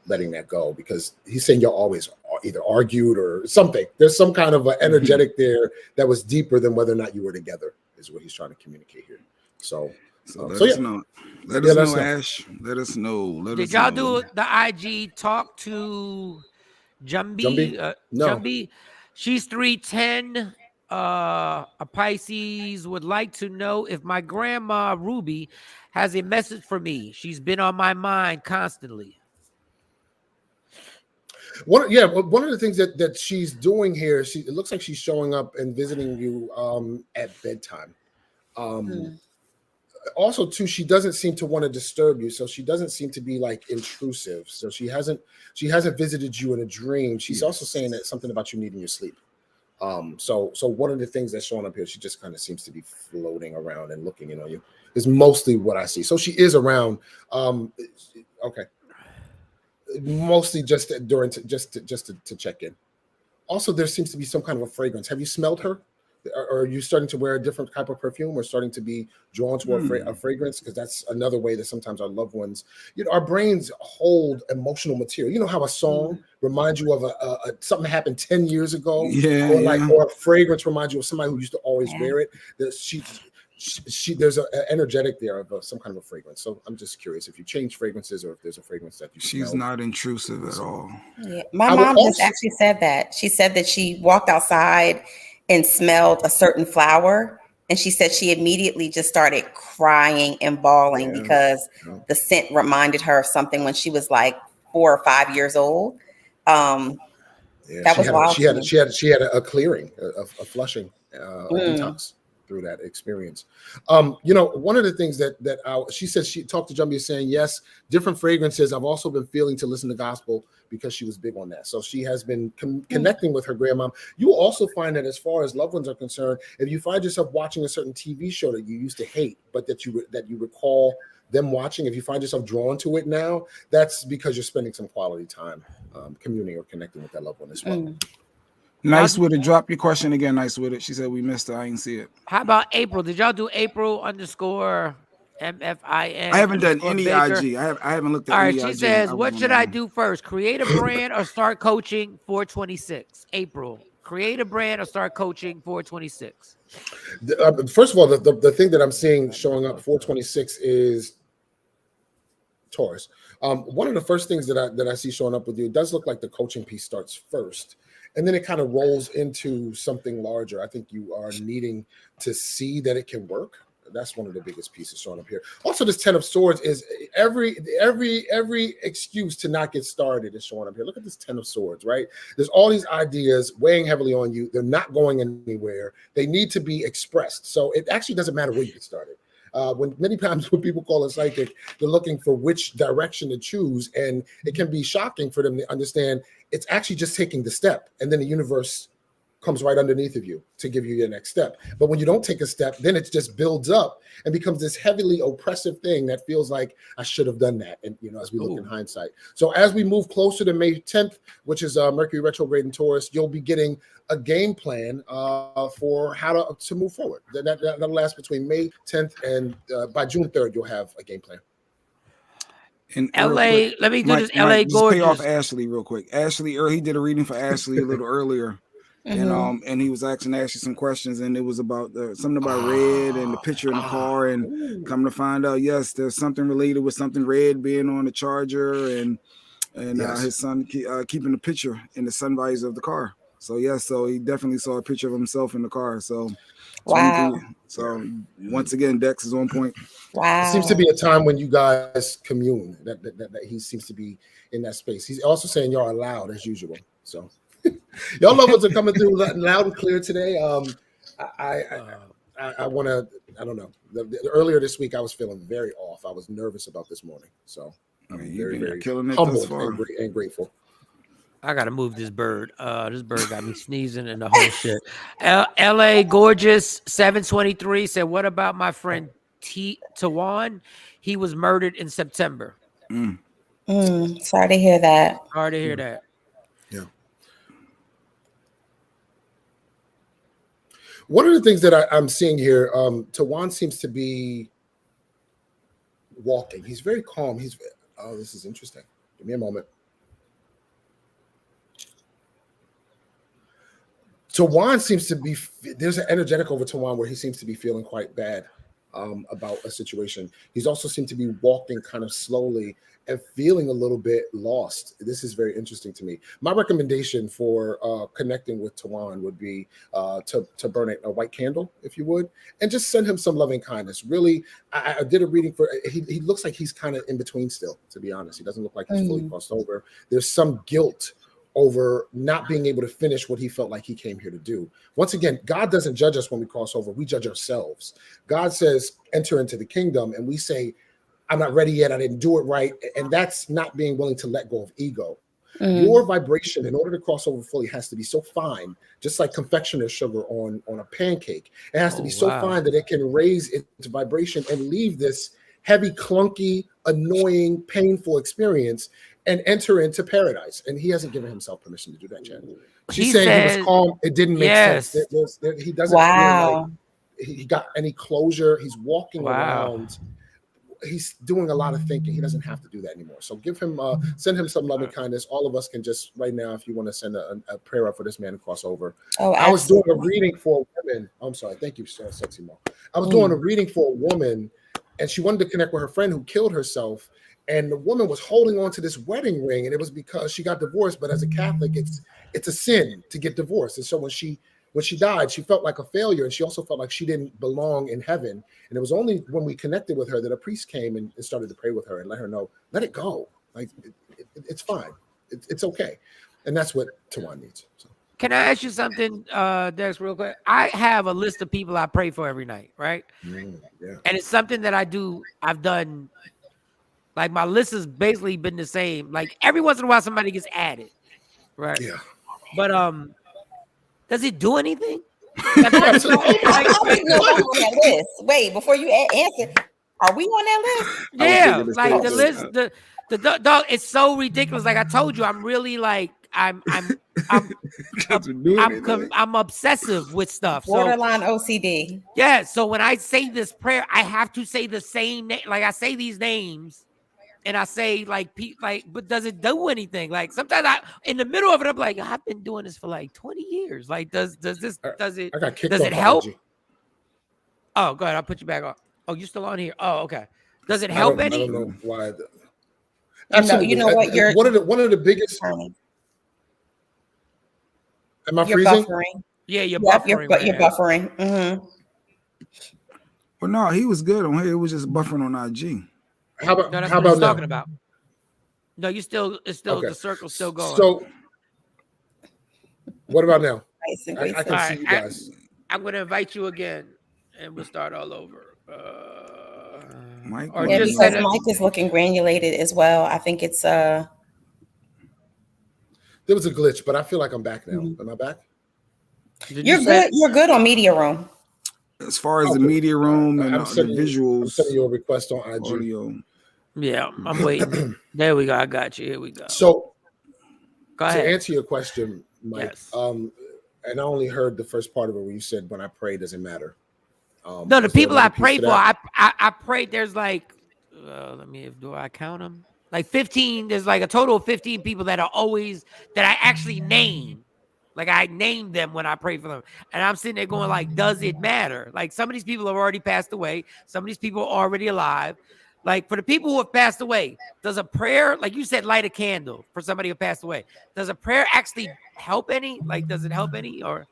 letting that go, because he's saying y'all always either argued or something. There's some kind of energetic there that was deeper than whether or not you were together, is what he's trying to communicate here. So let us know. Let us know, Ash. Let us know. Did y'all do the IG talk to Jumbi? No. Jumbi, she's 310. A Pisces would like to know if my grandma Ruby has a message for me. She's been on my mind constantly. One of the things that she's doing here, it looks like she's showing up and visiting you at bedtime. Also, too, she doesn't seem to want to disturb you, so she doesn't seem to be like intrusive. So she hasn't visited you in a dream. She's also saying that something about you needing your sleep. So one of the things that's showing up here, she just kind of seems to be floating around and looking in on you, is mostly what I see. So she is around. Okay. Mostly just to check in. Also, there seems to be some kind of a fragrance. Have you smelled her? Or are you starting to wear a different type of perfume, or starting to be drawn to a fragrance? Because that's another way that sometimes our loved ones, our brains hold emotional material. You know how a song reminds you of a something happened 10 years ago, or a fragrance reminds you of somebody who used to always wear it. There's an energetic there of some kind of a fragrance. So I'm just curious if you change fragrances or if there's a fragrance that you She's not intrusive at all. Yeah. My mom just actually said that. She said that she walked outside and smelled a certain flower, and she said she immediately just started crying and bawling because the scent reminded her of something when she was like 4 or 5 years old. That was wild. She had a clearing, a flushing, a detox through that experience. One of the things that she said, she talked to Jumbi saying, yes, different fragrances. I've also been feeling to listen to gospel, because she was big on that. So she has been connecting with her grandmom. You will also find that as far as loved ones are concerned, if you find yourself watching a certain TV show that you used to hate, but that you recall them watching, if you find yourself drawn to it now, that's because you're spending some quality time communing or connecting with that loved one as well. Nice with it. Drop your question again. Nice with it. She said we missed her. I didn't see it. How about April? Did y'all do April _MFIN? I haven't done any Baker? IG. I haven't looked at All any right, she IG. says, what should I do first? Create a brand or start coaching? 426. April. create a brand or start coaching 426? First of all, the thing that I'm seeing showing up 426 is Taurus. One of the first things that I see showing up with you, it does look like the coaching piece starts first, and then it kind of rolls into something larger. I think you are needing to see that it can work. That's one of the biggest pieces showing up here. Also, this 10 of Swords is every excuse to not get started is showing up here. Look at this 10 of Swords, right? There's all these ideas weighing heavily on you. They're not going anywhere. They need to be expressed. So it actually doesn't matter where you get started. When many times when people call a psychic, they're looking for which direction to choose, and it can be shocking for them to understand it's actually just taking the step, and then the universe comes right underneath of you to give you your next step. But when you don't take a step, then it just builds up and becomes this heavily oppressive thing that feels like I should have done that. And as we look in hindsight. So as we move closer to May 10th, which is Mercury retrograde in Taurus, you'll be getting a game plan for how to move forward. That'll last between May 10th and by June 3rd, you'll have a game plan. In LA, let me do this. LA gorgeous. Pay off Ashley real quick. Ashley, he did a reading for Ashley a little earlier. And he was asking Ashley some questions, and it was about something about red and the picture in the car, and come to find out, yes, there's something related with something red being on the charger, and his son keeping the picture in the sun visor of the car. So so he definitely saw a picture of himself in the car. So wow. So once again, Dex is on point. Wow. It seems to be a time when you guys commune. That he seems to be in that space. He's also saying y'all are loud as usual. So. Y'all love what's coming through loud and clear today. I want to. I don't know. Earlier this week, I was feeling very off. I was nervous about this morning, so I'm very killing it humbled and grateful. I gotta move this bird. This bird got me sneezing and the whole shit. LA gorgeous 723 said, "What about my friend Tawan? He was murdered in September." Sorry to hear that. Sorry to hear that. Yeah. One of the things that I'm seeing here, Tawan seems to be walking. He's very calm. This is interesting. Give me a moment. Tawan seems to be, there's an energetic over Tawan where he seems to be feeling quite bad about a situation. He's also seemed to be walking kind of slowly and feeling a little bit lost. This is very interesting to me. My recommendation for connecting with Tawan would be to burn a white candle, if you would, and just send him some loving kindness. Really, I did a reading for, he looks like he's kind of in between still, to be honest. He doesn't look like he's fully crossed over. There's some guilt over not being able to finish what he felt like he came here to do. Once again, God doesn't judge us when we cross over. We judge ourselves. God says, enter into the kingdom, and we say, I'm not ready yet. I didn't do it right. And that's not being willing to let go of ego. Your vibration, in order to cross over fully, has to be so fine, just like confectioner's sugar on a pancake. It has to be so fine that it can raise its vibration and leave this heavy, clunky, annoying, painful experience and enter into paradise. And he hasn't given himself permission to do that yet. She's saying he was calm. It didn't make sense. He doesn't feel like he got any closure. He's walking around. He's doing a lot of thinking. He doesn't have to do that anymore. So give him, send him some loving kindness. All of us can just right now, if you want to send a prayer up for this man to cross over. I was doing a reading for a woman. I'm sorry. Thank you, Sexy Mo. I was doing a reading for a woman, and she wanted to connect with her friend who killed herself. And the woman was holding on to this wedding ring, and it was because she got divorced. But as a Catholic, it's a sin to get divorced. And so when she died, she felt like a failure, and she also felt like she didn't belong in heaven. And it was only when we connected with her that a priest came and started to pray with her and let her know, let it go. Like it's fine. It's okay. And that's what Tawan needs. So. Can I ask you something, Dex, real quick? I have a list of people I pray for every night, right? Yeah. And it's something that I've done. Like my list has basically been the same. Like every once in a while, somebody gets added, right? Yeah. But does it do anything? Wait, before you answer, are we on that list? Yeah, like the list, the dog. It's so ridiculous. Like I told you, I'm really like I'm obsessive with stuff. Borderline OCD. Yeah. So when I say this prayer, I have to say the same name. Like I say these names and I say like but does it do anything? Like sometimes I in the middle of it, I'm like, I've been doing this for like 20 years. Like, does it I got kicked does off it of help? IG. Oh, go ahead. I'll put you back on. Oh, you're still on here. Oh, okay. Does it help any? I don't know why. Absolutely. You know what? You're one of the biggest. Am I freezing? Buffering. Yeah, you're Yep, buffering. You're buffering. Mm-hmm. Well, no, he was good on here. It was just buffering on IG. How about no, that's how what about talking now? about? No, it's still Okay. the circle's still going. So, what about now? I can All see right, you guys. I'm going to invite you again, and we'll start all over. Mike, or Yeah, just because Mike is looking granulated as well. I think it's There was a glitch, but I feel like I'm back now. Am I back? You're good. You're good on media room. As far as the media room and the visuals, I'm sending you a request on IG. Audio. Yeah, I'm waiting. There we go. I got you. Here we go. So, go ahead. To answer your question, Mike, yes. And I only heard the first part of it where you said, "When I pray, doesn't matter." No, the people I pray for, I prayed. There's like, do I count them? Like 15. There's like a total of 15 people that are always that I actually name. Like I named them when I pray for them. And I'm sitting there going like, does it matter? Like some of these people have already passed away. Some of these people are already alive. Like for the people who have passed away, does a prayer, like you said, light a candle for somebody who passed away? Does a prayer actually help any? Like, does it help any or?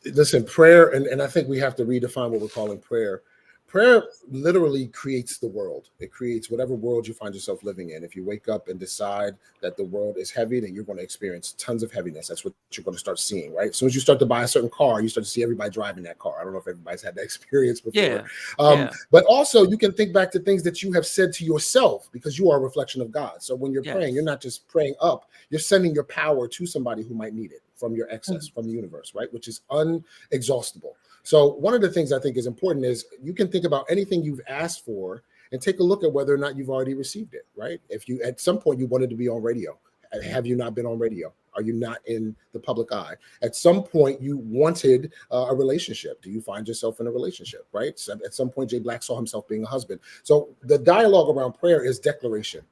Listen, prayer, and I think we have to redefine what we're calling prayer. Prayer literally creates the world. It creates whatever world you find yourself living in. If you wake up and decide that the world is heavy, then you're going to experience tons of heaviness. That's what you're going to start seeing, right? As soon as you start to buy a certain car, you start to see everybody driving that car. I don't know if everybody's had that experience before. Yeah. But also you can think back to things that you have said to yourself because you are a reflection of God. So when you're praying, you're not just praying up, you're sending your power to somebody who might need it from your excess, from the universe, right? Which is unexhaustible. So one of the things I think is important is you can think about anything you've asked for and take a look at whether or not you've already received it, right? If you, at some point you wanted to be on radio, have you not been on radio? Are you not in the public eye? At some point you wanted a relationship. Do you find yourself in a relationship, right? So at some point Jay Black saw himself being a husband. So the dialogue around prayer is declaration.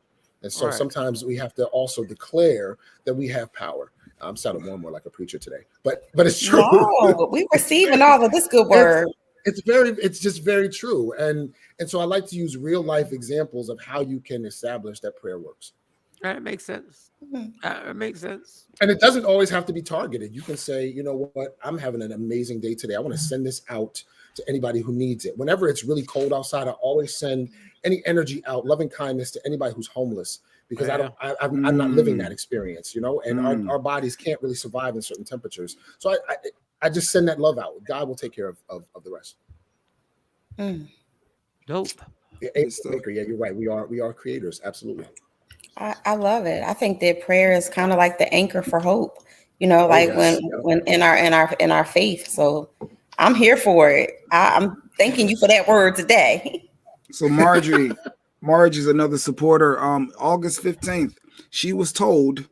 And so sometimes we have to also declare that we have power. I'm sounding more and more like a preacher today, but it's true. No, we receiving all of this good word. It's just very true. And so I like to use real life examples of how you can establish that prayer works. That makes sense. It makes sense. And it doesn't always have to be targeted. You can say, you know what, I'm having an amazing day today. I want to send this out to anybody who needs it. Whenever it's really cold outside, I always send any energy out, loving kindness to anybody who's homeless. Because I'm not living that experience, you know, and our bodies can't really survive in certain temperatures. So I just send that love out. God will take care of the rest. Dope. Yeah, you're right. We are creators. Absolutely. I love it. I think that prayer is kind of like the anchor for hope, you know, when in our faith. So I'm here for it. I'm thanking you for that word today. So Marge is another supporter. August 15th, she was told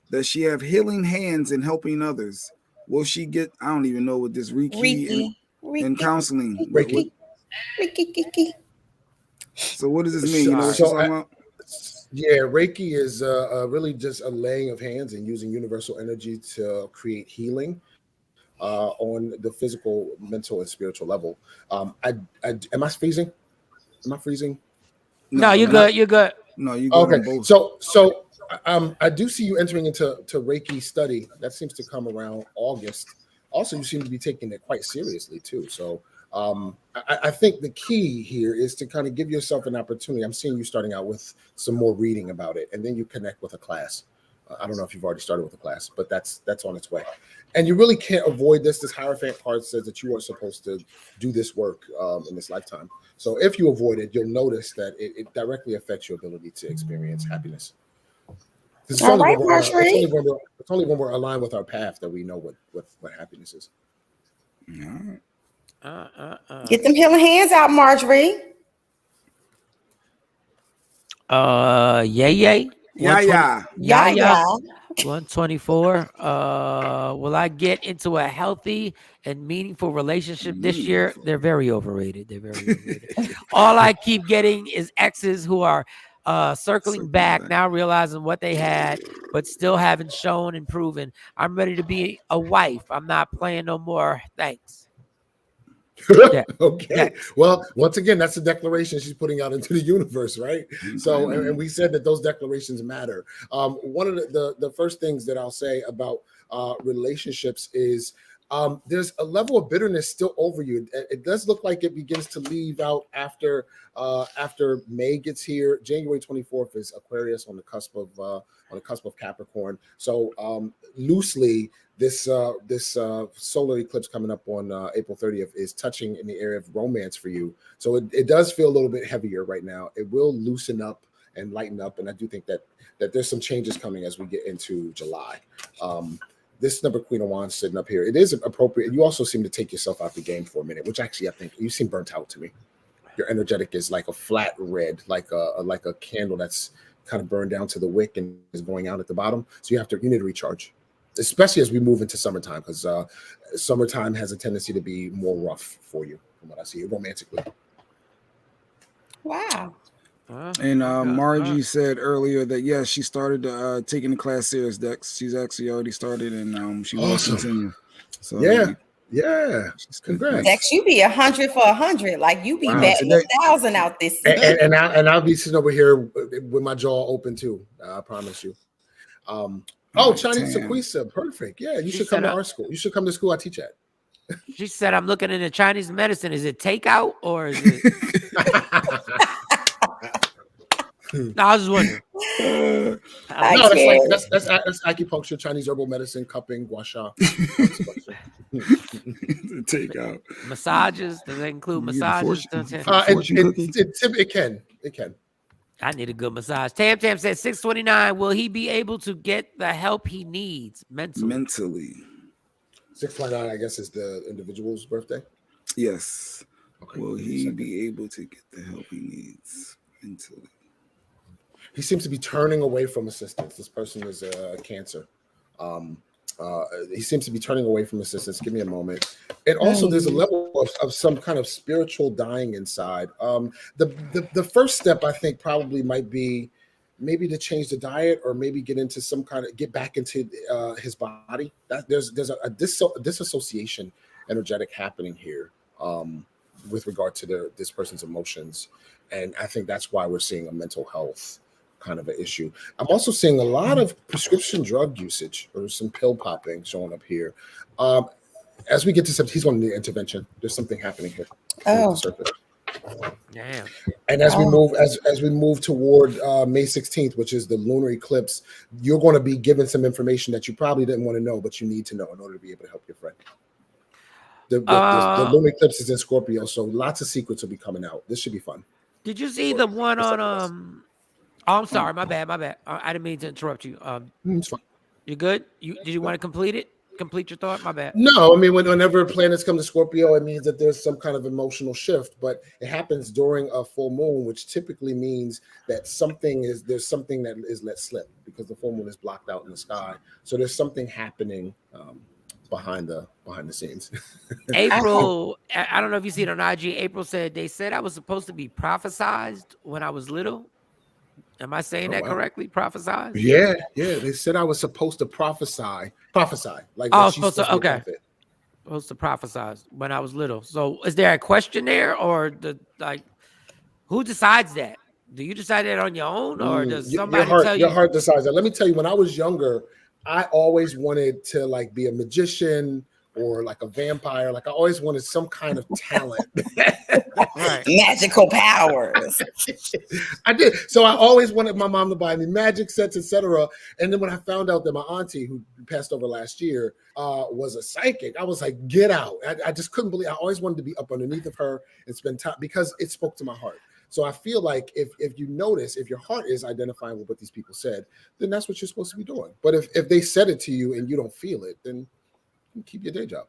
that she have healing hands in helping others. Will she get, I don't even know what this Reiki and counseling. Reiki. So what does this mean? You know what she's talking about? Yeah, Reiki is really just a laying of hands and using universal energy to create healing on the physical, mental, and spiritual level. Am I freezing? Am I freezing? No, you're good. You're good. No, you good. Okay. So I do see you entering into Reiki study. That seems to come around August. Also, you seem to be taking it quite seriously too. So I think the key here is to kind of give yourself an opportunity. I'm seeing you starting out with some more reading about it, and then you connect with a class. I don't know if you've already started with a class, but that's on its way. And you really can't avoid this. This Hierophant card says that you are supposed to do this work in this lifetime. So if you avoid it, you'll notice that it directly affects your ability to experience happiness. It's only when we're aligned with our path that we know what happiness is. Get them healing hands out, Marjorie. Yeah. 124. Will I get into a healthy and meaningful relationship this year? They're very overrated. All I keep getting is exes who are Circling back, now realizing what they had, but still haven't shown and proven. I'm ready to be a wife. I'm not playing no more. Thanks. Okay. Well, once again, that's a declaration she's putting out into the universe, right? So, and we said that those declarations matter. One of the first things that I'll say about relationships is there's a level of bitterness still over you. It does look like it begins to leave out after May gets here. January 24th is Aquarius on the cusp of Capricorn. So loosely, this solar eclipse coming up on April 30th is touching in the area of romance for you. So it does feel a little bit heavier right now. It will loosen up and lighten up, and I do think that there's some changes coming as we get into July. This number Queen of Wands sitting up here, it is appropriate. You also seem to take yourself out the game for a minute, which actually I think you seem burnt out to me. Your energetic is like a flat red, like a candle that's kind of burned down to the wick and is going out at the bottom. So you need to recharge, especially as we move into summertime, because summertime has a tendency to be more rough for you, from what I see romantically. Wow. And Margie said earlier that yes, she started taking the class serious. Dex, she's actually already started, and she will continue. So yeah. Congrats, Dex. You be 100 for 100. Like you be batting 1,000 out this season. And I'll be sitting over here with my jaw open too. I promise you. Chinese Sequisa, perfect. Yeah, you should come to our school. You should come to school I teach at. She said, "I'm looking into Chinese medicine. Is it takeout or is it?" No, I was just wondering. That's acupuncture, Chinese herbal medicine, cupping, gua sha. Take out massages. Does that include massages? It can. I need a good massage. Tam said 629. Will he be able to get the help he needs mentally? 629, I guess, is the individual's birthday. Yes. Okay. Will he be able to get the help he needs mentally? He seems to be turning away from assistance. This person is Cancer. He seems to be turning away from assistance. Give me a moment. And also, there's a level of some kind of spiritual dying inside. The first step, I think, probably might be maybe to change the diet, or maybe get back into his body. There's a disassociation energetic happening here with regard to this person's emotions, and I think that's why we're seeing a mental health kind of an issue. I'm also seeing a lot of prescription drug usage or some pill popping showing up here. As we get to September, he's going to need intervention. There's something happening here. Oh, damn. And as we move toward May 16th, which is the lunar eclipse, you're going to be given some information that you probably didn't want to know, but you need to know in order to be able to help your friend. The lunar eclipse is in Scorpio, so lots of secrets will be coming out. This should be fun. Did you see the one on Oh, I'm sorry. My bad. I didn't mean to interrupt you. It's fine. You good? Did you want to complete it? Complete your thought? My bad. No, I mean, whenever planets come to Scorpio, it means that there's some kind of emotional shift, but it happens during a full moon, which typically means that there's something that is let slip because the full moon is blocked out in the sky. So there's something happening behind the scenes. April, I don't know if you see it on IG. April said they said I was supposed to be prophesized when I was little. Am I saying that correctly? Prophesize? Yeah. They said I was supposed to prophesy. Like supposed to prophesize when I was little. So is there a question there, or who decides that? Do you decide that on your own, or does somebody tell you? Your heart decides that. Let me tell you, when I was younger, I always wanted to be a magician or like a vampire. Like I always wanted some kind of talent. Right. Magical powers. I did. So I always wanted my mom to buy me magic sets, etc. And then when I found out that my auntie, who passed over last year, was a psychic, I was like, get out. I just couldn't believe. I always wanted to be up underneath of her and spend time because it spoke to my heart. So I feel like if you notice, if your heart is identifying with what these people said, then that's what you're supposed to be doing. But if they said it to you and you don't feel it, then you keep your day job.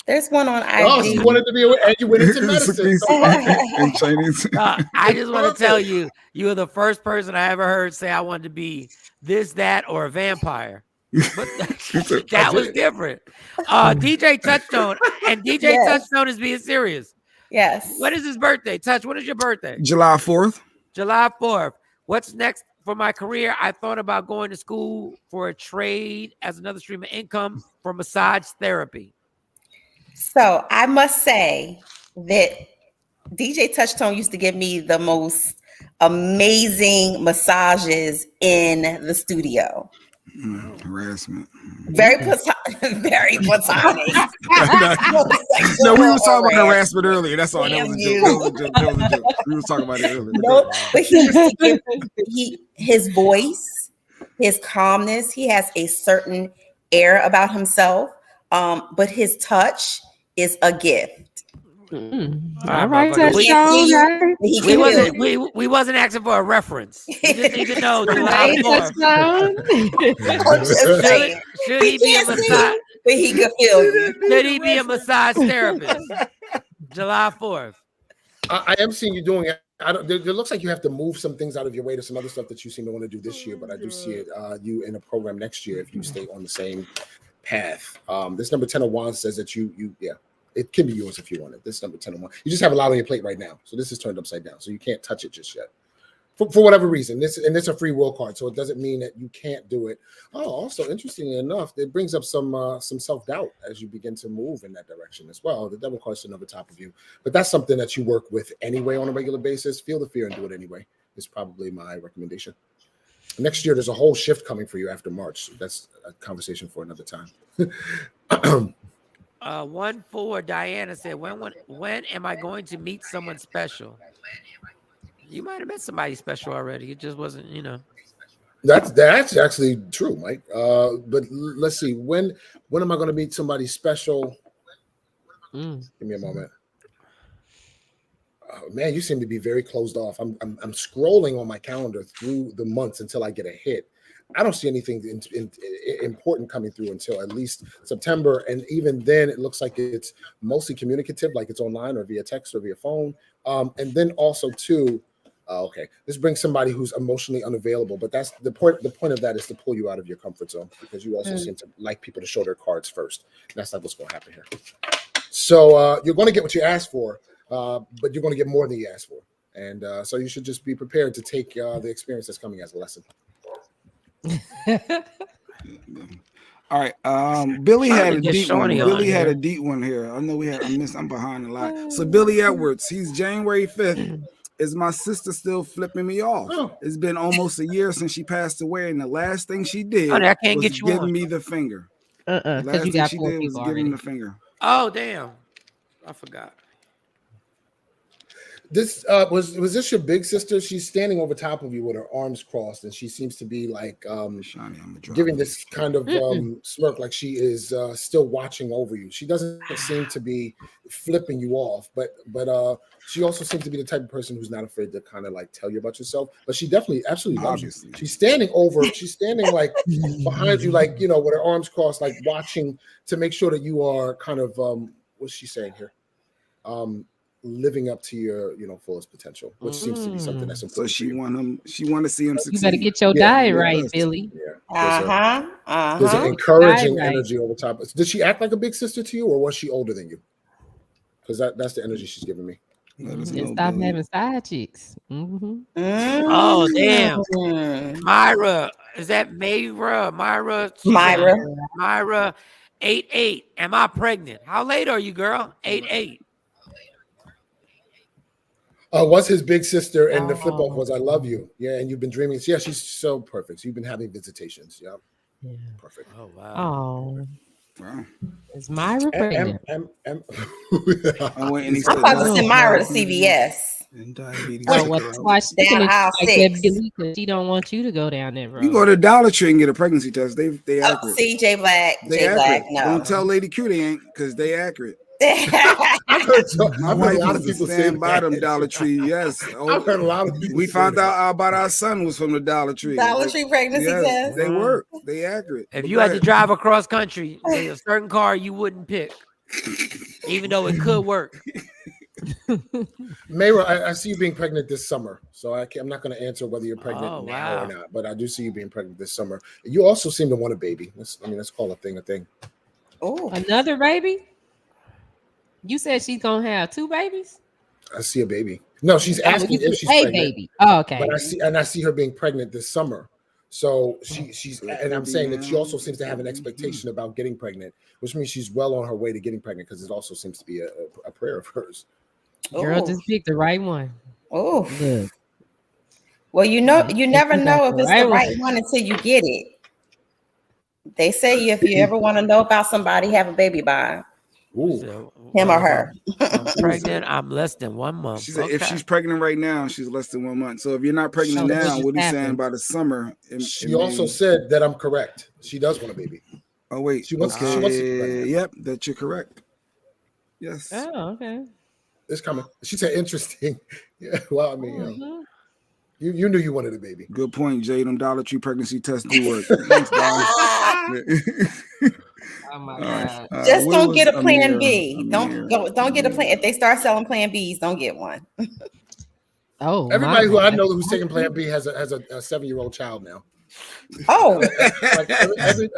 There's one on IG. Oh, she wanted to be and you went into medicine. In Chinese. I just want to tell you, you were the first person I ever heard say I wanted to be this, that, or a vampire. But that was different. DJ Touchstone, and DJ Touchstone is being serious. Yes. When is his birthday? Touch, when is your birthday? July 4th. July 4th. What's next for my career? I thought about going to school for a trade as another stream of income for massage therapy. So I must say that DJ Touchtone used to give me the most amazing massages in the studio. Harassment. Very very platonic. No, we were talking about harassment earlier. That's all. That was a joke. We were talking about it earlier. No, but he used to give his voice, his calmness. He has a certain air about himself, but his touch is a gift. All right, Touchstone. We wasn't asking for a reference. We just need to know. Should he be a massage? But he could feel you. Should he be a massage therapist? July 4th. I am seeing you doing it. It looks like you have to move some things out of your way to some other stuff that you seem to want to do this year, but I do see it you in a program next year if you stay on the same path. This number 10 of Wands says that it can be yours if you want it. This number 10 of Wands. You just have a lot on your plate right now. So this is turned upside down. So you can't touch it just yet. For whatever reason. This is a free will card. So it doesn't mean that you can't do it. Oh, also interestingly enough, it brings up some self-doubt as you begin to move in that direction as well. The devil card's still over top of you. But that's something that you work with anyway on a regular basis. Feel the fear and do it anyway. Is probably my recommendation. Next year, there's a whole shift coming for you after March. So that's a conversation for another time. 1-4 Diana said, when am I going to meet someone special? You might have met somebody special already. It just wasn't, That's actually true, Mike. But let's see. When am I going to meet somebody special? Give me a moment. Oh, man, you seem to be very closed off. I'm scrolling on my calendar through the months until I get a hit. I don't see anything important coming through until at least September. And even then, it looks like it's mostly communicative, like it's online or via text or via phone. And then also, too, okay, this brings somebody who's emotionally unavailable. But that's the point. The point of that is to pull you out of your comfort zone because you also seem to like people to show their cards first. And that's not what's going to happen here. So you're going to get what you asked for, but you're going to get more than you asked for. And so you should just be prepared to take the experience that's coming as a lesson. All right. Billy had a deep one. Billy had a deep one here. I know I'm behind a lot. So Billy Edwards, he's January 5th. Is my sister still flipping me off? Oh. It's been almost a year since she passed away, and the last thing she did was giving me the finger. The last thing she did was giving the finger. Oh, damn. I forgot. This was this your big sister? She's standing over top of you with her arms crossed, and she seems to be like giving this kind of smirk, like she is still watching over you. She doesn't seem to be flipping you off, but she also seems to be the type of person who's not afraid to kind of like tell you about yourself. But she definitely absolutely loves you. She's standing like behind you, like with her arms crossed, like watching to make sure that you are kind of what's she saying here? Living up to your fullest potential, which seems to be something that's important. So she want to see him succeed. You better get your diet right, Billy. Yeah. There's an encouraging energy over top. Did she act like a big sister to you, or was she older than you? Because that's the energy she's giving me. And stop having side chicks. Oh, damn. Myra. Is that Myra? Myra. 8-8. Am I pregnant? How late are you, girl? 8-8. Was his big sister, and the flip off was "I love you." Yeah, and you've been dreaming. Yeah, she's so perfect. So you've been having visitations. Yep. Yeah. Perfect. Oh wow. Wow. Is Myra pregnant? I thought to send Myra to CVS. Why she down aisle 6? Because she don't want you to go down that road. You go to Dollar Tree and get a pregnancy test. They accurate. See, J Black. No. Don't tell Lady Q they ain't, because they accurate. I've heard a lot of people say by them Dollar Tree. Yes, I've heard a lot of people. We found out about our son was from the Dollar Tree. Dollar Tree pregnancy test. They work. They accurate. If you had to drive across country, there's a certain car you wouldn't pick, even though it could work. Mayra, I see you being pregnant this summer, so I'm not going to answer whether you're pregnant now or not. But I do see you being pregnant this summer. You also seem to want a baby. Let's call a thing a thing. Oh, another baby. You said she's gonna have 2 babies? I see a baby. No, she's asking if she's pregnant. Baby. Oh, okay. But I see her being pregnant this summer. So she's and I'm saying that she also seems to have an expectation about getting pregnant, which means she's well on her way to getting pregnant because it also seems to be a prayer of hers. Girl, just pick the right one. Oh. Well, you never know if it's the right one until you get it. They say if you ever want to know about somebody, have a baby by him or her. I'm pregnant. I'm less than 1 month. She said if she's pregnant right now, she's less than 1 month. So if you're not pregnant now, what are you saying by the summer? She also said that I'm correct. She does want a baby. Oh wait, she wants to be pregnant. Yep, that you're correct. Yes. Oh, okay. It's coming. She said interesting. Yeah. Well, I mean, you knew you wanted a baby. Good point, Jay. Them Dollar Tree pregnancy tests do work. Thanks, guys. Oh my God. Just don't get a plan B. Don't get a plan. If they start selling plan Bs, don't get one. Oh, everybody who I know who's taking plan B has a 7-year-old child now. Oh, like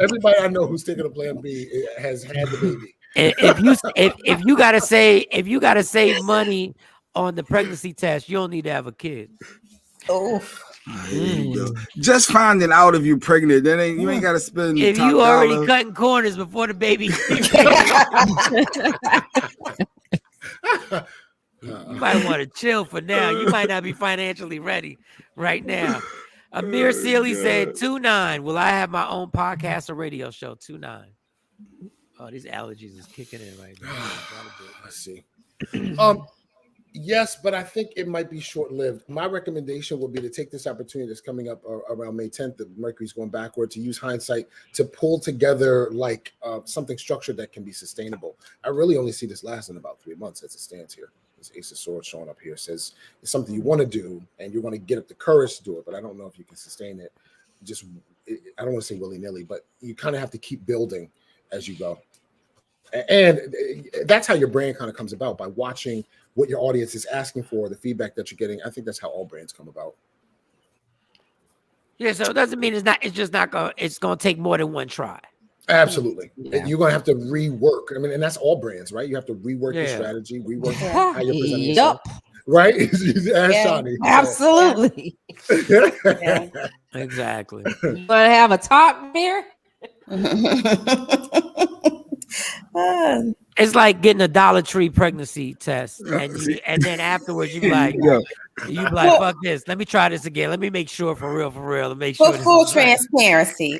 everybody I know who's taking a plan B has had the baby. If you gotta save money on the pregnancy test, you don't need to have a kid. Oh, there you go. Just finding out if you're pregnant, then you ain't got to spend. If you already cutting corners before the baby, you might want to chill for now. You might not be financially ready right now. Amir Sealy said 2-9. Will I have my own podcast or radio show? 2-9. Oh, these allergies is kicking in right now. Let's see. Yes, but I think it might be short-lived. My recommendation would be to take this opportunity that's coming up around May 10th, the Mercury's going backward, to use hindsight to pull together like something structured that can be sustainable. I really only see this lasting about 3 months as it stands here. This Ace of Swords showing up here says it's something you want to do and you're going to get up the courage to do it, but I don't know if you can sustain it. I don't want to say willy-nilly, but you kind of have to keep building as you go. And that's how your brand kind of comes about, by watching what your audience is asking for, the feedback that you're getting. I think that's how all brands come about. Yeah, so it doesn't mean it's gonna take more than one try. Absolutely. Yeah. You're gonna have to rework. I mean, and that's all brands, right? You have to rework your strategy, rework how you're presenting yourself. Right? Shawnee. Absolutely. Exactly. You wanna have a talk there? It's like getting a Dollar Tree pregnancy test, and then afterwards you be like, fuck this. Let me try this again. Let me make sure for real. To make sure. Full transparency,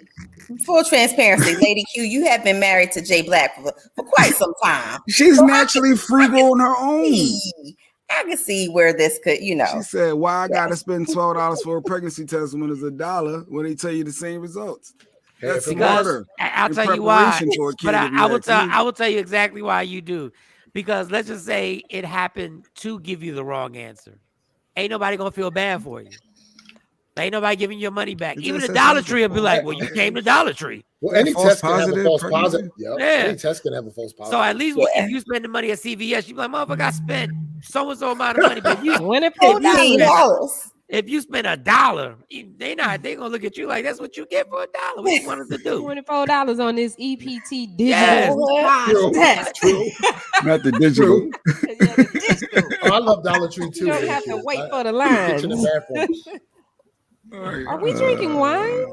Lady Q, you have been married to Jay Black for quite some time. She's naturally frugal on her own. I can see where this could, She said, "Why I gotta spend $12 for a pregnancy test when it's $1 when they tell you the same results?" That's smarter. I'll tell you why. But I will tell you exactly why you do. Because let's just say it happened to give you the wrong answer. Ain't nobody gonna feel bad for you. Ain't nobody giving your money back. Even the Dollar Tree will be like, well, you came to Dollar Tree. Well, any test can have a false positive. Yeah. Any test can have a false positive. So at least if you spend the money at CVS, you be like, motherfucker, I spent so-and-so amount of money. But you $15. If you spend $1, they gonna look at you like that's what you get for $1. What you wanted to do? $24 on this EPT digital test. True. Not the digital. Oh, I love Dollar Tree too. You don't have to wait for the line. Are we drinking wine?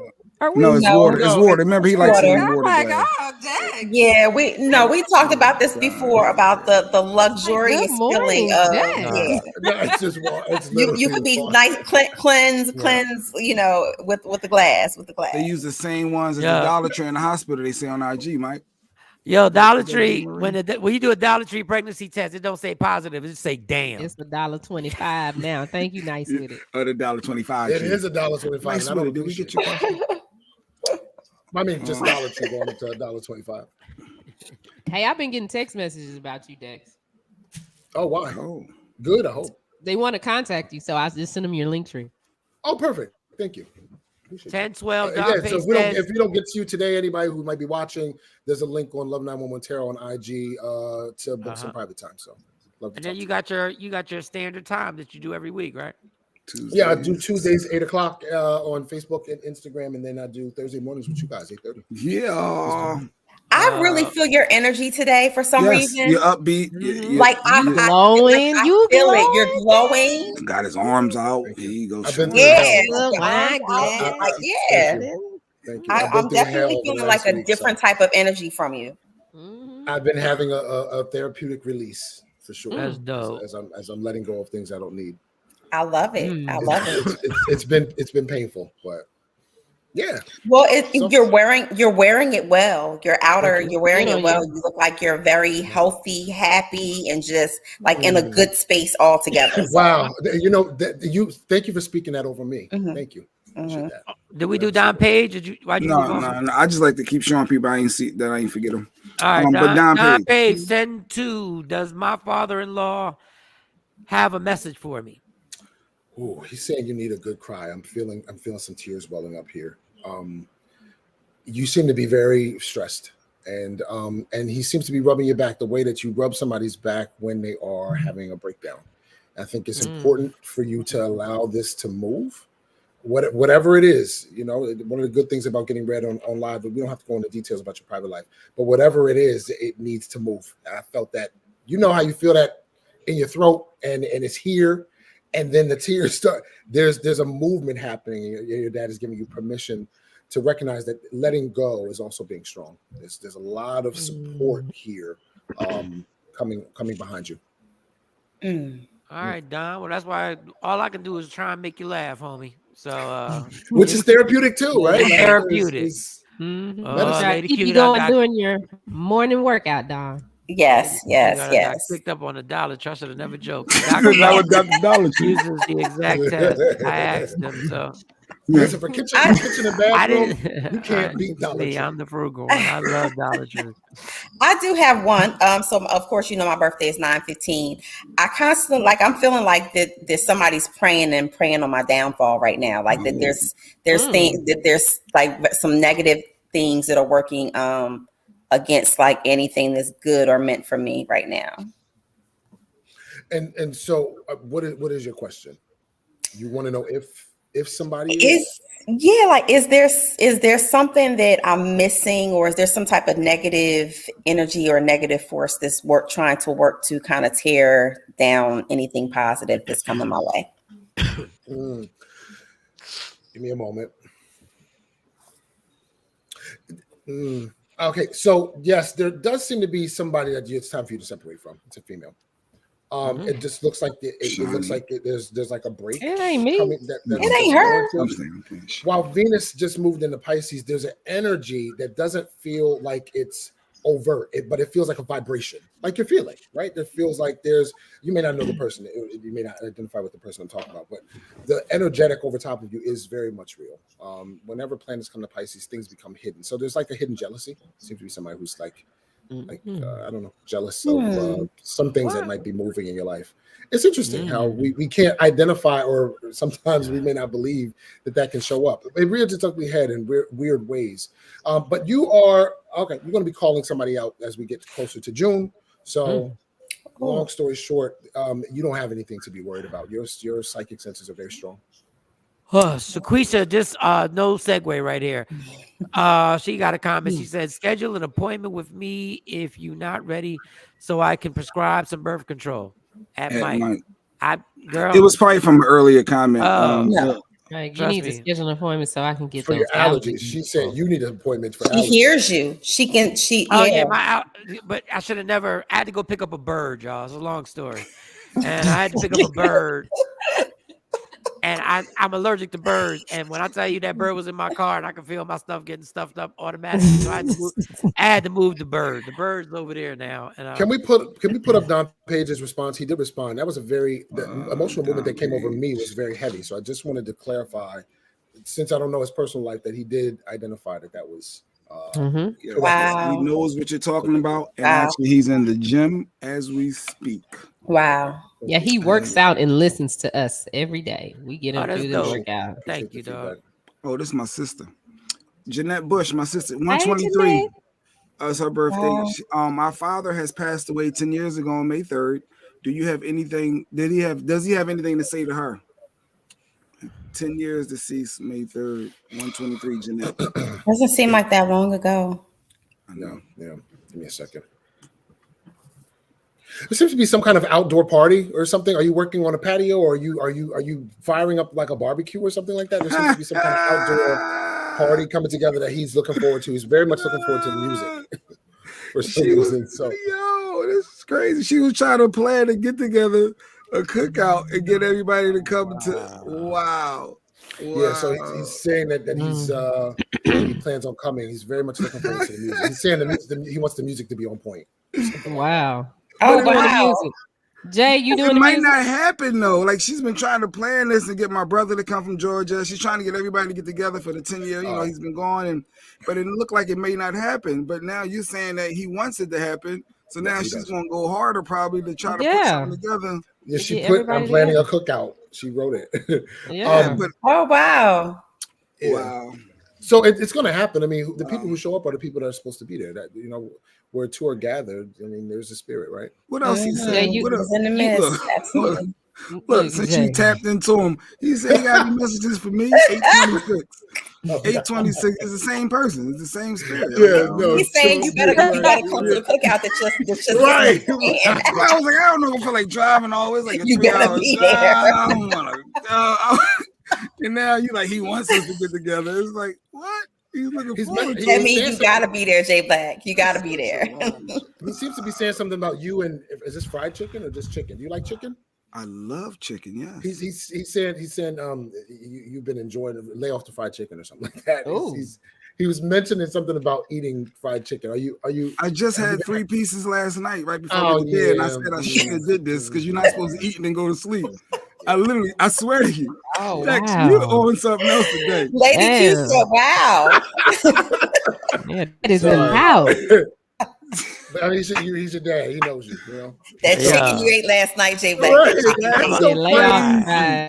No, it's water. It's water. Remember, he likes water. Oh my God, dang. Yeah, we talked about this before about the luxurious feeling of it's just water. You could be nice, cleanse, with the glass. They use the same ones as the Dollar Tree in the hospital. They say on IG, Mike. Yo, Dollar Tree, when you do a Dollar Tree pregnancy test, it don't say positive, it just say damn. It's $1.25 now. Thank you, nice with it. The $1.25. It is $1.25. Nice with it. Did we get your question? I mean, just Dollar Tree going up to $1.25. Hey, I've been getting text messages about you, Dex. Oh, why? Oh, good. I hope they want to contact you, so I just send them your link tree. Oh, perfect. Thank you. 10, 12. So if we don't get to you today, anybody who might be watching, there's a link on Love 911 Tarot on IG to book some private time. So, and then you got your standard time that you do every week, right? Tuesdays. Yeah, I do Tuesdays 8:00 on Facebook and Instagram, and then I do Thursday mornings with you guys 8:30. Yeah. I really feel your energy today for some reason. You're upbeat. Like I glowing. I feel it. You're glowing. Got his arms out. Here you go. I've been through Yeah, hell. like yeah. Thank you. I'm definitely feeling like a different type of energy from you. I've been having a therapeutic release for sure. That's dope. As I'm letting go of things I don't need. I love it. I love it. It's been painful, but yeah. Well, you're wearing it well. You're wearing it well. You look like you're very healthy, happy, and just like in a good space altogether. Wow. Thank you for speaking that over me. Thank you. Did we do Don Page? No. I just like to keep showing people I ain't forget them. All right, but Don Page, send 2. Does my father-in-law have a message for me? Oh, he's saying you need a good cry. I'm feeling some tears welling up here. You seem to be very stressed, and he seems to be rubbing your back the way that you rub somebody's back when they are having a breakdown. I think it's important for you to allow this to move. Whatever it is, one of the good things about getting read on live, but we don't have to go into details about your private life, but whatever it is, it needs to move. I felt that, how you feel that in your throat and it's here, and then the tears start. There's a movement happening. Your dad is giving you permission to recognize that letting go is also being strong. There's a lot of support here coming behind you. All right, Don. Well, that's why all I can do is try and make you laugh, homie. So, which is therapeutic too, right? Therapeutic. Keep you going doing your morning workout, Don. Yes. I picked up on the dollar. I should have never joked. That was Dr. Dollar uses the exact test. I asked him so. Listen, for kitchen and bathroom, you can't beat Dollar Tree. I'm the frugal one. I love Dollar Tree. I do have one. So of course, my birthday is 9/15. I constantly I'm feeling like that there's somebody's praying on my downfall right now. Like that there's things that there's like some negative things that are working against like anything that's good or meant for me right now. And so what is your question? You want to know if somebody is there something that I'm missing, or is there some type of negative energy or negative force that's trying to work to kind of tear down anything positive that's coming my way? Give me a moment. Okay, so yes, there does seem to be somebody that it's time for you to separate from. It's a female. It just looks like it looks like there's like a break. It ain't me. It ain't her. While Venus just moved into Pisces, there's an energy that doesn't feel like it's overt, but it feels like a vibration, like you're feeling, right? It feels like you may not know the person, you may not identify with the person I'm talking about, but the energetic over top of you is very much real. Whenever planets come to Pisces, things become hidden. So there's like a hidden jealousy. Seems to be somebody who's like I don't know, jealous of some things that might be moving in your life. It's interesting how we can't identify, or sometimes we may not believe that can show up. It rears its ugly head in weird ways. But you are, okay, you're going to be calling somebody out as we get closer to June. So long story short, you don't have anything to be worried about. Your psychic senses are very strong. Sequisha, just no segue right here. She got a comment. She said, schedule an appointment with me if you're not ready so I can prescribe some birth control at Mike. Girl. It was probably from an earlier comment. Like, you need to schedule an appointment so I can get for your allergies. She said you need an appointment for allergies. She hears you. She can. But I should have never. I had to go pick up a bird, y'all. It's a long story, and I had to pick up a bird. And I'm allergic to birds. And when I tell you that bird was in my car and I could feel my stuff getting stuffed up automatically, so I had to move the bird. The bird's over there now. And can we put up Don Page's response? He did respond. That was the emotional movement that came over me was very heavy. So I just wanted to clarify, since I don't know his personal life, that he did identify that was. Wow. He knows what you're talking about, and actually he's in the gym as we speak. Wow. Yeah, he works out and listens to us every day. We get him through the workout. Thank you, dog. Oh, this is my sister, Jeanette Bush. My sister, 123. It's her birthday. My father has passed away 10 years ago on May 3rd. Do you have anything? Does he have anything to say to her? 10 years deceased, May 3rd, 123. Jeanette. Doesn't seem like that long ago. Yeah. Give me a second. There seems to be some kind of outdoor party or something. Are you working on a patio, or are you firing up like a barbecue or something like that? There seems to be some kind of outdoor party coming together that he's looking forward to. He's very much looking forward to the music for some reason. So, yo, this is crazy. She was trying to plan to get together a cookout and get everybody to come to. Wow. Yeah, so he's saying that he plans on coming. He's very much looking forward to the music. He's saying he wants the music to be on point. Wow. Oh, Who doing the wow. music? Jay, you doing it the might music? not happen though. Like she's been trying to plan this and get my brother to come from Georgia. She's trying to get everybody to get together for the 10-year. You know, he's been gone, but it looked like it may not happen. But now you're saying that he wants it to happen. So now she's gonna go harder probably to try to put something together. Yeah, she put I'm planning a cookout. She wrote it. Yeah. Oh wow. Yeah. Wow. So it's going to happen. I mean, the people who show up are the people that are supposed to be there. That where two are gathered. I mean, there's a spirit, right? What else he said? He was in the midst. Absolutely. Look, since you tapped into him, he said he got any messages for me. 826. 826 is the same person. It's the same spirit. Yeah, no. He's saying you better come to the cookout that's just right. I was like, I don't know if I feel like driving always like a 3-hour drive. I don't want to. And now you like he wants us to get together. It's like what? He's looking forward to. That means you gotta be there, Jay Black. You gotta be there. He seems to be saying something about you. And is this fried chicken or just chicken? Do you like chicken? I love chicken. Yeah. He's saying you've been enjoying it. Lay off the fried chicken or something like that. He was mentioning something about eating fried chicken. Are you? I just had 3 pieces last night right before I went to bed, and I said I shouldn't have did this because you're not supposed to eat and then go to sleep. I swear to you, Dex, you're on something else today. Lady Q said, "Wow, yeah, that is allowed." I mean, he's your dad. He knows you. You know that chicken you ate last night, Jay Black. That's so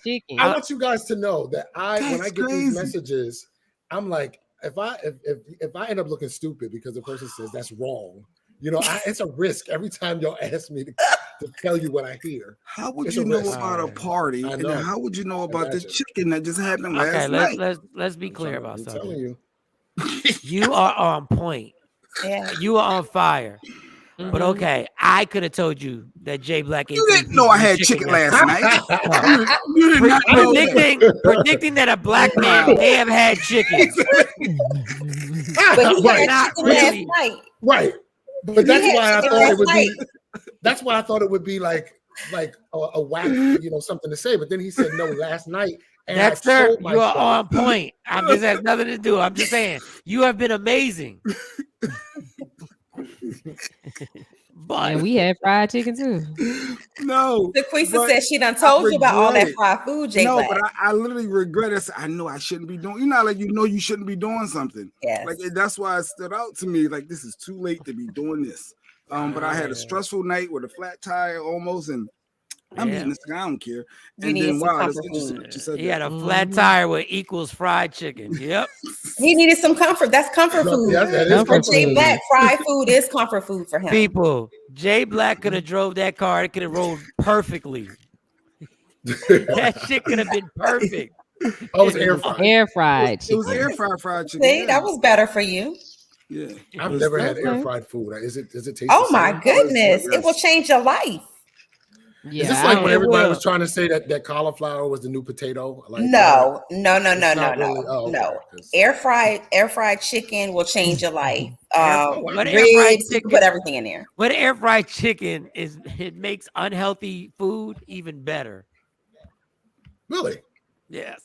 crazy. I want you guys to know that when I get these messages, I'm like, if I end up looking stupid because the person says that's wrong, it's a risk every time y'all ask me to tell you what I hear. How would you know about a party? And then how would you know about the chicken that just happened last night? Let's be clear about something. Telling you. You are on point. Yeah. You are on fire. Mm-hmm. But okay, I could have told you that Jay Black. You didn't know I had chicken last night. You did not know predicting that a black man may have had chicken. But he had not chicken really. last night. Right. But that's why I thought it would be. That's why I thought it would be like a whack, something to say. But then he said no last night. And Dexter, you are on point. This has nothing to do. I'm just saying you have been amazing. But we had fried chicken too. No, DeQuisa said she done told you about all that fried food, Jay. No, but I literally regret it. I know I shouldn't be doing. You shouldn't be doing something. Yes. Like that's why it stood out to me. Like this is too late to be doing this. But I had a stressful night with a flat tire almost, and I'm eating this. I don't care. And then that's interesting that you said he had a flat tire with equals fried chicken. Yep. He needed some comfort. That's comfort food. Yeah, that is for Jay Black, fried food is comfort food for him. People, Jay Black could have drove that car. It could have rolled perfectly. That shit could have been perfect. Oh, it was air fried. Air fried chicken. It was air fried chicken. See, that was better for you. Yeah. I've never had air fried food. Does it taste? Oh my goodness! It will change your life. Yeah, is this like when everybody was trying to say that cauliflower was the new potato? Like, no. Okay. Air fried chicken will change your life. Ribs, you can put everything in there. But air fried chicken it makes unhealthy food even better. Really? Yes.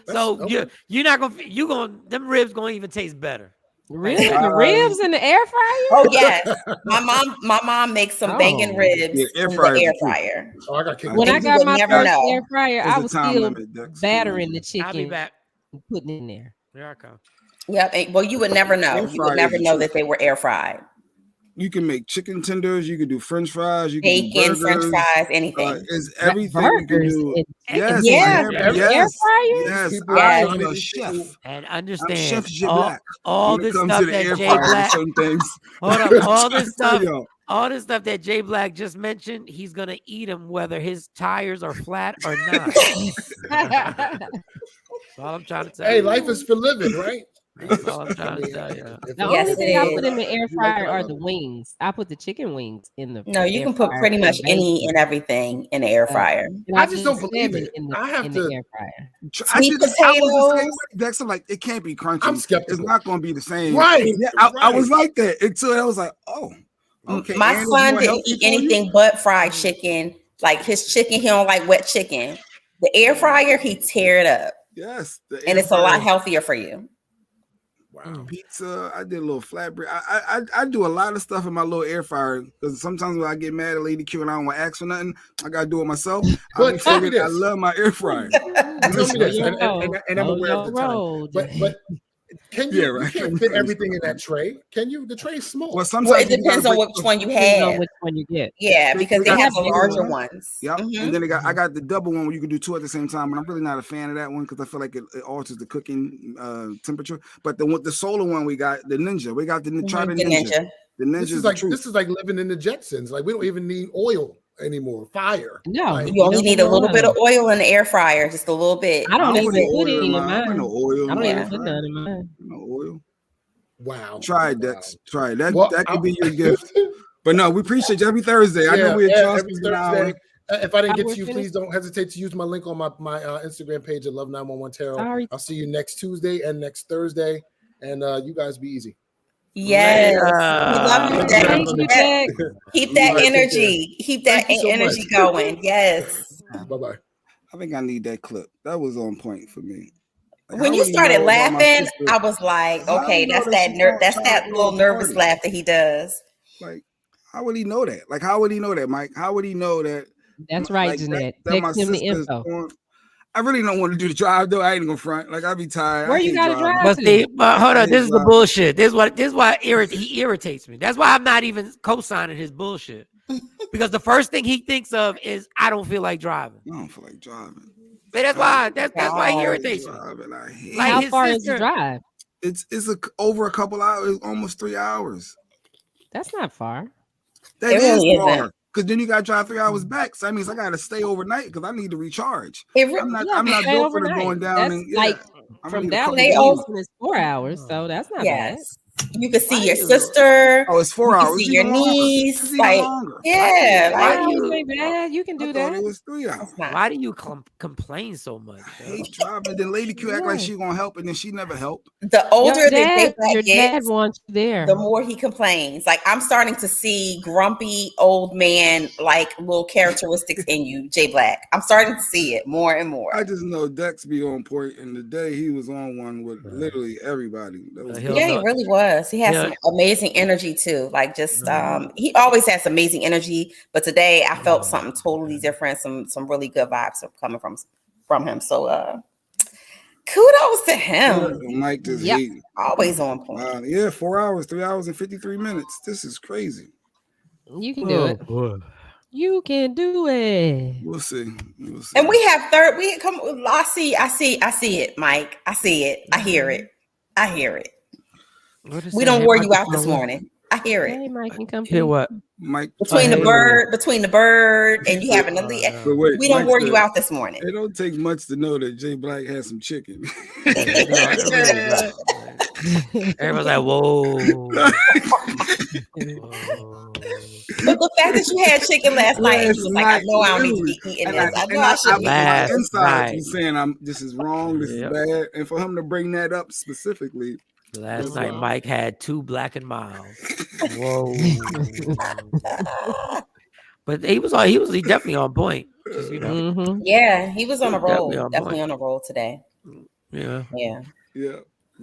So you're not gonna them ribs gonna even taste better. Really? The ribs in the air fryer? Oh yes. My mom makes some bacon ribs in the air fryer. Oh, I got kicked. When I got my first air fryer, There's I was still battering the chicken. I'll be back. And putting it in there. Here I come. Yep. Well, you would never know. You would never know that they were air fried. You can make chicken tenders. You can do French fries. You can bacon, do French fries, anything. Is everything you can do? Yes, yeah. Air fryer. Yes, I'm a chef. And understand Chef Jay Black. all this stuff that Jay Black. Hold up, all this stuff that Jay Black just mentioned. He's gonna eat them whether his tires are flat or not. That's all I'm trying to tell you. Hey, life is for living, right? That's all I'm trying to tell you. The only thing I put in the air fryer are the wings. I put the chicken wings in the. No, you can put pretty much any and everything in the air fryer. I just don't believe it. I have to. Air fryer. Sweet potatoes. Dexter, like it can't be crunchy. I'm skeptical. It's not going to be the same. Right. Yeah, I was like that until I was like, oh, okay. My son didn't eat anything but fried chicken. Like his chicken, he don't like wet chicken. The air fryer, he tear it up. Yes, and it's a lot healthier for you. Wow. Pizza. I did a little flatbread. I do a lot of stuff in my little air fryer because sometimes when I get mad at Lady Q and I don't want to ask for nothing, I gotta do it myself. I love my air fryer. Tell me this, and I'm aware of the time. But can you, you can't fit everything in that tray? Can you? The tray is small. Well, sometimes it depends on which one you have. Which one you get? Yeah, because they have the larger ones. Yep. And then I got the double one where you can do two at the same time. But I'm really not a fan of that one because I feel like it alters the cooking temperature. But the solar one we got, the Ninja. We got the Ninja. The Ninja. This is like living in the Jetsons. Like we don't even need oil anymore. Fire. No, you only need a little bit of oil in the air fryer, just a little bit. I don't even put any in mine. No oil. I don't even put none in mine. No oil. Wow. Try it, Dex. Try it. That could be your gift. But no, we appreciate you every Thursday. I know we're every Thursday. If I didn't get to you, please don't hesitate to use my link on my Instagram page at Love 911 Tarot. I'll see you next Tuesday and next Thursday, and you guys be easy. Yes, we love you, Dex. Keep that energy. Keep that energy going. Yes. Bye-bye. I think I need that clip. That was on point for me. When you started laughing, I was like, okay, that's that little nervous laugh that he does. Like, how would he know that? Like, how would he know that, Mike? How would he know that? That's right, Jeanette. Text him the info. I really don't want to do the drive though. I ain't gonna front. Like I'll be tired. Where you gotta drive? But hold on, this is the bullshit. This is why he irritates me. That's why I'm not even co-signing his bullshit. Because the first thing he thinks of is I don't feel like driving. I don't feel like driving. But that's why he irritates me. Like how far is the drive? It's over a couple hours, almost 3 hours. That's not far. That is far. Because then you got to drive 3 hours back. So that means I got to stay overnight because I need to recharge. I'm not built for going down. From Dallas to Houston is 4 hours. So that's not bad. You can see your sister. Oh, it's 4 hours. You can see your niece. You can do that. It was 3 hours. Why do you complain so much? I hate driving. Then Lady Q act like she gonna help, and then she never helped. The older your dad wants you there, the more he complains. Like I'm starting to see grumpy old man like little characteristics in you, J Black. I'm starting to see it more and more. I just know Dex be on point, and the day he was on one with literally everybody. He really was. He has some amazing energy too. Like just he always has amazing energy, but today I felt something totally different. Some really good vibes are coming from him. So kudos to him. Mike just always on point. 4 hours, 3 hours and 53 minutes. This is crazy. You can do it. Boy. You can do it. We'll see. And we have I see it, Mike. I see it. I hear it. We don't wore you out this morning. I hear it. Hey, Mike, can come hear what? Mike between the bird and you having a we don't wore you out this morning. It don't take much to know that J Black has some chicken. Everyone's like, whoa. But the fact that you had chicken last night, and you was like, I know I don't need to be eating this. I know I should be eating inside. He's saying this is wrong, this is bad. And for him to bring that up specifically. Last night, Mike had 2 Black and Miles. Whoa! But he definitely on point. Just, Yeah, he was on a roll. Definitely on a roll today. Yeah.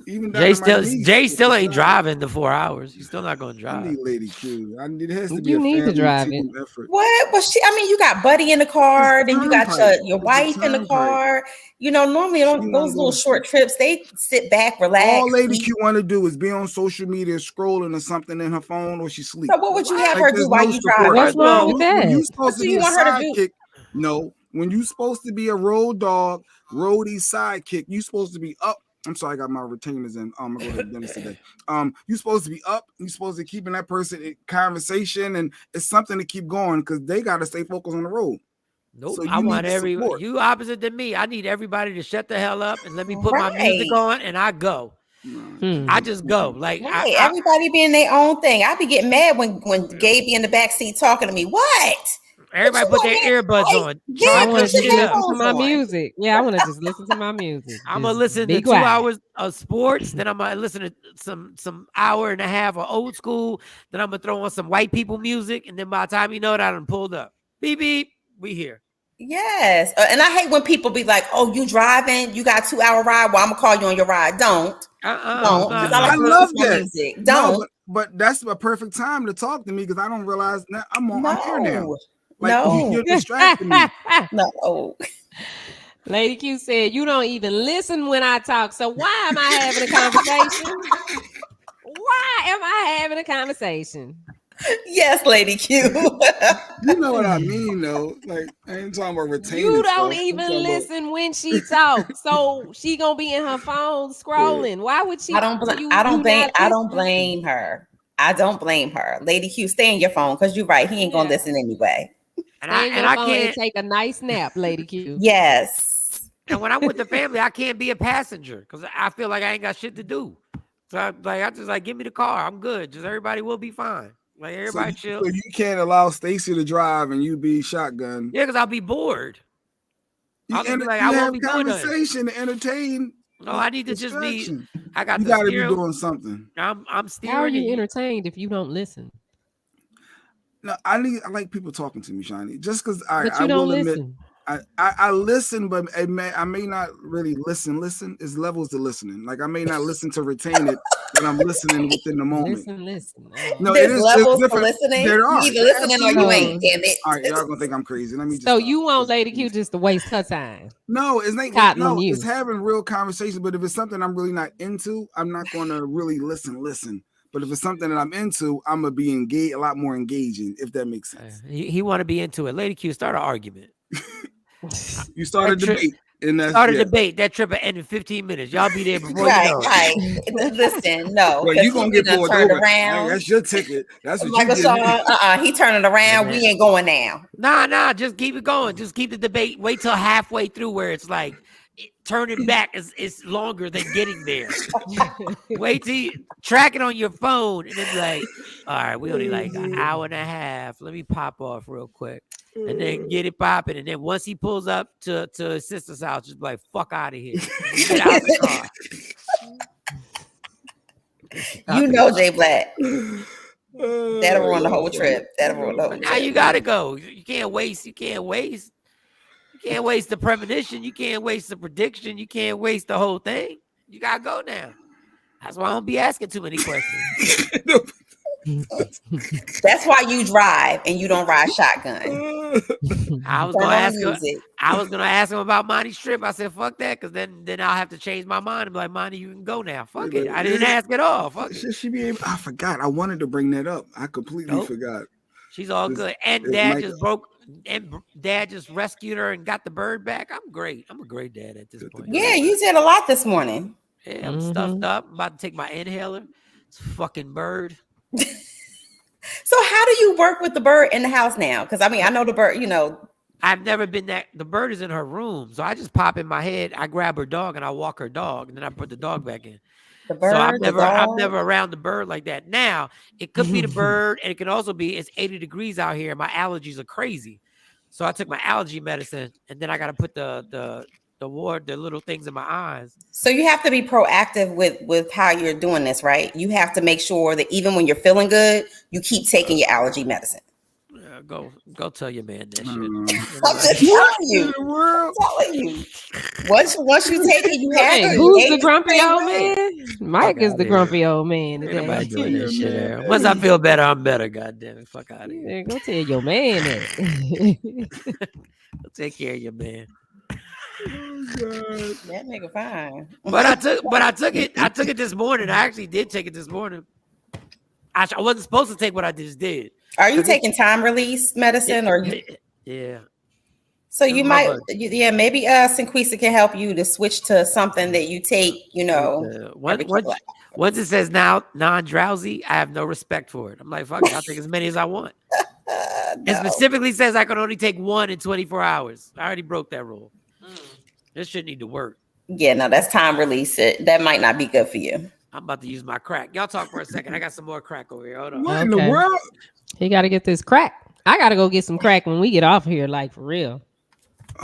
Even Jay still ain't driving the 4 hours. He's still not going to drive. I need Lady Q. It has to be. You need to drive it. What? Well, you got Buddy in the car, then you got your wife in the car. Normally on those little short trips, they sit back, relax. All Lady Q want to do is be on social media, scrolling or something in her phone, or she sleeps. So what would you have her do while you drive? What's wrong with that? When you supposed to be a sidekick, no. When you supposed to be a road dog, roadie sidekick, you supposed to be up. I'm sorry, I got my retainers in. I'm gonna go to the dentist today. You're supposed to be up. You're supposed to keep in that person in conversation, and it's something to keep going because they got to stay focused on the road. Nope, so I want you opposite than me. I need everybody to shut the hell up and let me put my music on, and I go. I just go. Like right. Everybody being their own thing. I be getting mad when Gabe be in the backseat talking to me. What? Everybody put their earbuds on. I want to just listen to my music. Yeah, I want to just listen to my music. I'm gonna listen to 2 hours of sports. Then I'm gonna listen to some hour and a half of old school. Then I'm gonna throw on some white people music. And then by the time you know it, I done pulled up. Beep beep. We here. Yes. And I hate when people be like, "Oh, you driving? You got a 2-hour ride? Well, I'm gonna call you on your ride." Don't. Don't. I love that. Music. Don't. No, but that's a perfect time to talk to me because I don't realize that I'm here now. Like, you're distracting me. No. Lady Q said, "You don't even listen when I talk. So why am I having a conversation? Why am I having a conversation?" Yes, Lady Q. You know what I mean, though. Like, I ain't talking about retaining. You don't even listen when she talks, so she gonna be in her phone scrolling. Why would she? I don't blame her. I don't blame her. Lady Q, stay in your phone because you're right. He ain't gonna listen anyway. I can't take a nice nap, Lady Q. Yes. And when I'm with the family, I can't be a passenger because I feel like I ain't got shit to do. So I just give me the car. I'm good. Just everybody will be fine. Like everybody chill. So you can't allow Stacy to drive and you be shotgun. Yeah, because I'll be bored. I won't be conversation to entertain. No, I need to just be. I got. You got to be doing something. I'm steering. How are you entertained if you don't listen? No, I like people talking to me, Shani. Just because I don't will admit, listen. I listen, but I may not really listen. Listen is levels to listening. Like I may not listen to retain it, but I'm listening within the moment. Listen. No, there's levels to listening. There are. You either listening or you ain't. Damn it! All right, y'all gonna think I'm crazy. Let me. Just so you want Lady Q just to waste her time? No, it's not. No, it's having real conversations. But if it's something I'm really not into, I'm not gonna really listen. But if it's something that I'm into, I'm gonna be engaged, a lot more engaging. If that makes sense. He want to be into it. Lady Q, start an argument. You start a debate. Debate. That trip will end in 15 minutes. Y'all be there before you know. Right. Listen, no. Well, you gonna get pulled over. Around. That's your ticket. That's what Michael Shawn, he turning around. We ain't going now. Nah. Just keep it going. Just keep the debate. Wait till halfway through where it's like turning back is longer than getting there. Wait till you track it on your phone and then be like, all right, we only like an hour and a half. Let me pop off real quick. And then get it popping. And then once he pulls up to his sister's house, just be like, fuck out of here. Get out the car. You know Jay Black. That'll ruin the whole trip. Now you gotta go. You can't waste the premonition. You can't waste the prediction. You can't waste the whole thing. You gotta go now. That's why I don't be asking too many questions. That's why you drive and you don't ride shotgun. I was gonna ask him about Monty's trip. I said, fuck that, because then I'll have to change my mind and be like, Monty, you can go now. Fuck it. I didn't ask at all. Fuck it. She be able, I forgot. I wanted to bring that up. I completely forgot. She's all good. And Dad just rescued her and got the bird back. I'm great. I'm a great dad at this point. Yeah, you did a lot this morning. Yeah, I'm stuffed up. I'm about to take my inhaler. It's a fucking bird. So how do you work with the bird in the house now? Because I know the bird, I've never been the bird is in her room. So I just pop in my head, I grab her dog and I walk her dog and then I put the dog back in. The bird, so I'm never around the bird like that. Now it could be the bird and it can also be it's 80 degrees out here and my allergies are crazy. So I took my allergy medicine and then I got to put the little things in my eyes. So you have to be proactive with how you're doing this, right? You have to make sure that even when you're feeling good, you keep taking your allergy medicine. Go tell your man that shit. I'm just telling you. Once you take it, you have to. Who's the grumpy old man? Mike is the grumpy old man today. Nobody doing that shit. Once I feel better, I'm better. God damn it. Fuck out of here. Yeah, go tell your man that. Go take care of your man. That nigga fine. But I took it this morning. I actually did take it this morning. I wasn't supposed to take what I just did. Are you taking time release medicine or you? Yeah. So you might, maybe Sinquisa can help you to switch to something that you take, Once it says now non-drowsy, I have no respect for it. I'm like, fuck it, I'll take as many as I want. No. It specifically says I can only take one in 24 hours. I already broke that rule. This shit need to work. Yeah, no, that's time release. That might not be good for you. I'm about to use my crack. Y'all talk for a second. I got some more crack over here. Hold on. What in the world? He got to get this crack. I got to go get some crack when we get off here, like for real.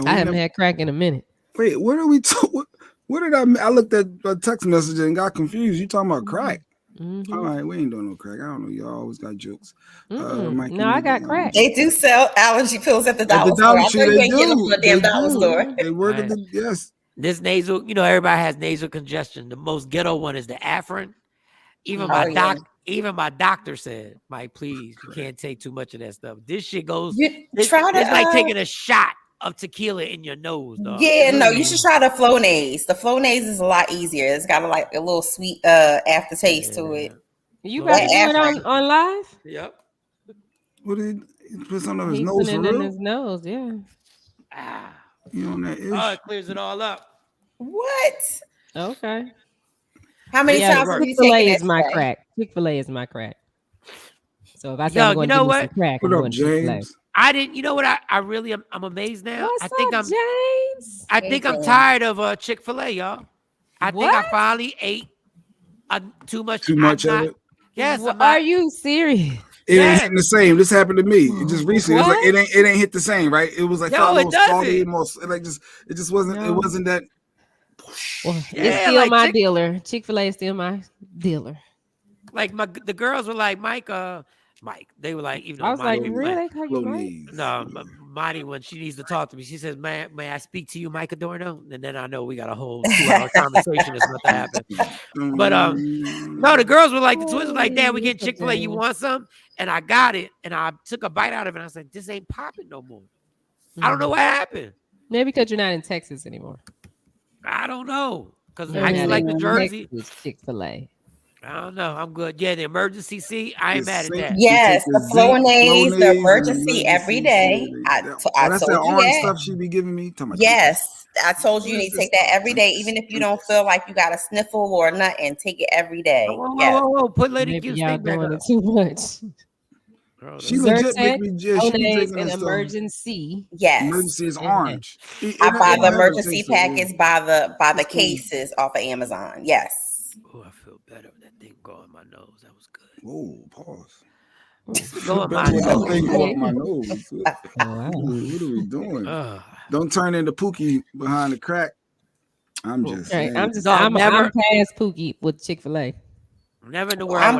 I haven't had crack in a minute. Wait, what are we talking? What did I looked at a text message and got confused. You talking about crack? Mm-hmm. All right, we ain't doing no crack. I don't know. Y'all always got jokes. Mike, no, I got crack. They do sell allergy pills at the dollar store. I know you ain't getting them from the damn dollar store. They work at the yes. This nasal, everybody has nasal congestion. The most ghetto one is the Afrin. Even my doctor said, Mike, please, you can't take too much of that stuff. This shit goes. It's like taking a shot of tequila in your nose, dog. Yeah, no, you should try the Flonase. The Flonase is a lot easier. It's got like a little sweet aftertaste to it. You got to do it on live? Yep. What did he put something on his He's nose putting for it in real? his nose, yeah. You on that ish? Oh, it clears it all up. What? Okay. How many times have you Chick-fil-A taken is my today? crack. Chick-fil-A is my crack. So if I say Yo, I'm going to give me some crack, I'm going to Chick-fil-A. I didn't. You know what? I really am. I'm amazed now. What's up, James? I think I'm tired of Chick-fil-A, y'all. I think I finally ate too much. Too much of it. Yes. Are you serious? It ain't hitting the same. This happened to me. It just recently. It was like it ain't hit the same, right? It was like felt a little salty, it just wasn't. It wasn't that. Well, it's still like my dealer. Chick-fil-A is still my dealer. Like the girls were like, Mike. They were like, even though I was Monty like, was really? How you Mike? No, Monty, when she needs to talk to me, she says, may I speak to you, Mike Adorno? And then I know we got a whole 2-hour conversation that's about to happen. But no, the girls were like, the twins were like, Dad, we get Chick-fil-A. You want some? And I got it, and I took a bite out of it. And I was like, this ain't popping no more. I don't know what happened. Maybe because you're not in Texas anymore. I don't know. Because I just like the Jersey. Chick-fil-A. I don't know. I'm good. Yeah, the emergency seat. I ain't mad at that. Yes, the Flonase, the emergency every day. I That's told that you orange that. stuff she be giving me. Yes, I told you you need to take that every day, even if you don't feel like you got a sniffle or nothing. Take it every day. Whoa. Put Lady Maybe Q y'all back doing up. it too much. She legit make me Flonase and emergency. Yes, emergency is orange. I buy the emergency packets by the cases off of Amazon. Yes. Oh, I feel better. That thing go in my nose. That was good. Whoa, pause. Go in my That thing go up my nose. nose. What are we doing? Don't turn into Pookie behind the crack. I'm just saying. I'm past Pookie with Chick-fil-A. Never in the world. I'm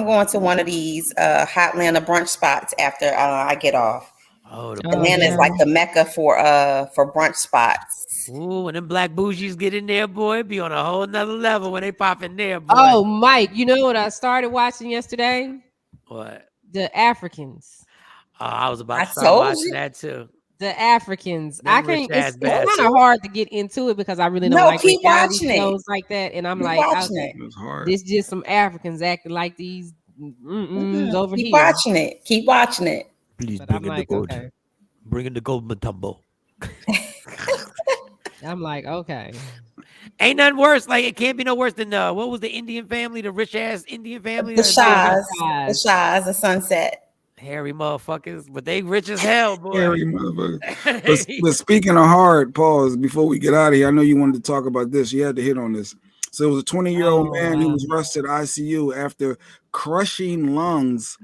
going to one of these Hotlanta brunch spots after I get off. Atlanta is like the mecca for brunch spots. Ooh, when them black bougies get in there, boy, be on a whole nother level when they pop in there, boy. Oh, Mike, you know what I started watching yesterday? What? The Africans. I was about to start watching that too. The Africans. Them I can't. rich-ass It's kind of hard to get into it because I really don't like keep reality watching it. shows like that, and I'm like, this just some Africans acting like these over keep here. Watching it. Keep watching it. Please But bring I'm in like, the gold. okay. Bring in the gold matumbo. I'm like, okay. Ain't nothing worse. Like it can't be no worse than what was the Indian family, the rich ass Indian family? The Shahs, the Sunset. Hairy motherfuckers, but they rich as hell, boy. Hairy motherfuckers. But speaking of hard, pause before we get out of here. I know you wanted to talk about this. You had to hit on this. So it was a 20-year-old man who was rushed to the ICU after crushing lungs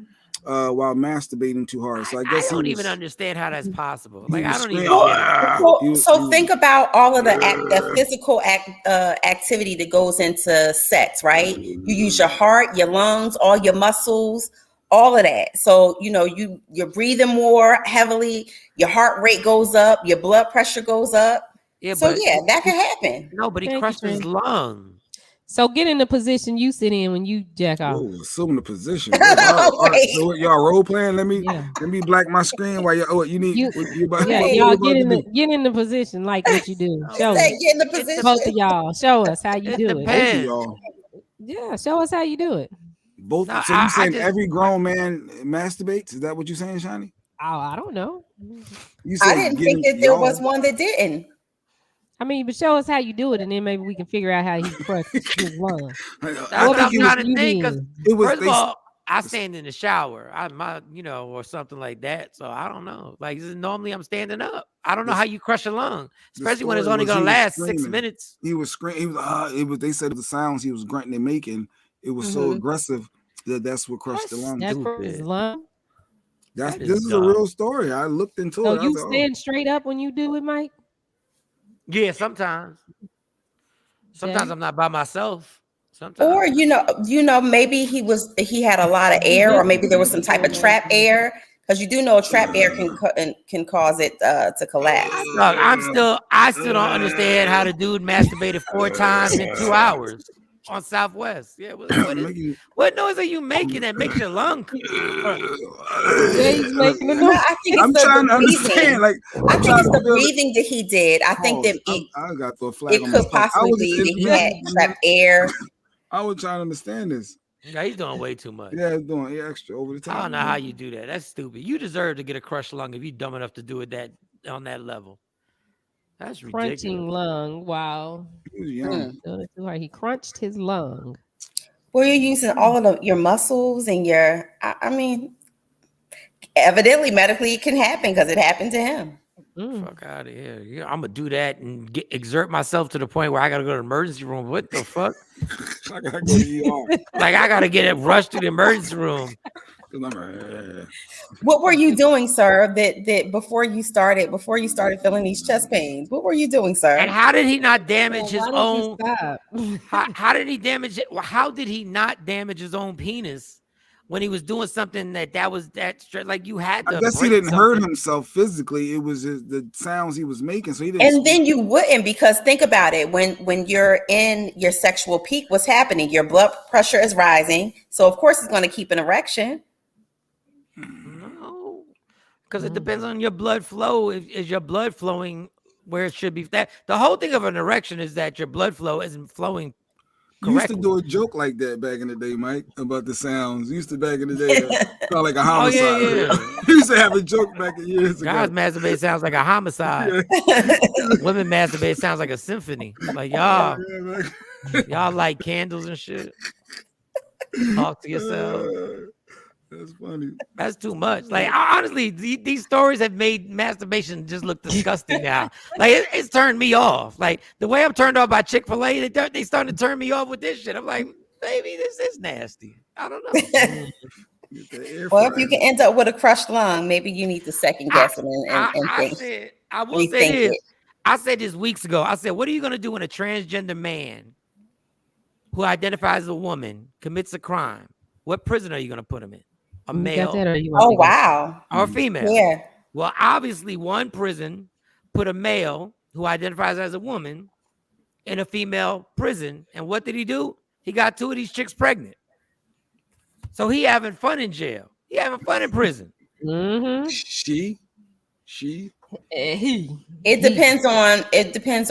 while masturbating too hard. So I guess I don't even understand how that's possible. Like I don't even. So think about all of the physical activity that goes into sex, right? You use your heart, your lungs, all your muscles, all of that. So you're breathing more heavily. Your heart rate goes up. Your blood pressure goes up. Yeah, so that can happen. No, but he crushed his lung. So get in the position you sit in when you jack off. Oh, assume the position. So y'all role playing? Let me black my screen while you need. Y'all get in the position like what you do. Show us. Get in the position. Both of y'all, show us how you do it. Both of y'all. Yeah, show us how you do it. Both. No, so you saying every grown man masturbates? Is that what you're saying, Shani? Oh, I don't know. I didn't think that there was one that didn't. I mean, but show us how you do it, and then maybe we can figure out how he crushed his lung. That's what I'm trying to think. Because first of all, I stand in the shower. Or something like that. So I don't know. Like normally I'm standing up. I don't know how you crush a lung, especially when it's only gonna last 6 minutes. He was screaming. It was. They said the sounds he was grunting and making. It was so aggressive that's what crushed the lung. That's his lung. This is a real story. I looked into it. So you stand straight up when you do it, Mike? Yeah, sometimes. Sometimes I'm not by myself. Sometimes. Or maybe he had a lot of air, or maybe there was some type of trap air, because you do know trap air can cause it to collapse. Look, I still don't understand how the dude masturbated 4 times in 2 hours on Southwest. Yeah, what noise are you making that makes your lung? He's making a noise. I'm trying to understand. Like, I think it's the breathing that he did. I think that I got the flag. It could possibly be that he had trapped air. I was trying to understand this. Yeah, he's doing way too much. Yeah, he's doing extra over the top. I don't know how you do that. That's stupid. You deserve to get a crushed lung if you're dumb enough to do it on that level. That's ridiculous. Crunching lung. Wow. He was young. He crunched his lung. Well, you're using all of your muscles and your. I mean, evidently, medically, it can happen because it happened to him. Fuck out of here. Yeah, I'm gonna do that and exert myself to the point where I gotta go to the emergency room. What the fuck? I gotta go to ER. Like I gotta get it rushed to the emergency room. What were you doing, sir? That before you started feeling these chest pains? What were you doing, sir? And how did he not damage his own? How did he damage it? How did he not damage his own penis when he was doing something that was like you had to? I guess he didn't hurt himself physically. It was the sounds he was making. So he didn't. And then you wouldn't, because think about it. When you're in your sexual peak, what's happening? Your blood pressure is rising, so of course it's going to keep an erection. No, because it depends on your blood flow. Is your blood flowing where it should be? That the whole thing of an erection is that your blood flow isn't flowing. You used to do a joke like that back in the day, Mike, about the sounds. You used to back in the day, sound like a homicide. Oh, yeah. You used to have a joke back in years ago. Guys masturbate sounds like a homicide. Women masturbate sounds like a symphony. Like y'all light candles and shit. Talk to yourself. That's funny. That's too much. Like honestly, these stories have made masturbation just look disgusting now. Like it's turned me off. Like the way I'm turned off by Chick-fil-A, they starting to turn me off with this shit. I'm like, baby, this is nasty. I don't know. Well, if you can end up with a crushed lung, maybe you need to second guess it and think. I will say this. I said this weeks ago. I said, what are you gonna do when a transgender man who identifies as a woman commits a crime? What prison are you gonna put him in? A male? Oh, wow. Or a female? Yeah. Well, obviously, one prison put a male who identifies as a woman in a female prison. And what did he do? He got 2 of these chicks pregnant. So he having fun in jail. He having fun in prison. Mm-hmm. She. It depends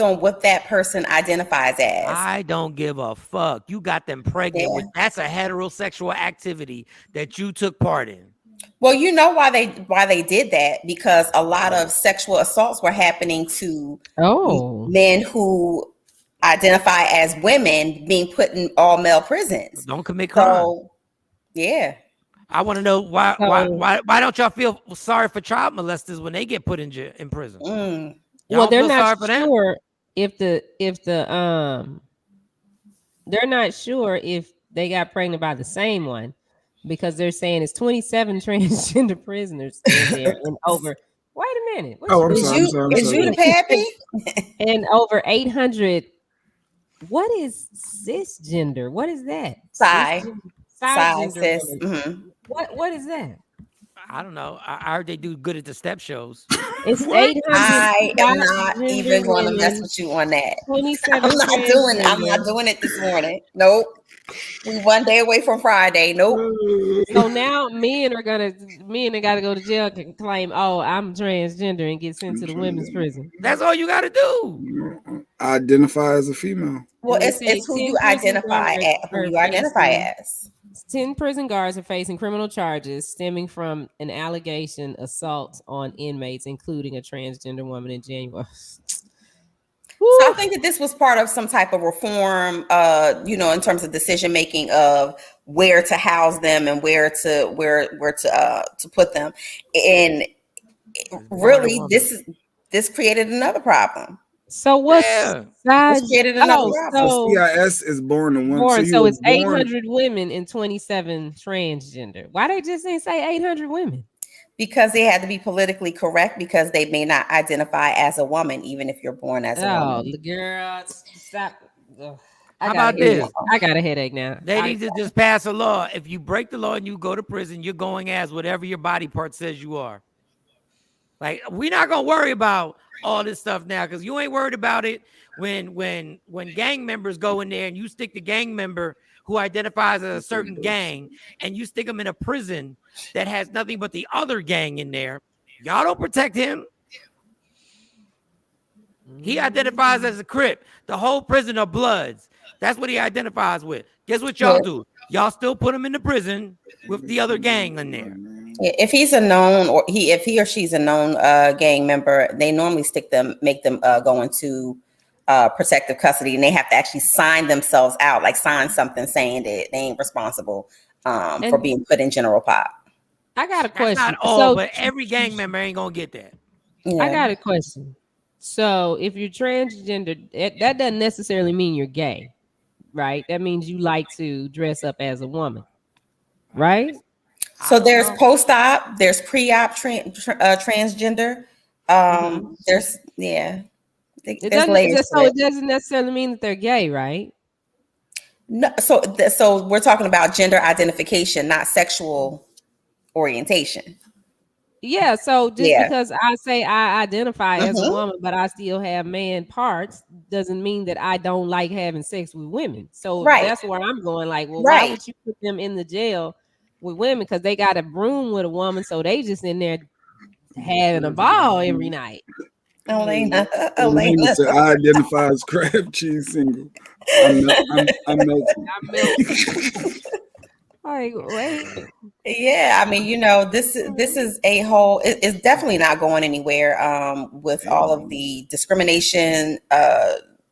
on what that person identifies as. I don't give a fuck. You got them pregnant. That's a heterosexual activity that you took part in. Well, you know why they did that, because a lot of sexual assaults were happening to men who identify as women being put in all male prisons. Don't commit crime. So, yeah. I want to know why don't y'all feel sorry for child molesters when they get put in prison? Well, they're not sure if they're not sure if they got pregnant by the same one, because they're saying it's 27 transgender prisoners in there and over. Wait a minute. I'm sorry. Is you the pappy? And over 800. What is cisgender? What is that? Cis. What is that? I don't know. I heard they do good at the step shows. It's 800. I am not even going to mess with you on that. I'm not doing it this morning. Nope. We one day away from Friday. Nope. So now men that got to go to jail can claim, oh, I'm transgender, and get sent to the women's prison. That's all you got to do. Identify as a female. Well, it's who you identify as. 10 prison guards are facing criminal charges stemming from an allegation assault on inmates, including a transgender woman in January. So I think that this was part of some type of reform, in terms of decision making of where to house them and where to put them. And really, this created another problem. So what's This created another problem. So CIS is born in one. So it's 800 women and 27 transgender. Why they just didn't say 800 women? Because they had to be politically correct because they may not identify as a woman, even if you're born as a woman. Oh, girl, stop. How about this? I got a headache now. They need to just pass a law. If you break the law and you go to prison, you're going as whatever your body part says you are. Like, we're not gonna worry about all this stuff now because you ain't worried about it when gang members go in there and you stick the gang member who identifies as a certain gang and you stick them in a prison that has nothing but the other gang in there. Y'all don't protect him. He identifies as a Crip. The whole prison are Bloods. That's what he identifies with. Guess what y'all do? Y'all still put him in the prison with the other gang in there. If he's a known, or if he or she's a known gang member, they normally make them go into protective custody, and they have to actually sign themselves out, like sign something saying that they ain't responsible for being put in general pop. I got a question. That's not all, but every gang member ain't gonna get that. Yeah. I got a question. So if you're transgender, that doesn't necessarily mean you're gay, right? That means you like to dress up as a woman, right? So there's post-op, there's pre-op transgender. There's there's layers. So it doesn't necessarily mean that they're gay, right? No. So we're talking about gender identification, not sexual orientation. Yeah. So just because I say I identify as a woman, but I still have man parts, doesn't mean that I don't like having sex with women. So that's where I'm going. Like, well, why would you put them in the jail with women? Because they got a room with a woman, so they just in there having a ball every night. Elena said, I identify as crab cheese single. I'm melting. Like, wait. Yeah, I mean, this is a whole. It's definitely not going anywhere. With all of the discrimination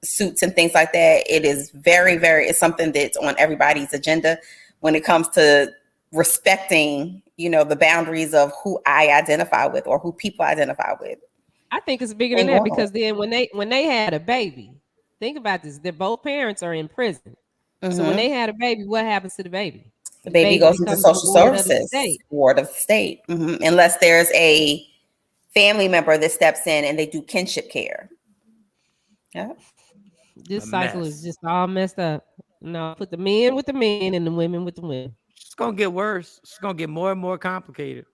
suits and things like that, it is very, very. It's something that's on everybody's agenda when it comes to respecting, the boundaries of who I identify with or who people identify with. I think it's bigger than that because then when they had a baby, think about this. Their both parents are in prison. So when they had a baby, what happens to the baby? The baby goes into social services ward of the state, unless there's a family member that steps in and they do kinship care. Yeah, this cycle is just all messed up. No, put the men with the men and the women with the women. It's gonna get worse. It's gonna get more and more complicated.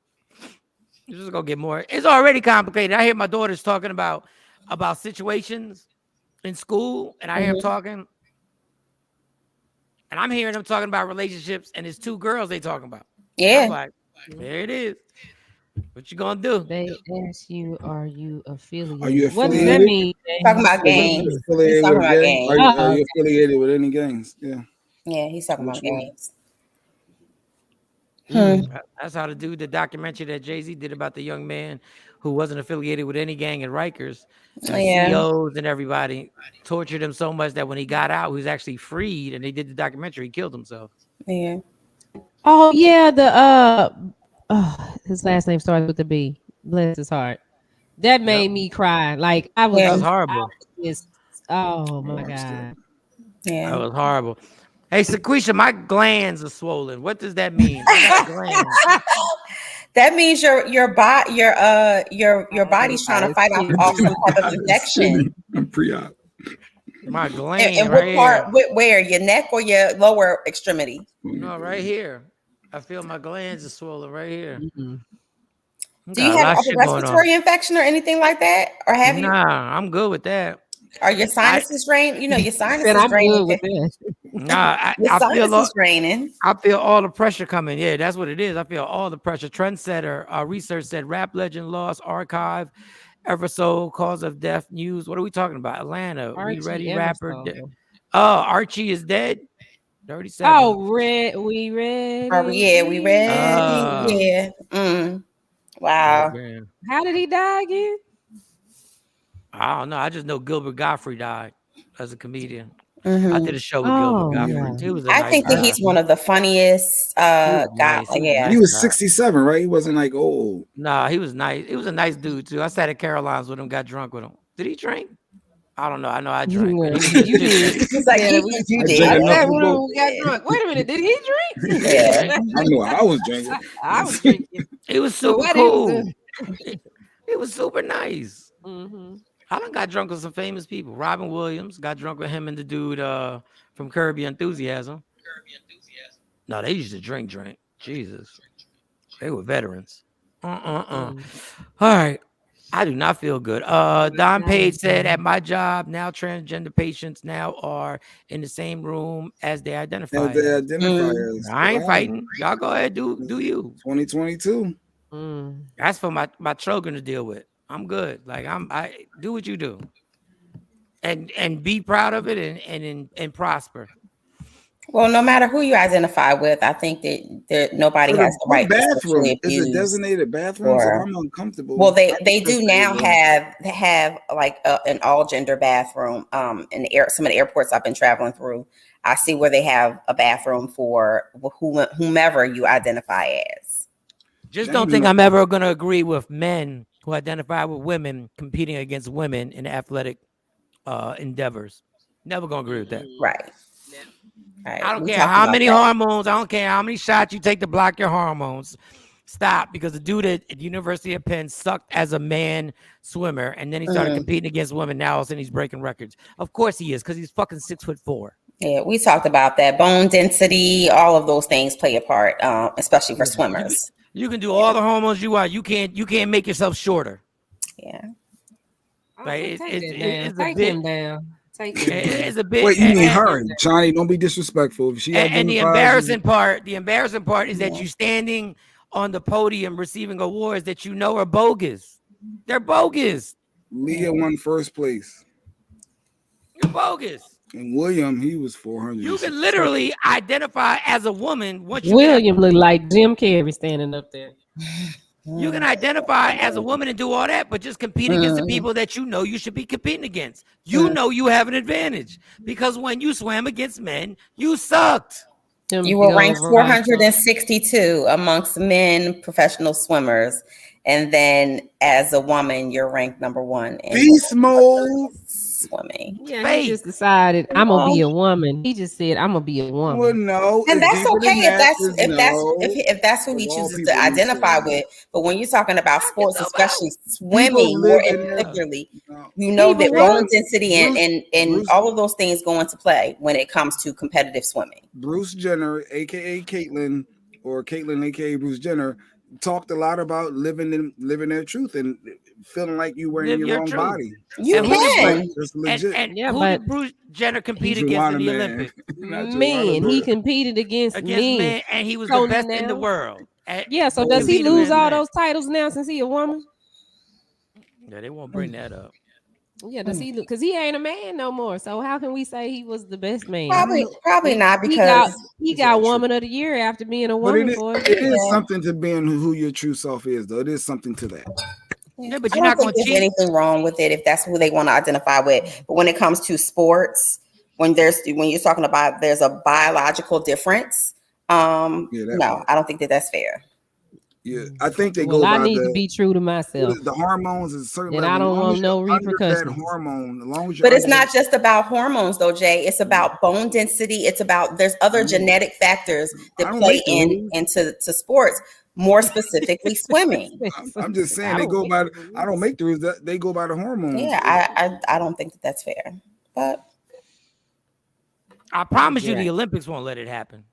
It's just gonna get more. It's already complicated. I hear my daughters talking about situations in school, and I hear them talking. And I'm hearing them talking about relationships, and it's two girls they talking about. Yeah. I'm like, there it is. What you gonna do? They ask you, are you affiliated? Are you affiliated? What does that mean? Talking about gangs. He's talking about gangs. Are you affiliated with any gangs? Yeah. Yeah, he's talking about gangs. That's how the documentary that Jay-Z did about the young man who wasn't affiliated with any gang in Rikers. And CEOs and everybody tortured him so much that when he got out, he was actually freed, and they did the documentary. He killed himself. Yeah. Oh yeah, his last name starts with a B. Bless his heart. That made me cry. Like that was horrible. Oh my God. Yeah. That was horrible. Hey, Sequisha, my glands are swollen. What does that mean? I got glands. That means your body's trying to fight off some type of infection. I'm pre-op. My glands. And what part? Where? Your neck or your lower extremity? No, right here. I feel my glands are swollen right here. Do you have a respiratory infection or anything like that, or have you? Nah, I'm good with that. Are your sinuses draining? Your sinuses draining. Nah, I feel all the pressure coming. Yeah, that's what it is. I feel all the pressure. Trendsetter research said rap legend lost archive, Eversoul cause of death news. What are we talking about? Atlanta. We ready rapper. Archie is dead. 37. Oh, we ready. Oh yeah, we ready. Yeah. Wow. Oh, how did he die again? I don't know. I just know Gilbert Gottfried died as a comedian. Mhm. I did a show with Gilbert Gottfried. He was a I nice think that guy. he's one of the funniest guys. Nice. Yeah, He was 67, right? He wasn't like old. Nah, he was nice. He was a nice dude too. I sat at Caroline's with him, got drunk with him. Did he drink? I don't know. I know I drank. You did. He's like, Yeah, you I did. drank enough That for one both. got drunk. Wait a minute, did he drink? Yeah. I know I was drinking. I was drinking. It was So super what cool. It was super nice. Mm-hmm. I done got drunk with some famous people. Robin Williams got drunk with him and the dude from Curb Your Enthusiasm. No, they used to drink. Jesus. They were veterans. All right. I do not feel good. Don Page said, at my job, now transgender patients now are in the same room as they identify. As they identify as. I ain't fighting. Y'all go ahead, do you. 2022. That's for my children to deal with. I'm good. Like I do what you do. And be proud of it and prosper. Well, no matter who you identify with, I think that nobody has the right to sexually abuse. Is it designated bathroom? So I'm uncomfortable. Well, they do now have like an all gender bathroom. In some of the airports I've been traveling through, I see where they have a bathroom for whomever you identify as. Just don't think I'm ever going to agree with men who identify with women competing against women in athletic endeavors. Never going to agree with that. Right. I don't care how many hormones. I don't care how many shots you take to block your hormones. Stop, because the dude at the University of Penn sucked as a man swimmer, and then he started competing against women. Now all of a sudden he's breaking records. Of course he is, because he's fucking 6'4". Yeah, we talked about that. Bone density, all of those things play a part, especially for swimmers. You can do all the hormones you want. You can't make yourself shorter. Yeah. Like Take him down. It's a bit. Wait, you mean her, Johnny? Don't be disrespectful. If she and the embarrassing part is that you're standing on the podium receiving awards that you know are bogus. They're bogus. Leah won first place. You're bogus. And William, he was 400. You can literally identify as a woman. William looked like Jim Carrey standing up there. You can identify as a woman and do all that, but just compete against the people that you know you should be competing against. You know you have an advantage because when you swam against men, you sucked. You were ranked 462 amongst men professional swimmers. And then as a woman, you're ranked number 1 in beast mode swimming. Yeah, he just decided I'm gonna be a woman. He just said I'm gonna be a woman. Well, no, and that's okay if that's who he chooses to identify with. But when you're talking about sports, especially swimming, more particularly, you know that bone density and all of those things go into play when it comes to competitive swimming. Bruce Jenner, aka Caitlyn, or Caitlyn, aka Bruce Jenner, talked a lot about living their truth and feeling like you were in your own body. You can. That's legit. And who did Bruce Jenner compete against in the Olympics? Men. He competed against men, and he was the best in the world. So does he lose all those titles now since he a woman? Yeah, they won't bring that up. Yeah, does he? Because he ain't a man no more. So how can we say he was the best man? Probably not, because he got Woman of the Year after being a woman. It is something to being who your true self is, though. It is something to that. Yeah, but you're not going to cheat. Anything wrong with it if that's who they want to identify with. But when it comes to sports, when you're talking about there's a biological difference, no, I don't think that's fair. Yeah, I think they go. I need to be true to myself. The hormones is certain, and I don't want no repercussions. Hormone, as long as but it's not just about hormones, though, Jay. It's about bone density. It's about there's other genetic factors that play into sports. More specifically, swimming. I'm just saying they go by. I don't make the rules. They go by the hormones. Yeah, I don't think that's fair. But I promise you, the Olympics won't let it happen.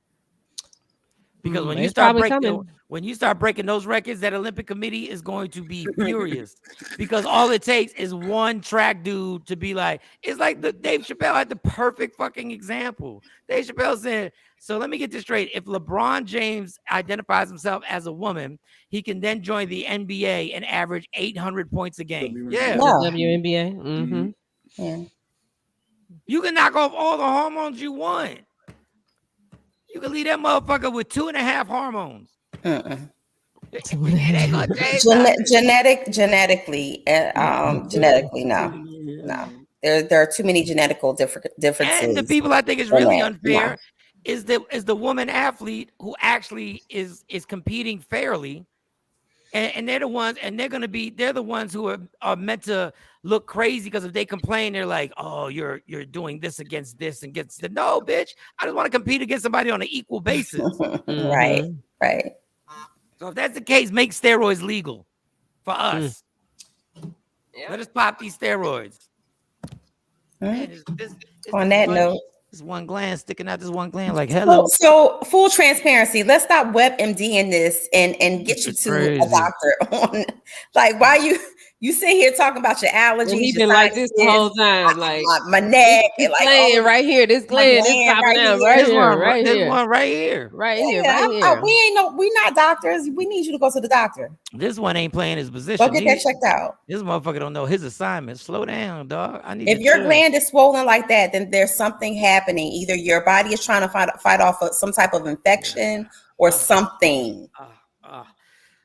Because when you start breaking those records, that Olympic committee is going to be furious. Because all it takes is one track dude to be like, it's like Dave Chappelle had the perfect fucking example. Dave Chappelle said, so let me get this straight. If LeBron James identifies himself as a woman, he can then join the NBA and average 800 points a game. Yeah. WNBA. Mm-hmm. Yeah. You can knock off all the hormones you want. You can leave that motherfucker with 2.5 hormones. Genetically, no. No. There are too many genetical differences. And the people I think is really unfair is the woman athlete who actually is competing fairly. And they're the ones, and they're the ones who are meant to look crazy because if they complain, they're like, oh, you're doing this against this and against the no, bitch. I just want to compete against somebody on an equal basis. Right. So if that's the case, make steroids legal for us. Let us pop these steroids. Man, on that note, this one gland sticking out. This one gland, like hello. So full transparency. Let's stop WebMD in this and get you to a doctor on. Like, why you sit here talking about your allergies? Well, he's been like this the whole time, like my neck, this like gland right here. This gland is popping out right here. This one right here. We not doctors. We need you to go to the doctor. This one ain't playing his position. Go get that checked out. This motherfucker don't know his assignment. Slow down, dog. If your gland is swollen like that, then there's something happening. Either your body is trying to fight off some type of infection or something.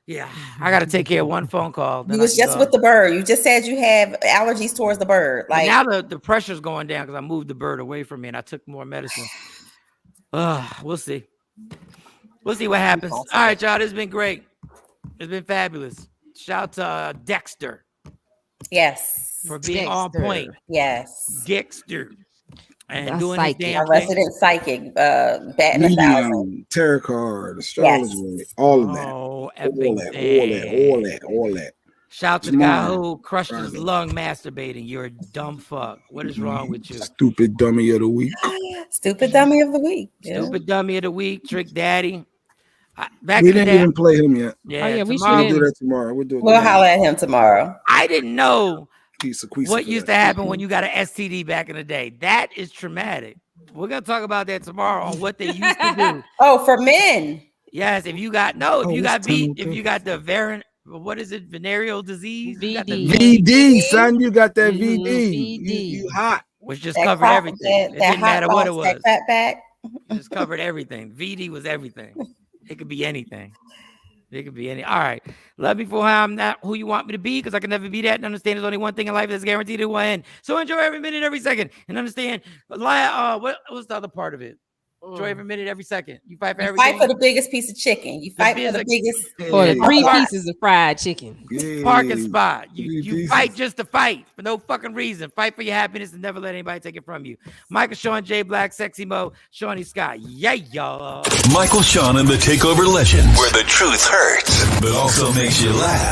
Yeah, I got to take care of one phone call. You was just with the bird. You just said you have allergies towards the bird. Like now, the pressure's going down because I moved the bird away from me and I took more medicine. We'll see. We'll see what happens. All right, y'all. This has been great. It's been fabulous. Shout out to Dexter. Yes. For being on point. Yes. Dexter. And That's doing psychic. his damn Our resident psychic, batting 1,000. Tarot card, astrology, all of that. All that. Shout out to the guy who crushed his lung masturbating. You're a dumb fuck. What is wrong with you? Stupid dummy of the week. Stupid dummy of the week. Stupid dummy of the week. Trick Daddy. We didn't even play him yet. Yeah, we should do that tomorrow. We'll holler at him tomorrow. I didn't know what used to that. happen when you got an STD back in the day. That is traumatic. We're gonna talk about that tomorrow on what they used to do. Oh, for men. Yes, if you got the variant, what is it? Venereal disease. VD, son, you got that VD. You hot. Which just covered everything. It didn't matter what it was. That back. It just covered everything. VD was everything. It could be anything. It could be any. All right. Love me for how I'm not who you want me to be, because I can never be that. And understand there's only one thing in life that's guaranteed to end. So enjoy every minute, every second, and understand. What's the other part of it? Enjoy every minute, every second. You fight for everything. Fight for the biggest piece of chicken. You fight for the biggest. For the 3 pieces of fried chicken. Parking spot. You fight just to fight for no fucking reason. Fight for your happiness and never let anybody take it from you. Michael Sean J Black, Sexy Mo, Shawnee Scott. Yeah, y'all. Michael Sean and the Takeover Legend, where the truth hurts, but also makes you laugh.